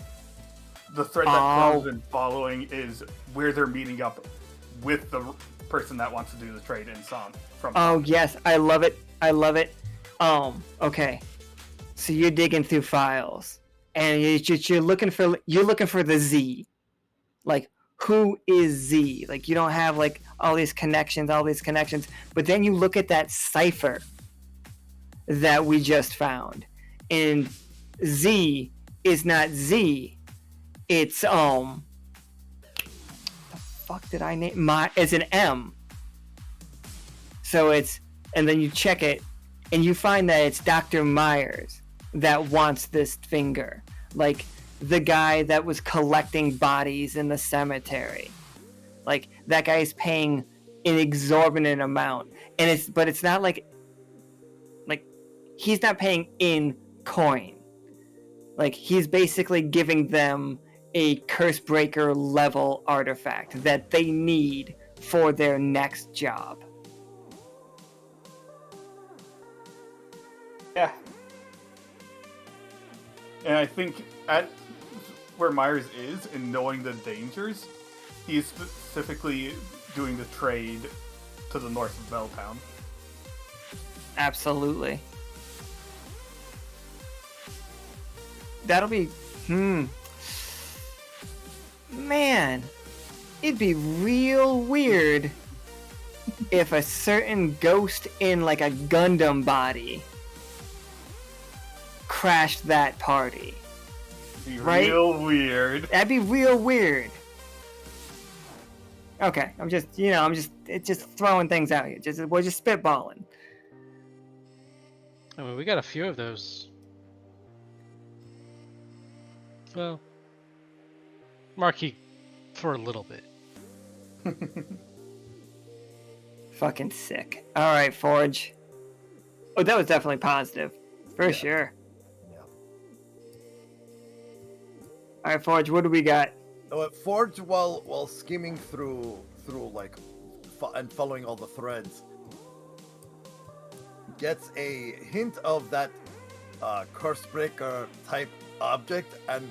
The thread that Karam's been following is where they're meeting up with the person that wants to do the trade in Som. Oh, yes, I love it. Okay. So you're digging through files, and you're looking for the Z. Like, who is Z? Like, you don't have, like, all these connections, but then you look at that cipher that we just found, and Z is not Z. It's, the fuck did I name? It's an M. So it's, and then you check it, and you find that it's Dr. Myers that wants this finger. Like, the guy that was collecting bodies in the cemetery. Like, that guy is paying an exorbitant amount. And it's not like he's not paying in coin. Like, he's basically giving them a curse breaker level artifact that they need for their next job. Yeah. And I think at where Myers is, and knowing the dangers, he's specifically doing the trade to the north of Belltown. Absolutely. That'll be... Man, it'd be real weird if a certain ghost in like a Gundam body crashed that party. Be Right? real weird. That'd be real weird. Okay, I'm just throwing things out here. We're just spitballing. I mean, we got a few of those. Well, Marky for a little bit. Fucking sick. All right, Forge. Oh, that was definitely positive, for sure. Yeah. All right, Forge. What do we got? Forge, while skimming through like and following all the threads, gets a hint of that curse breaker type object, and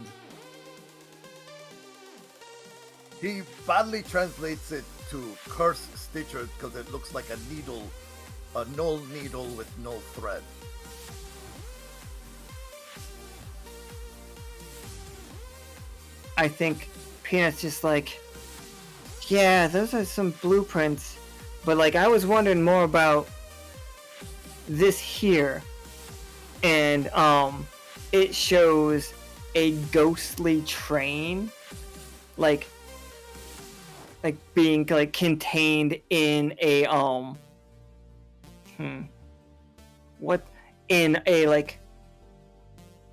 he badly translates it to curse stitcher because it looks like a needle, a null needle with no thread. I think Peanut's just like, yeah, those are some blueprints, but like I was wondering more about this here, and it shows a ghostly train, like being like contained in a what in a like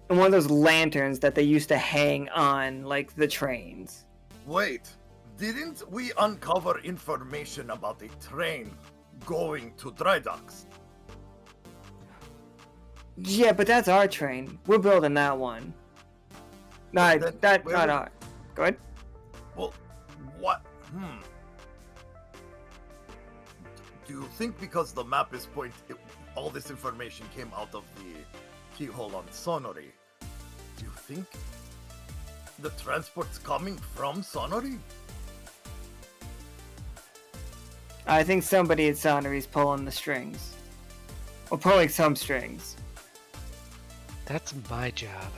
in one of those lanterns that they used to hang on like the trains. Wait, didn't we uncover information about a train going to dry docks? Yeah, but that's our train. We're building that one. No, Then that where not would- our. Go ahead. Well, what? Do you think because the map is all this information came out of the keyhole on Sonori? Do you think the transport's coming from Sonori? I think somebody at Sonnery's pulling the strings. Or pulling some strings. That's my job.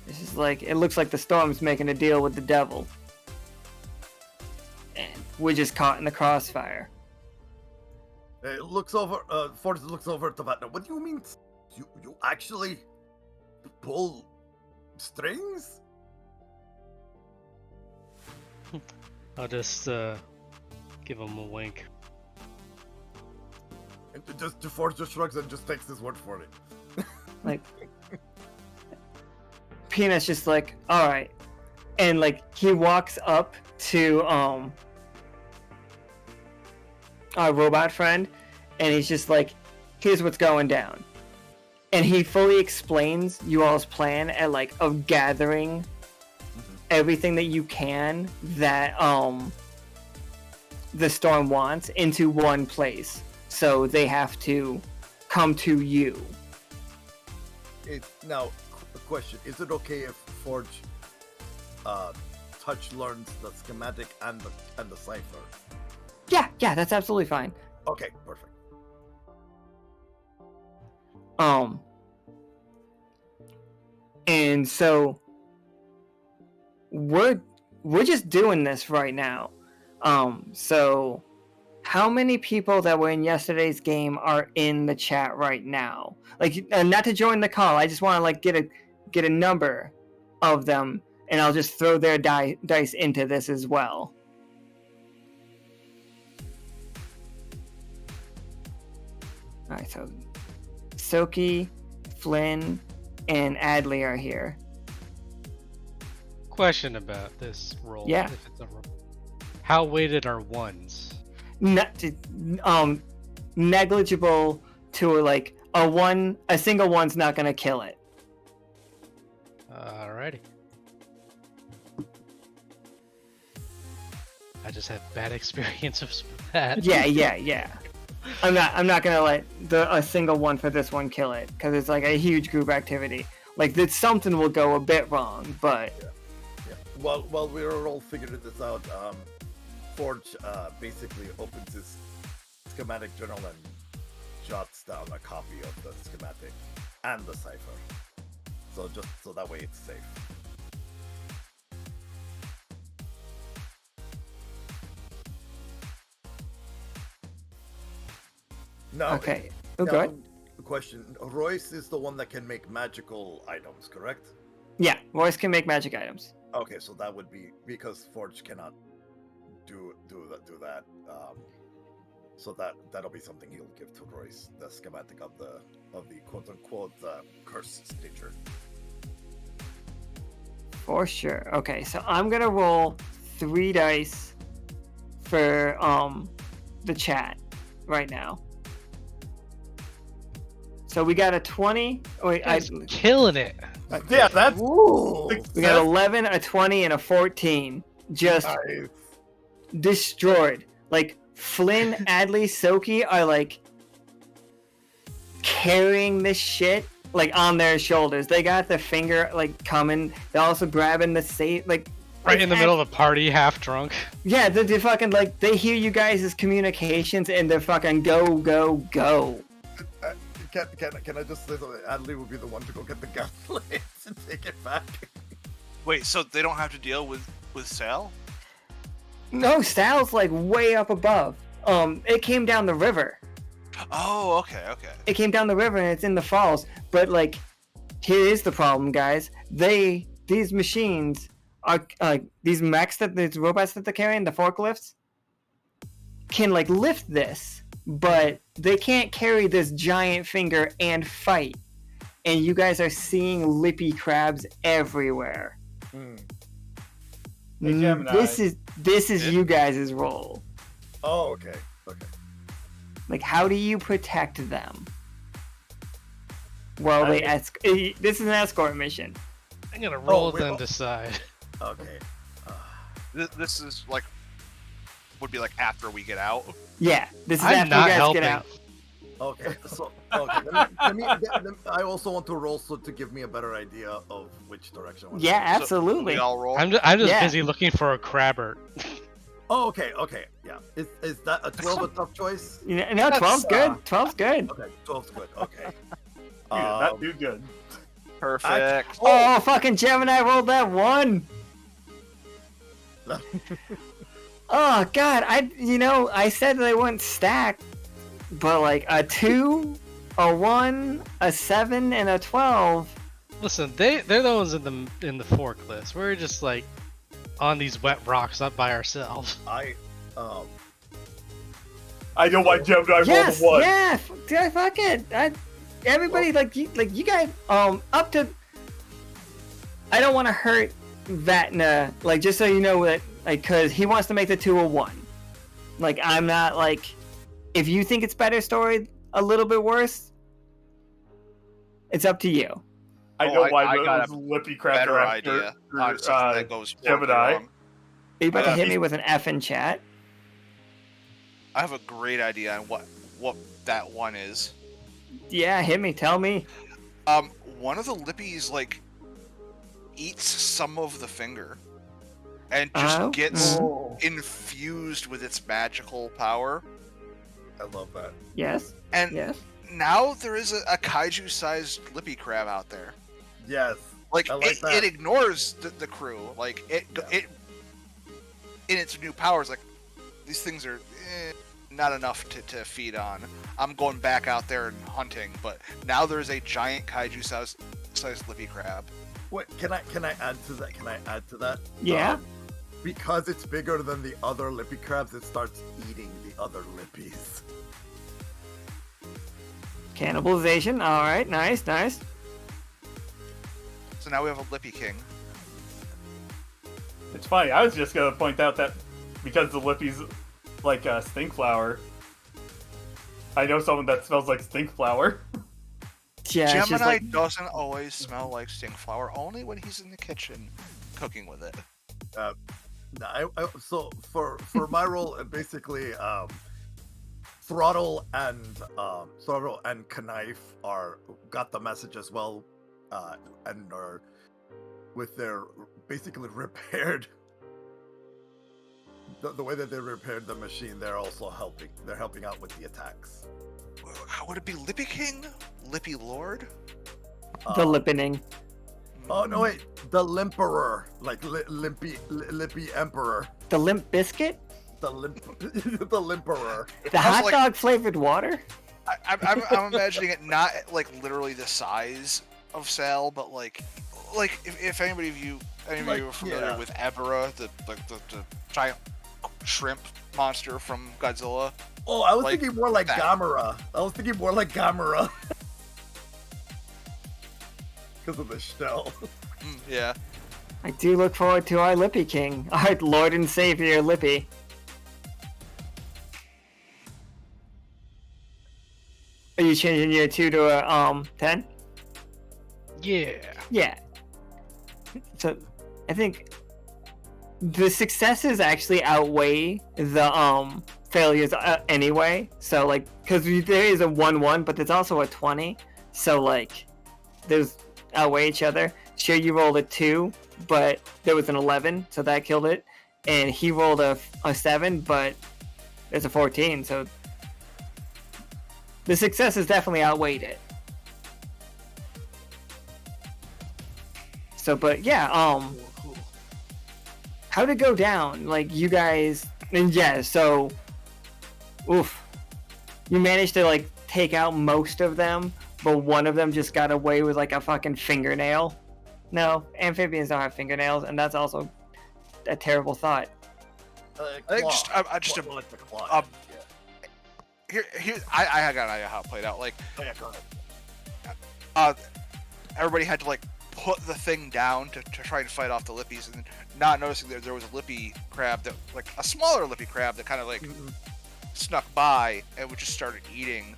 This is like, it looks like the storm's making a deal with the devil. And we're just caught in the crossfire. Forrest looks over to Vatna. What do you mean? You actually pull strings? I'll just give him a wink. And Forrest just shrugs and just takes his word for it. Like, Peanut's just like, alright. And like, he walks up to our robot friend, and he's just like, here's what's going down. And he fully explains you all's plan at like of gathering everything that you can that the storm wants into one place. So they have to come to you. Now, a question: is it okay if Forge touch learns the schematic and the cipher? Yeah, that's absolutely fine. Okay, perfect. And so we're just doing this right now. So how many people that were in yesterday's game are in the chat right now? Like, not to join the call. I just want to like get a number of them, and I'll just throw their dice into this as well. Alright, so Soki, Flynn, and Adley are here. Question about this roll. Yeah. If it's a roll. How weighted are ones? Negligible to like a single one's not gonna kill it. Alrighty. I just had bad experiences with that. Yeah. I'm not gonna let a single one for this one kill it because it's like a huge group activity. Like that something will go a bit wrong, but Yeah. While we were all figuring this out, Forge basically opens his schematic journal and jots down a copy of the schematic and the cipher. So just so that way it's safe. Now, okay. Oh, now, good. question: Royce is the one that can make magical items, correct? Yeah, Royce can make magic items. Okay, so that would be because Forge cannot do that. So that'll be something he'll give to Royce, the schematic of the quote unquote curse stager. For sure. Okay, so I'm gonna roll 3 dice for the chat right now. So we got a 20. Oh, wait, Guys, killing it. Yeah, that's we got 11, a 20, and a 14. Just Nice. destroyed. Like Flynn, Adley, Soki are like carrying this shit like on their shoulders. They got the finger like coming. They're also grabbing the safe like Right in the middle of a party, half drunk. Yeah, they fucking like they hear you guys' communications and they're fucking go. Can I just say something? Adley will be the one to go get the gun blades and take it back. Wait, so they don't have to deal with Sal? No, Sal's like way up above. It came down the river. Oh, okay. It came down the river and it's in the falls. But like, here is the problem, guys. These machines are these mechs these robots that they're carrying, the forklifts, can like lift this, but they can't carry this giant finger and fight. And you guys are seeing lippy crabs everywhere. Hey, Gemini. This is you guys' role. Oh, okay. Like, how do you protect them? Well, this is an escort mission. I'm gonna roll wait, then decide. Okay. This is like would be like after we get out. Yeah, this is I'm after not you guys helping. get out. Okay. So let me, I also want to roll so to give me a better idea of which direction. we're Yeah, going. absolutely. We all roll. I'm just Yeah. busy looking for a crabber. Oh, okay. Yeah. Is that a 12 a tough choice? No, 12's good. 12's good. Okay, 12's good. Okay. that dude good. Perfect. Oh, fucking Gemini rolled that 1. Oh god, I said they wouldn't stack, but like a 2, a 1, a 7, and a 12. Listen, they're the ones in the forklifts. We're just like on these wet rocks up by ourselves. I know why Gemini Yes, rolled a 1. yeah, fuck it. Everybody like you guys up to. I don't want to hurt Vatna, like just so you know that, like, cause he wants to make the 2 a 1. Like I'm not like, if you think it's better story a little bit worse, it's up to you. I know why I got those lippy crabs Better are after idea on something that goes horribly Gemini. wrong. Are you about to hit me with an F in chat? I have a great idea on what that one is. Yeah, hit me. Tell me. One of the lippies like eats some of the finger and just gets infused with its magical power. I love that. Yes. And Yes. now there is a kaiju-sized lippy crab out there. Yes. Like, I like that. it ignores the crew. Like it in its new powers. Like these things are not enough to feed on. I'm going back out there and hunting, but now there's a giant kaiju-sized lippy crab. Wait, can I add to that? Can I add to that? Yeah. Because it's bigger than the other lippy crabs, it starts eating the other lippies. Cannibalization. All right, nice. So now we have a Lippy King. It's funny. I was just gonna point out that because the Lippy's like a stink flower, I know someone that smells like stink flower. Yeah, it's just Gemini like doesn't always smell like stink flower, only when he's in the kitchen cooking with it. So for my role, basically, Throttle and Knife got the message as well, and are with their basically repaired. The way that they repaired the machine, they're also helping. They're helping out with the attacks. How would it be Lippy King? Lippy Lord? the lippening. Oh no, wait, the Limperer, like Lippy Emperor, The Limp Biscuit? the Limperer. The Also, hot like- dog flavored water? I'm imagining it not like literally the size of Sal, but like if any of you are familiar with Ebera, the giant shrimp monster from Godzilla. Oh, I was Like thinking more like that. Gamera. Because of the shell. Yeah. I do look forward to our Lippy King, our Lord and Savior Lippy. Are you changing your 2 to a 10? Yeah. Yeah. So I think the successes actually outweigh the failures anyway. So like, because there is a 1-1, but there's also a 20. So like, there's outweigh each other. Sure, you rolled a 2, but there was an 11, so that killed it. And he rolled a 7, but there's a 14, so the successes definitely outweighed it. So, but yeah, how'd it go down? Like, you guys, and yeah, so, oof. You managed to, like, take out most of them, but one of them just got away with, like, a fucking fingernail. No, amphibians don't have fingernails, and that's also a terrible thought. I just like the claw. Here, I got an idea how it played out. Like, Oh, yeah, go ahead. Everybody had to like put the thing down to try and fight off the lippies, and not noticing there was a lippy crab that, like a smaller lippy crab that kind of like snuck by and we just started eating,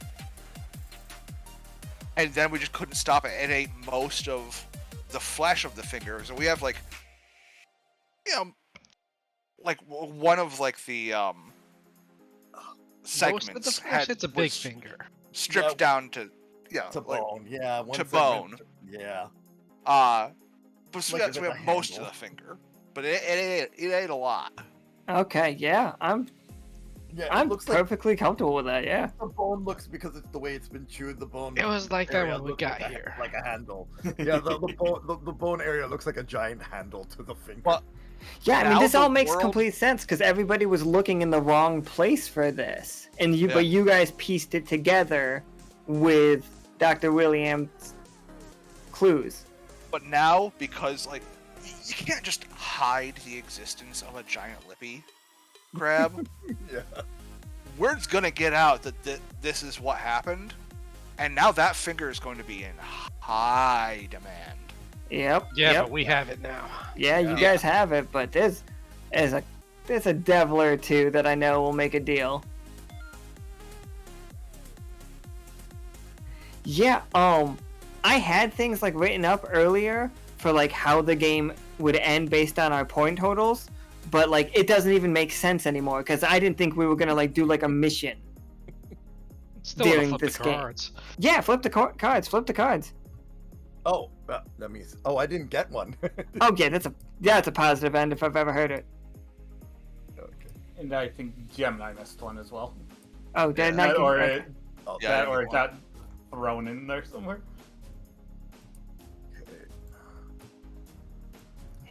and then we just couldn't stop it. It ate most of the flesh of the fingers, and we have like, like one of like the segments Most of the flesh, it's a big was finger. stripped down to To like, bone, yeah. one to segment- bone. Yeah. but so, Like so we with have a most handle. of the finger, but it ate a lot. Okay, yeah, I'm Yeah, it I'm looks like perfectly comfortable with that, yeah. the bone looks, because it's the way it's been chewed, the bone. It was like that area when we looks got like here. like a handle. Yeah, the bone area looks like a giant handle to the finger. Well, Yeah, I mean, Now this the all makes world- complete sense because everybody was looking in the wrong place for this, and Yeah. but you guys pieced it together with Dr. Williams' clues. But now, because like you can't just hide the existence of a giant lippy crab, Yeah. word's gonna get out that this is what happened, and now that finger is going to be in high demand. Yep. Yeah, yep. but we have it now. Yeah, you Yeah. guys have it, but there's a devil or two that I know will make a deal. Yeah, I had things like written up earlier for like how the game would end based on our point totals, but like it doesn't even make sense anymore because I didn't think we were gonna like do like a mission. Still want to During flip this the game. cards. Yeah, flip the cards. Flip the cards. Oh, that means. Oh, I didn't get one. Oh yeah, that's a positive end if I've ever heard it. Okay. And I think Gemini missed one as well. Oh, did That I? or it, Oh, Yeah, that I or get it got thrown in there somewhere. Here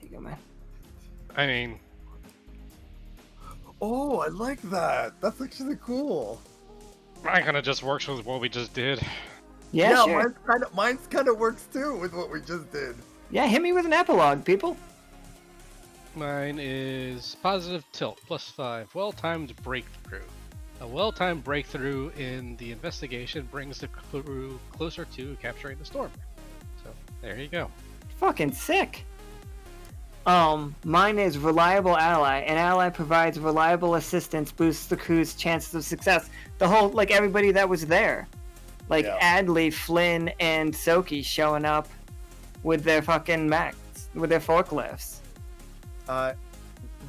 you go, man. I mean, Oh, I like that. That's actually cool. that kind of just works with what we just did. Yeah, sure. Mine's kind of works too with what we just did. Yeah, hit me with an epilogue, people. Mine is positive tilt, +5, well-timed breakthrough. A well-timed breakthrough in the investigation brings the crew closer to capturing the storm. So there you go. Fucking sick. Mine is reliable ally. An ally provides reliable assistance, boosts the crew's chances of success. The whole, like, everybody that was there. Like, Adley, Flynn, and Soki showing up with their fucking mechs, with their forklifts.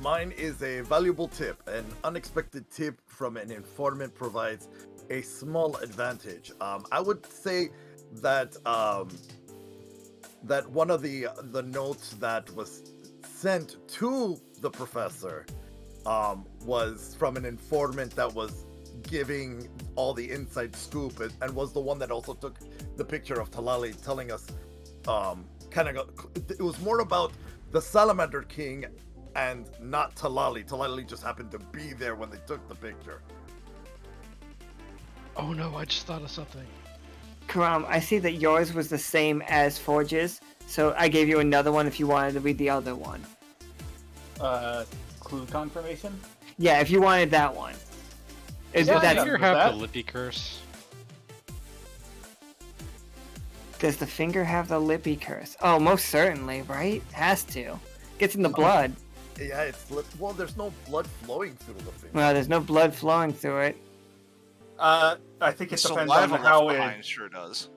Mine is a valuable tip. An unexpected tip from an informant provides a small advantage. I would say that that one of the notes that was sent to the professor was from an informant that was giving all the inside scoop and was the one that also took the picture of Talali, telling us it was more about the Salamander King and not Talali. Talali just happened to be there when they took the picture. Oh no, I just thought of something. Caram, I see that yours was the same as Forge's, so I gave you another one if you wanted to read the other one. Clue confirmation? Yeah, if you wanted that one. Does Yeah, the yeah. finger With have that? the lippy curse? Does the finger have the lippy curse? Oh, most certainly, right? Has to. Gets in the blood. Yeah, well, there's no blood flowing through the finger. Well, there's no blood flowing through it. I think it depends on Saliva how left it... behind sure does.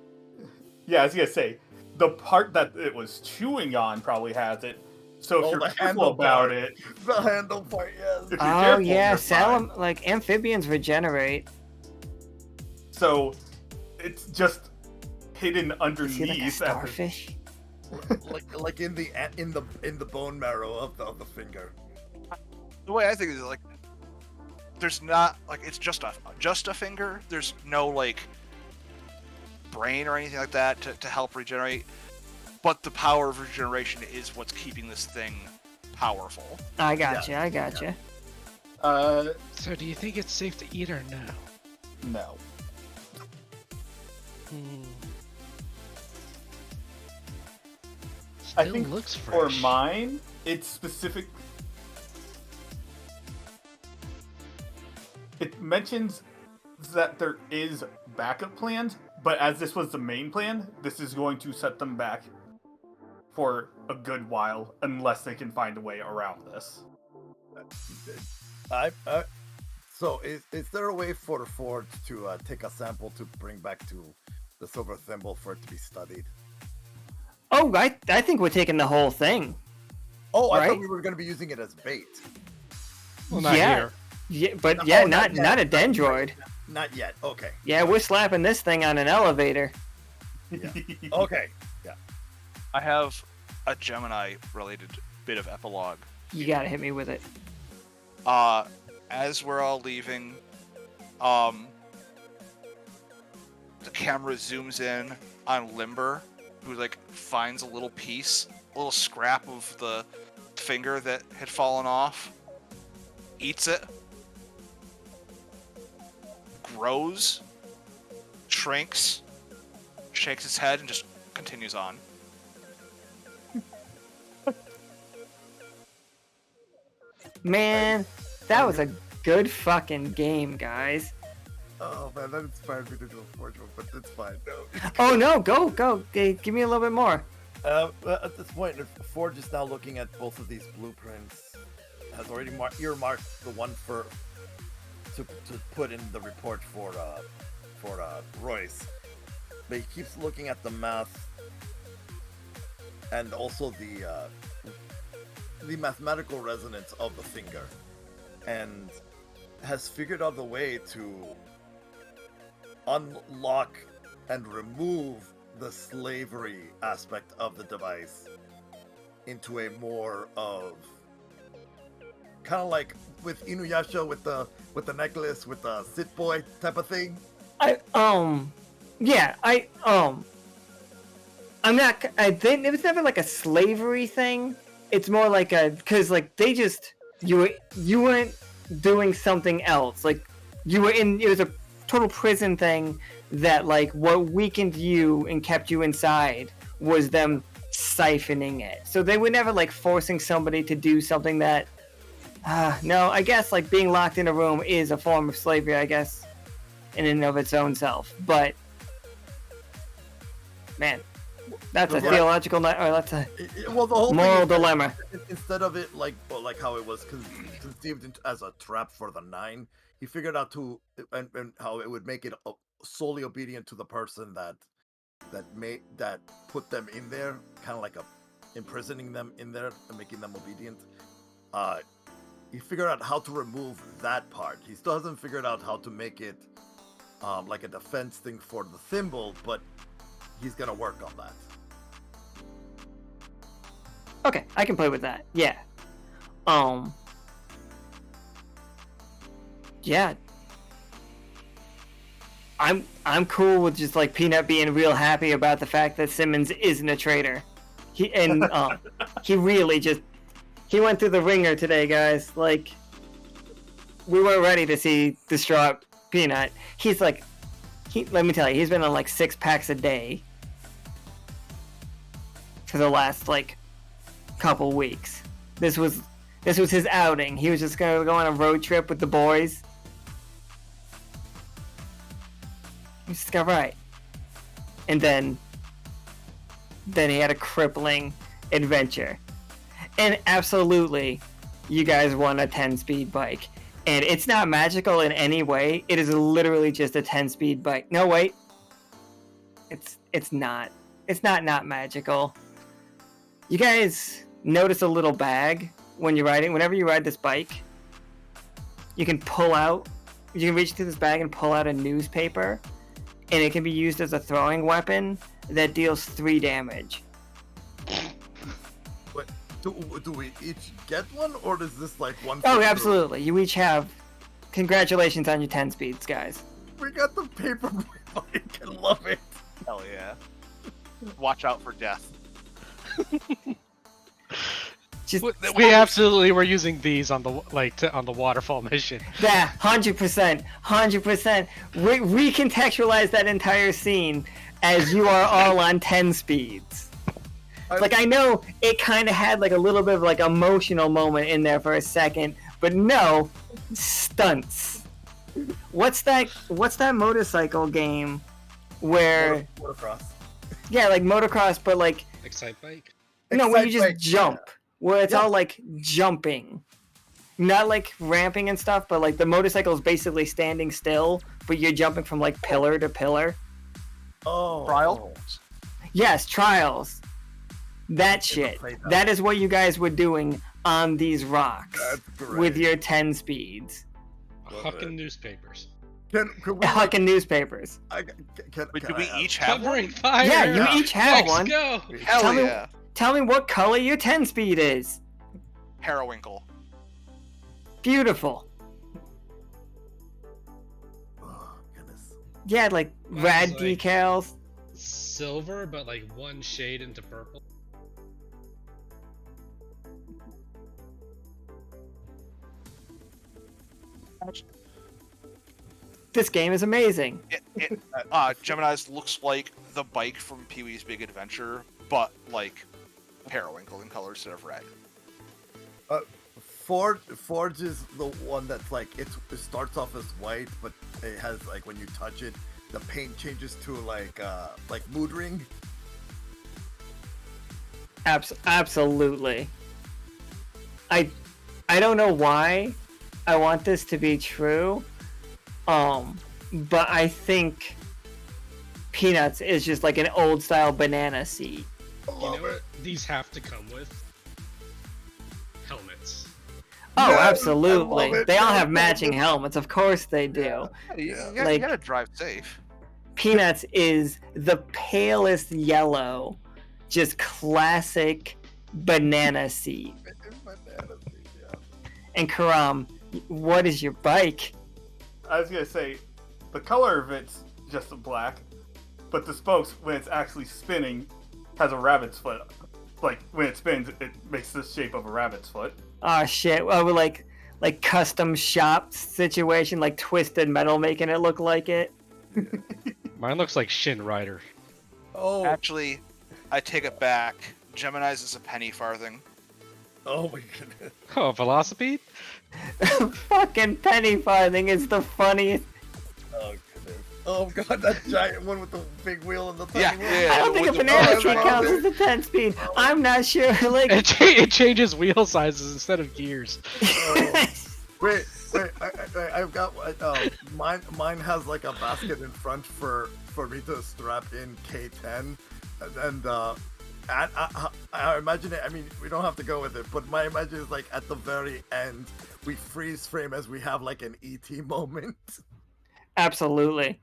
Yeah, I was gonna say, the part that it was chewing on probably has it. So if you're the careful handle about part. it... The handle part, yes. If you're Oh, careful, yeah, you're fine. like, amphibians regenerate. So, it's just hidden Is underneath. he like a at the- starfish? like in the bone marrow of the finger. The way I think is like, there's not like it's just a finger. There's no like brain or anything like that to help regenerate. But the power of regeneration is what's keeping this thing powerful. I gotcha. So do you think it's safe to eat or no? No. I Still think looks for fresh. mine, it's specific. It mentions that there is backup plans, but as this was the main plan, this is going to set them back for a good while unless they can find a way around this. So is there a way for Ford to take a sample to bring back to the Silver Thimble for it to be studied? Oh, I think we're taking the whole thing. Oh, I Right? thought we were going to be using it as bait. Well, not Yeah. here. Yeah, but No, yeah, not not yet. a dendroid. Not yet. Okay. Yeah, we're slapping this thing on an elevator. Okay. Yeah. I have a Gemini related bit of epilogue. You gotta hit me with it. As we're all leaving, the camera zooms in on Limber, who like finds a little piece, a little scrap of the finger that had fallen off, eats it, grows, shrinks, shakes its head, and just continues on. Man, that was a good fucking game, guys. Oh man, that inspired me to do a Forge one, but it's fine. No. Oh no, go. Give me a little bit more. At this point, Forge is now looking at both of these blueprints. Has already earmarked the one to put in the report for Royce. But he keeps looking at the math and also the mathematical resonance of the finger, and has figured out the way to unlock and remove the slavery aspect of the device into a more of kind of like with Inuyasha with the necklace with the sit boy type of thing. I'm not. It was never like a slavery thing. It's more like because like they just you weren't doing something else. Like you were in. It was a total prison thing that like what weakened you and kept you inside was them siphoning it. So they were never like forcing somebody to do something that No, I guess like being locked in a room is a form of slavery, I guess, in and of its own self. But man, that's a theological, or that's a well, the whole moral thing is that dilemma. instead of it like how it was conceived as a trap for the Nine, he figured out and how it would make it solely obedient to the person that put them in there, kind of like imprisoning them in there and making them obedient. He figured out how to remove that part. He still hasn't figured out how to make it like a defense thing for the thimble, but he's gonna work on that. Okay, I can play with that. Yeah. Yeah. I'm cool with just like Peanut being real happy about the fact that Simmons isn't a traitor. He really just he went through the ringer today, guys. Like we weren't ready to see distraught Peanut. He's like let me tell you, he's been on like 6 packs a day for the last like couple weeks. This was his outing. He was just gonna go on a road trip with the boys. He just got right. And then he had a crippling adventure. And absolutely, you guys won a 10-speed bike. And it's not magical in any way. It is literally just a 10-speed bike. No, wait. It's not. It's not magical. You guys notice a little bag when you're riding. Whenever you ride this bike, you can reach through this bag and pull out a newspaper. And it can be used as a throwing weapon that deals 3 damage. Wait, do we each get one, or is this like one? Oh, absolutely. You each have. Congratulations on your 10 speeds, guys. We got the paper bike. I love it. Hell yeah. Watch out for death. We absolutely were using these on the on the waterfall mission. Yeah, 100%. Recontextualize that entire scene as you are all on 10 speeds. Like, I know it kind of had like a little bit of like emotional moment in there for a second, but no, stunts. What's that motorcycle game where motocross? Yeah, like motocross, but like Excite bike. No, where you just jump. Where it's all like jumping. Not like ramping and stuff, but like the motorcycle is basically standing still, but you're jumping from like pillar to pillar. Oh. Trials? Yes, trials. That shit. That is what you guys were doing on these rocks with your 10 speeds. Hucking newspapers. Can we Hucking newspapers. Do we each have Covering one? fire. Yeah, you each have Let's one. go. Hell yeah. Tell me what color your 10 speed is. Periwinkle. Beautiful. Oh, goodness. Yeah, like rad like- decals. Silver, but like one shade into purple. This game is amazing. Gemini's looks like the bike from Pee-wee's Big Adventure, but like periwinkle in color instead of red. Forge is the one that's like it starts off as white, but it has like when you touch it, the paint changes to like mood ring. Absolutely. I don't know why I want this to be true. But I think Peanuts is just like an old style banana seat. You know what? These have to come with helmets. Oh, Yes, I absolutely. love it. They all have matching helmets. Of course they do. You Like- gotta drive safe. Peanuts is the palest yellow, just classic banana seat. And Caram, what is your bike? I was gonna say, the color of it's just black, but the spokes, when it's actually spinning, has a rabbit's foot. Like when it spins, it makes the shape of a rabbit's foot. Oh shit! Oh, we're like custom shop situation, like Twisted Metal making it look like it. Mine looks like Shin Rider. Oh, Actually, I take it back. Gemini's is a penny farthing. Oh my goodness. Oh, velocipede? Fucking penny farthing is the funniest. Oh goodness. Oh god, that giant one with the big wheel and the tiny Yeah, wheel. yeah. I don't think a with the banana bonus tree round. counts as the 10 speed. I'm not sure. Like, It changes wheel sizes instead of gears. Wait, I've got mine has like a basket in front for me to strap in K10, and I imagine it. I mean, we don't have to go with it, but my imagine is like at the very end, we freeze frame as we have like an ET moment. absolutely.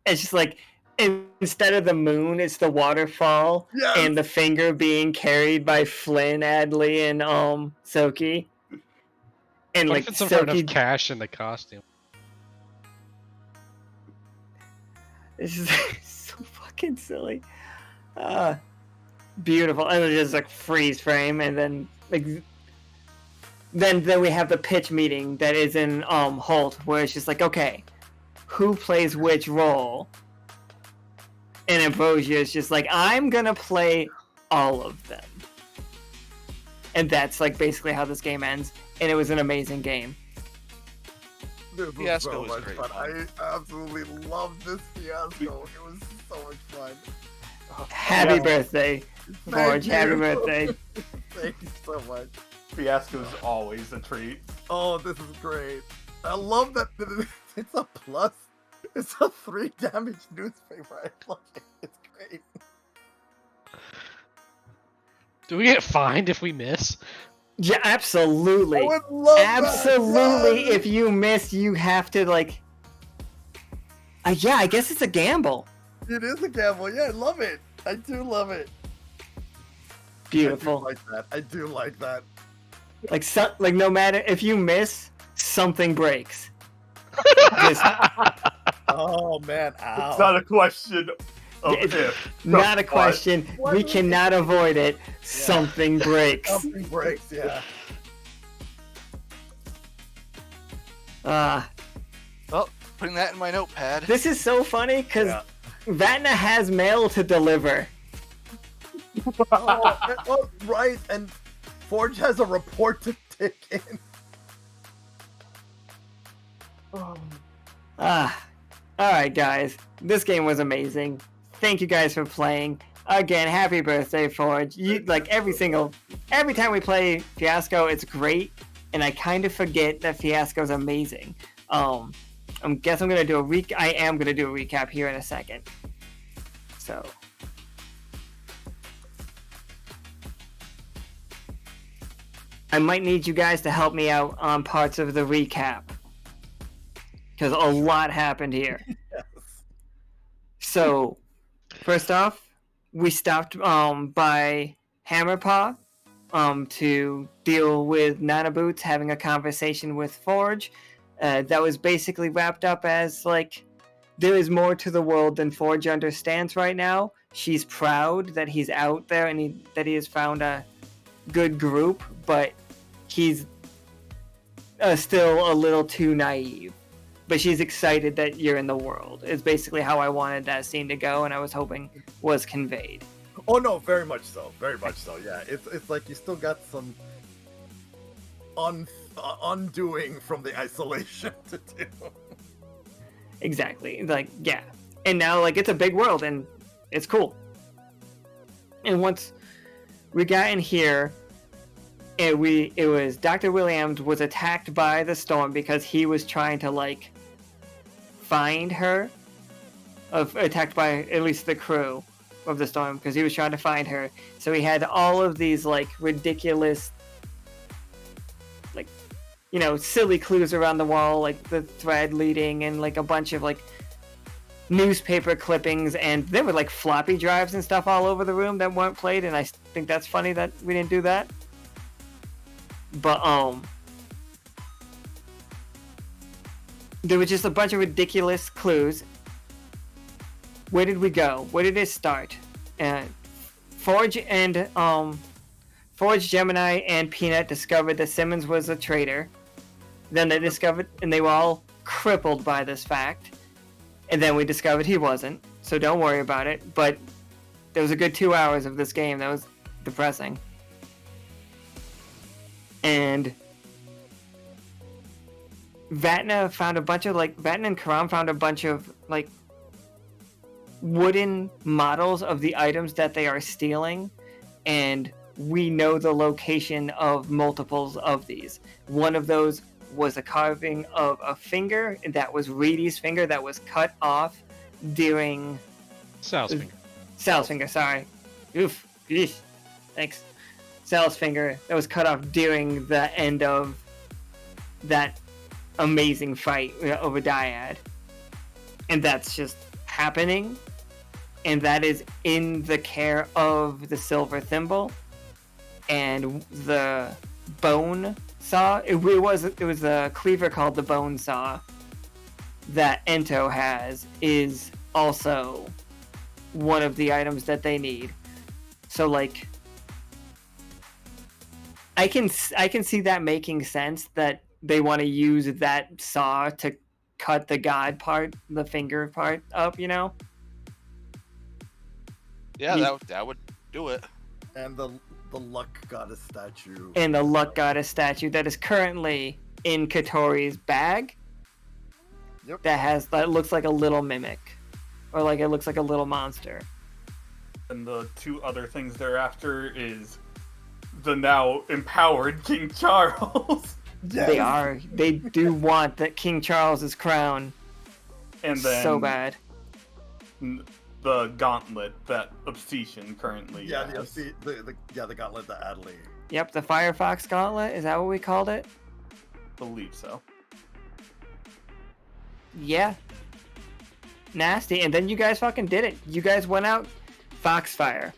It's just like instead of the moon, it's the waterfall Yes. and the finger being carried by Flynn, Adley, and Soki. And What like if it's not enough Soki, cash in the costume? it's just so fucking silly. Beautiful, and then just like freeze frame, and then like then we have the pitch meeting that is in Holt, where it's just like, okay, who plays which role? And Ambrosia is just like, I'm gonna play all of them. And that's like basically how this game ends. And it was an amazing game. This was Fiasco so was much great fun. fun. I absolutely loved this fiasco. It was so much fun. Happy Yeah. birthday, Thank Forge. Happy you. birthday. Thank you so much. Fiasco's always a treat. Oh, this is great. I love that it's a plus. It's a 3 damage newspaper. I love it. It's great. Do we get fined if we miss? Yeah, absolutely. I would love Absolutely. that. If you miss, you have to like. Yeah, I guess it's a gamble. It is a gamble. Yeah, I love it. I do love it. Beautiful. I do like that. Like no matter if you miss, something breaks. Just Oh man, ow. It's not a question of It's if. not a What? question. We cannot avoid it. Something breaks. Something breaks, yeah. Well, putting that in my notepad. This is so funny because Yeah. Vatna has mail to deliver. Oh, right, and Forge has a report to take in. Alright guys, this game was amazing. Thank you guys for playing. Again, happy birthday, Forge. You like every time we play Fiasco, it's great, and I kind of forget that Fiasco's amazing. I am gonna do a recap here in a second. So I might need you guys to help me out on parts of the recap. Because a lot happened here. Yes. So, first off, we stopped by Hammerpaw to deal with Nana Boots having a conversation with Forge. That was basically wrapped up as, like, there is more to the world than Forge understands right now. She's proud that he's out there and that he has found a good group, but he's still a little too naive. But she's excited that you're in the world. Is basically how I wanted that scene to go, and I was hoping was conveyed. Oh no, very much so. Very much so. Yeah, it's like you still got some undoing from the isolation to do. Exactly. Like, yeah. And now, like, it's a big world, and it's cool. And once we got in here, it was Dr. Williams was attacked by the storm because he was trying to, like, find her. Attacked by at least the crew of the storm because he was trying to find her. So he had all of these, like, ridiculous, like, you know, silly clues around the wall, like the thread leading and, like, a bunch of, like, newspaper clippings, and there were, like, floppy drives and stuff all over the room that weren't played, and I think that's funny that we didn't do that. But, there was just a bunch of ridiculous clues. Where did we go? Where did it start? Forge, Gemini, and Peanut discovered that Simmons was a traitor. Then they discovered, and they were all crippled by this fact. And then we discovered he wasn't, so don't worry about it. But there was a good 2 hours of this game that was depressing. and Vatna and Caram found a bunch of like wooden models of the items that they are stealing, and we know the location of multiples of these. One of those was a carving of a finger that was Reedy's finger that was cut off during Sal's finger. Sal's finger, sorry. Oof. Eesh. Thanks. Sal's finger that was cut off during the end of that amazing fight over Dyad. And that's just happening. And that is in the care of the silver thimble. And the bone saw, it was a cleaver called the bone saw that Ento has, is also one of the items that they need. So like I can see that making sense, that they want to use that saw to cut the god part, the finger part up, you know? Yeah, that would do it. And the luck goddess statue. And the luck goddess statue that is currently in Katori's bag. Yep. That looks like a little mimic. Or like it looks like a little monster. And the two other things thereafter is the now empowered King Charles. Yes. They do want that King Charles's crown. And then So bad. the gauntlet that Obsession currently Yeah, has. the gauntlet that Adley. Yep, the Firefox gauntlet, is that what we called it? Believe so. Yeah. Nasty. And then you guys fucking did it. You guys went out Foxfire.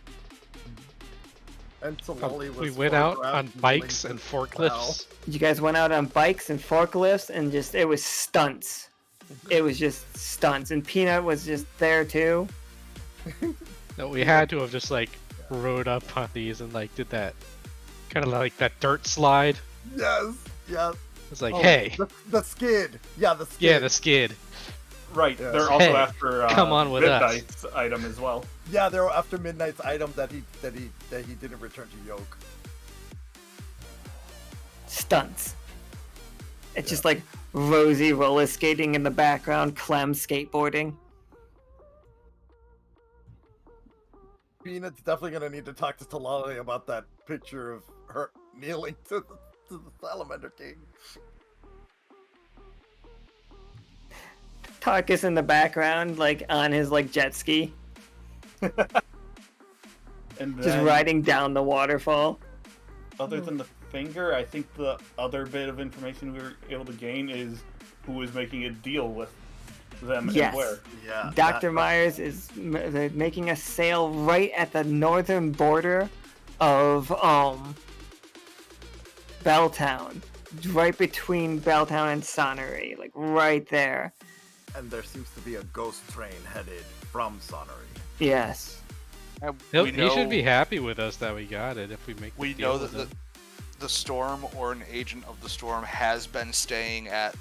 And Solali was We went out photographed on and bikes linked and as forklifts. You guys went out on bikes and forklifts and just, it was stunts. It was just stunts. And Peanut was just there too. No, we had to have just like rode up on these and like did that kind of like that dirt slide. Yes, yes. It's like, Oh, hey, The skid. Yeah, the skid. yeah, the skid. Right, Yes. they're also Hey, after come on with us. Midnight's item as well. Yeah, they were after Midnight's item that he didn't return to Yoke. Stunts. It's just like Rosie roller skating in the background, Clem skateboarding. Peanut's definitely gonna need to talk to Solali about that picture of her kneeling to the Salamander King. Tarkus in the background, like on his like jet ski, And just then, riding down the waterfall. other than the finger, I think the other bit of information we were able to gain is who was making a deal with them Yes. and where. Yeah. Dr. Myers is they're making a sale right at the northern border of Belltown, right between Belltown and Sonnery, like right there. And there seems to be a ghost train headed from Sonnery. Yes. He should be happy with us that we got it if we make. We the deal know with that him. the Storm or an agent of the Storm has been staying at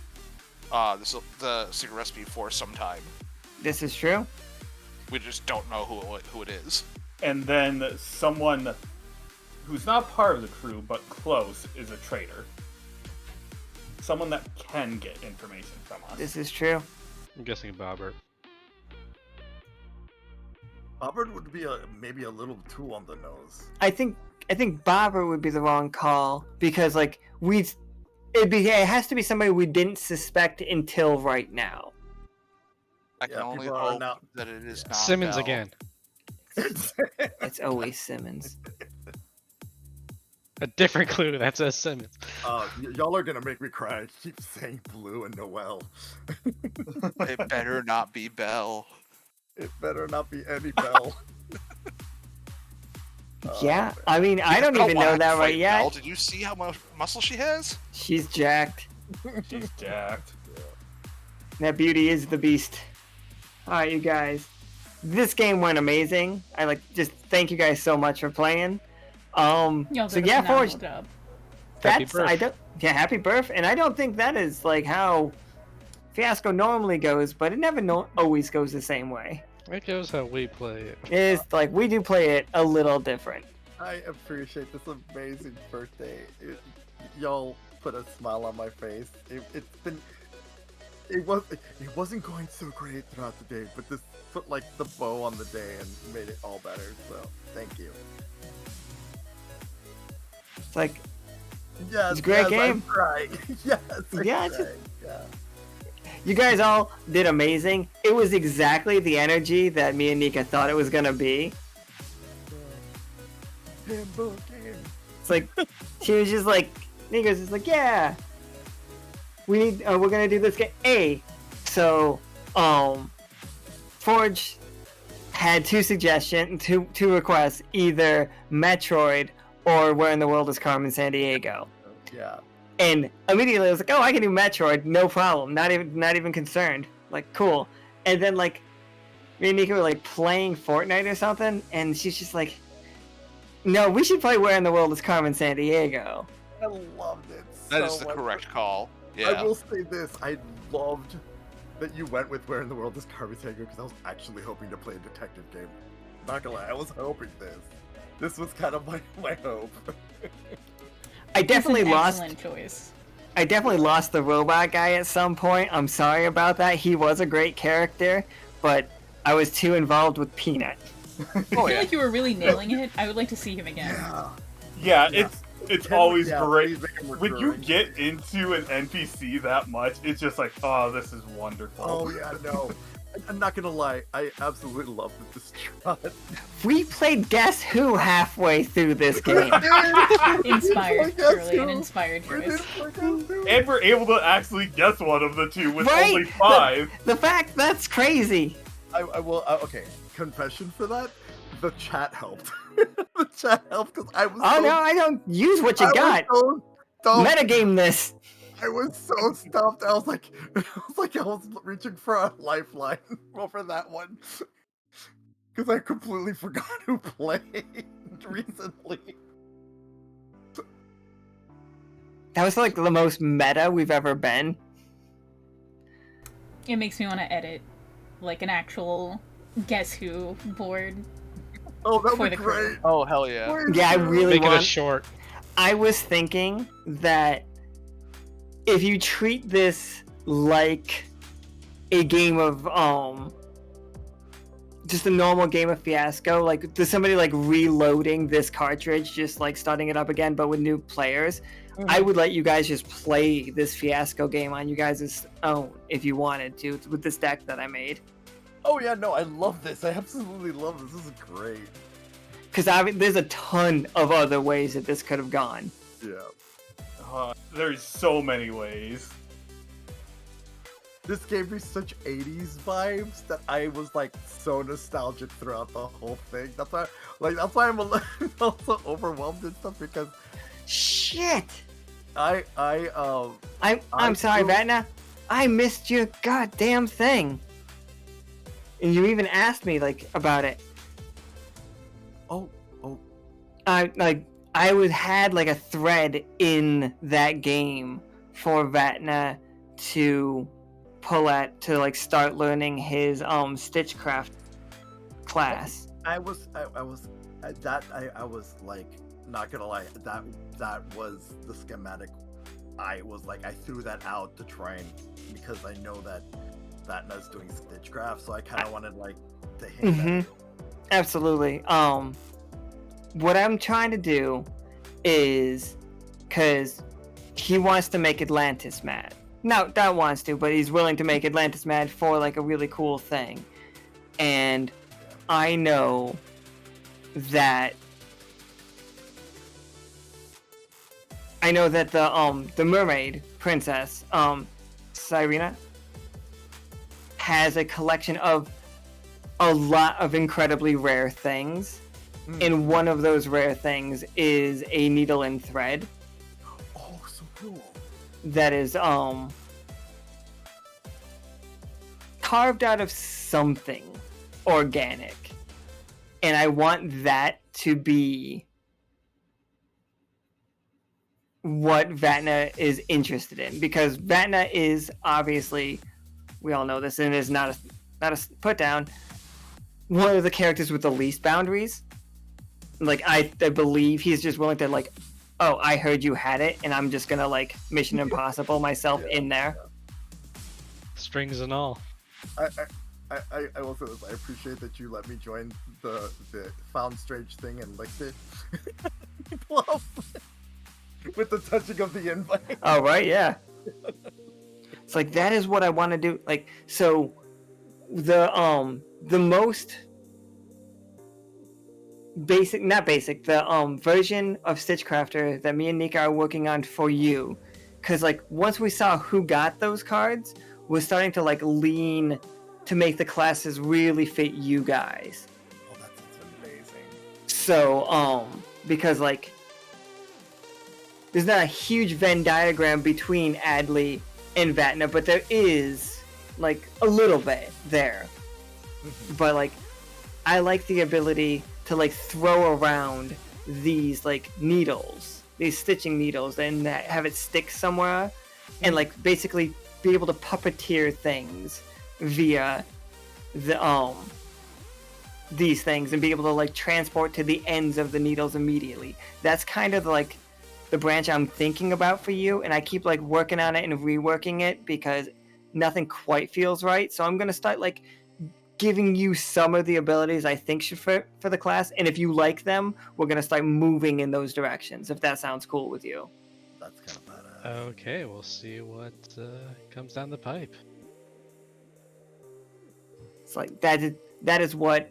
the secret recipe for some time. This is true. We just don't know who it is. And then someone who's not part of the crew but close is a traitor. Someone that can get information from us. This is true. I'm guessing Bobbert. Bobbert would be maybe a little too on the nose. I think Bobber would be the wrong call because like it has to be somebody we didn't suspect until right now. I can Yeah, only people are hope now- that it is not Simmons Bell. again. It's always Simmons. A different clue that says Simmons. Y'all are gonna make me cry. I keep saying Blue and Noel. It better not be Bell. It better not be any Bell. Yeah, I mean I don't even know wanna that fight right yet. Bell. Did you see how much muscle she has? She's jacked. She's jacked. That beauty is the beast. Alright, you guys. This game went amazing. I just thank you guys so much for playing. Y'all So did yeah, a phenomenal Forge, job. Happy that's birth. happy birth, and I don't think that is like how Fiasco normally goes, but it never always goes the same way. It goes how we play it. It's like we do play it a little different. I appreciate this amazing birthday. y'all put a smile on my face. It wasn't going so great throughout the day, but this put like the bow on the day and made it all better. So thank you. It's like, Yes, it's a great yes, game. I'm crying. Yes, I'm Yeah, it's crying. Yeah. you guys all did amazing. It was exactly the energy that me and Nika thought it was gonna be. Pinball game. It's like she was just like, Nika's just like, yeah, we're gonna do this game. So Forge had two suggestions, two requests, either Metroid or Where in the World is Carmen Sandiego. Yeah. And immediately I was like, oh, I can do Metroid, no problem, not even concerned. Like, cool. And then like me and Nika were like playing Fortnite or something, and she's just like, no, we should play Where in the World is Carmen Sandiego. I loved it. That so is the much. correct call. Yeah. I will say this: I loved that you went with Where in the World is Carmen Sandiego because I was actually hoping to play a detective game. Not gonna lie, I was hoping this. This was kind of my hope. I definitely That's an lost. excellent choice. I definitely lost the robot guy at some point. I'm sorry about that. He was a great character, but I was too involved with Peanut. I feel like you were really nailing it. I would like to see him again. Yeah, it's always Yeah, great. please make him When you recurring. get into an NPC that much, it's just like, oh, this is wonderful. Oh yeah, no. I'm not gonna lie, I absolutely love the Distraught. We played Guess Who halfway through this game. Inspired, Guess truly an who? inspired We choice. did play Guess Who. And we're able to actually guess one of the two with Right? only 5. The fact that's crazy. I will. Okay, confession for that. The chat helped. The chat helped because I was. Oh so, no, I don't use what you I got. Was so stumped. Metagame this. I was so stumped. I was like I was reaching for a lifeline over that one because I completely forgot who played recently. That was like the most meta we've ever been. It makes me want to edit, like, an actual Guess Who board. Oh, that For would the be crew. great. Oh hell yeah. Please Yeah, I do. really Make it a want. short. I was thinking that if you treat this like a game of just a normal game of Fiasco, like there's somebody like reloading this cartridge, just like starting it up again but with new players, I would let you guys just play this Fiasco game on you guys' own if you wanted to with this deck that I made. Oh yeah, no, I love this. I absolutely love this. This is great. Because there's a ton of other ways that this could have gone. Yeah. There's so many ways. This gave me such 80s vibes that I was like so nostalgic throughout the whole thing. That's why I'm a little also overwhelmed and stuff because Shit! I'm I'm sorry, feel- Vatna. I missed your goddamn thing. And you even asked me like about it. oh I had like a thread in that game for Vatna to pull at to like start learning his Stitchcraft class. I was like not gonna lie, that was the schematic. I was like, I threw that out to try and because I know that Vatna's doing Stitchcraft, so I kind of wanted like to hint Mhm. Absolutely. What I'm trying to do is, cause he wants to make Atlantis mad. No, not wants to, but he's willing to make Atlantis mad for like a really cool thing. And I know that the mermaid princess, Sirena, has a collection of a lot of incredibly rare things. And one of those rare things is a needle and thread Oh, so cool. that is carved out of something organic. And I want that to be what Vatna is interested in, because Vatna is obviously, we all know this, and is not a put down, one of the characters with the least boundaries. Like I believe he's just willing to like oh, I heard you had it, and I'm just gonna like Mission Impossible myself in there. Strings and all. I will say this. I appreciate that you let me join the found strange thing and licked it. With the touching of the invite. Oh right, yeah. It's like that is what I want to do. Like so, the most basic, not basic, the version of Stitchcrafter that me and Nika are working on for you, because like once we saw who got those cards, we're starting to like lean to make the classes really fit you guys. Oh, that's amazing. So because like there's not a huge Venn diagram between Adley and Vatna, but there is like a little bit there. But like I like the ability to like throw around these like needles, these stitching needles, and have it stick somewhere, and like basically be able to puppeteer things via the these things and be able to like transport to the ends of the needles immediately. That's kind of like the branch I'm thinking about for you, and I keep like working on it and reworking it because nothing quite feels right. So I'm gonna start like giving you some of the abilities I think should fit for the class, and if you like them, we're gonna start moving in those directions. If that sounds cool with you. That's kind of badass. Okay, we'll see what comes down the pipe. It's like that is where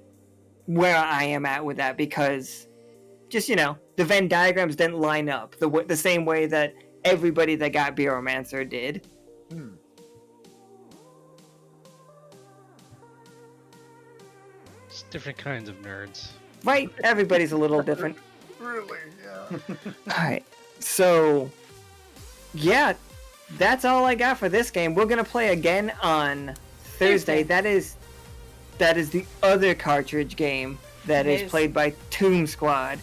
I am at with that, because just, you know, the Venn diagrams didn't line up the same way that everybody that got Beeromancer did. It's different kinds of nerds. Right? Everybody's a little different. Really? Yeah. Alright. So yeah, that's all I got for this game. We're gonna play again on Thursday. That is the other cartridge game that is played by Tomb Squad.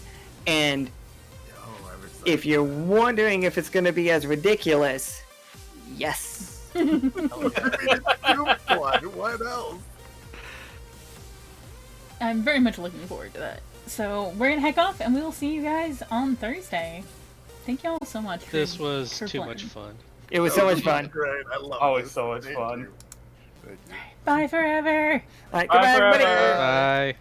And if you're wondering if it's going to be as ridiculous, yes. What else? I'm very much looking forward to that. So we're gonna heck off, and we will see you guys on Thursday. Thank you all so much. This was for too playing. much fun. It was so much fun. Great. I love Always this. so much Thank fun. you. Thank you. Bye forever. All right, Bye goodbye, everybody. forever. Bye.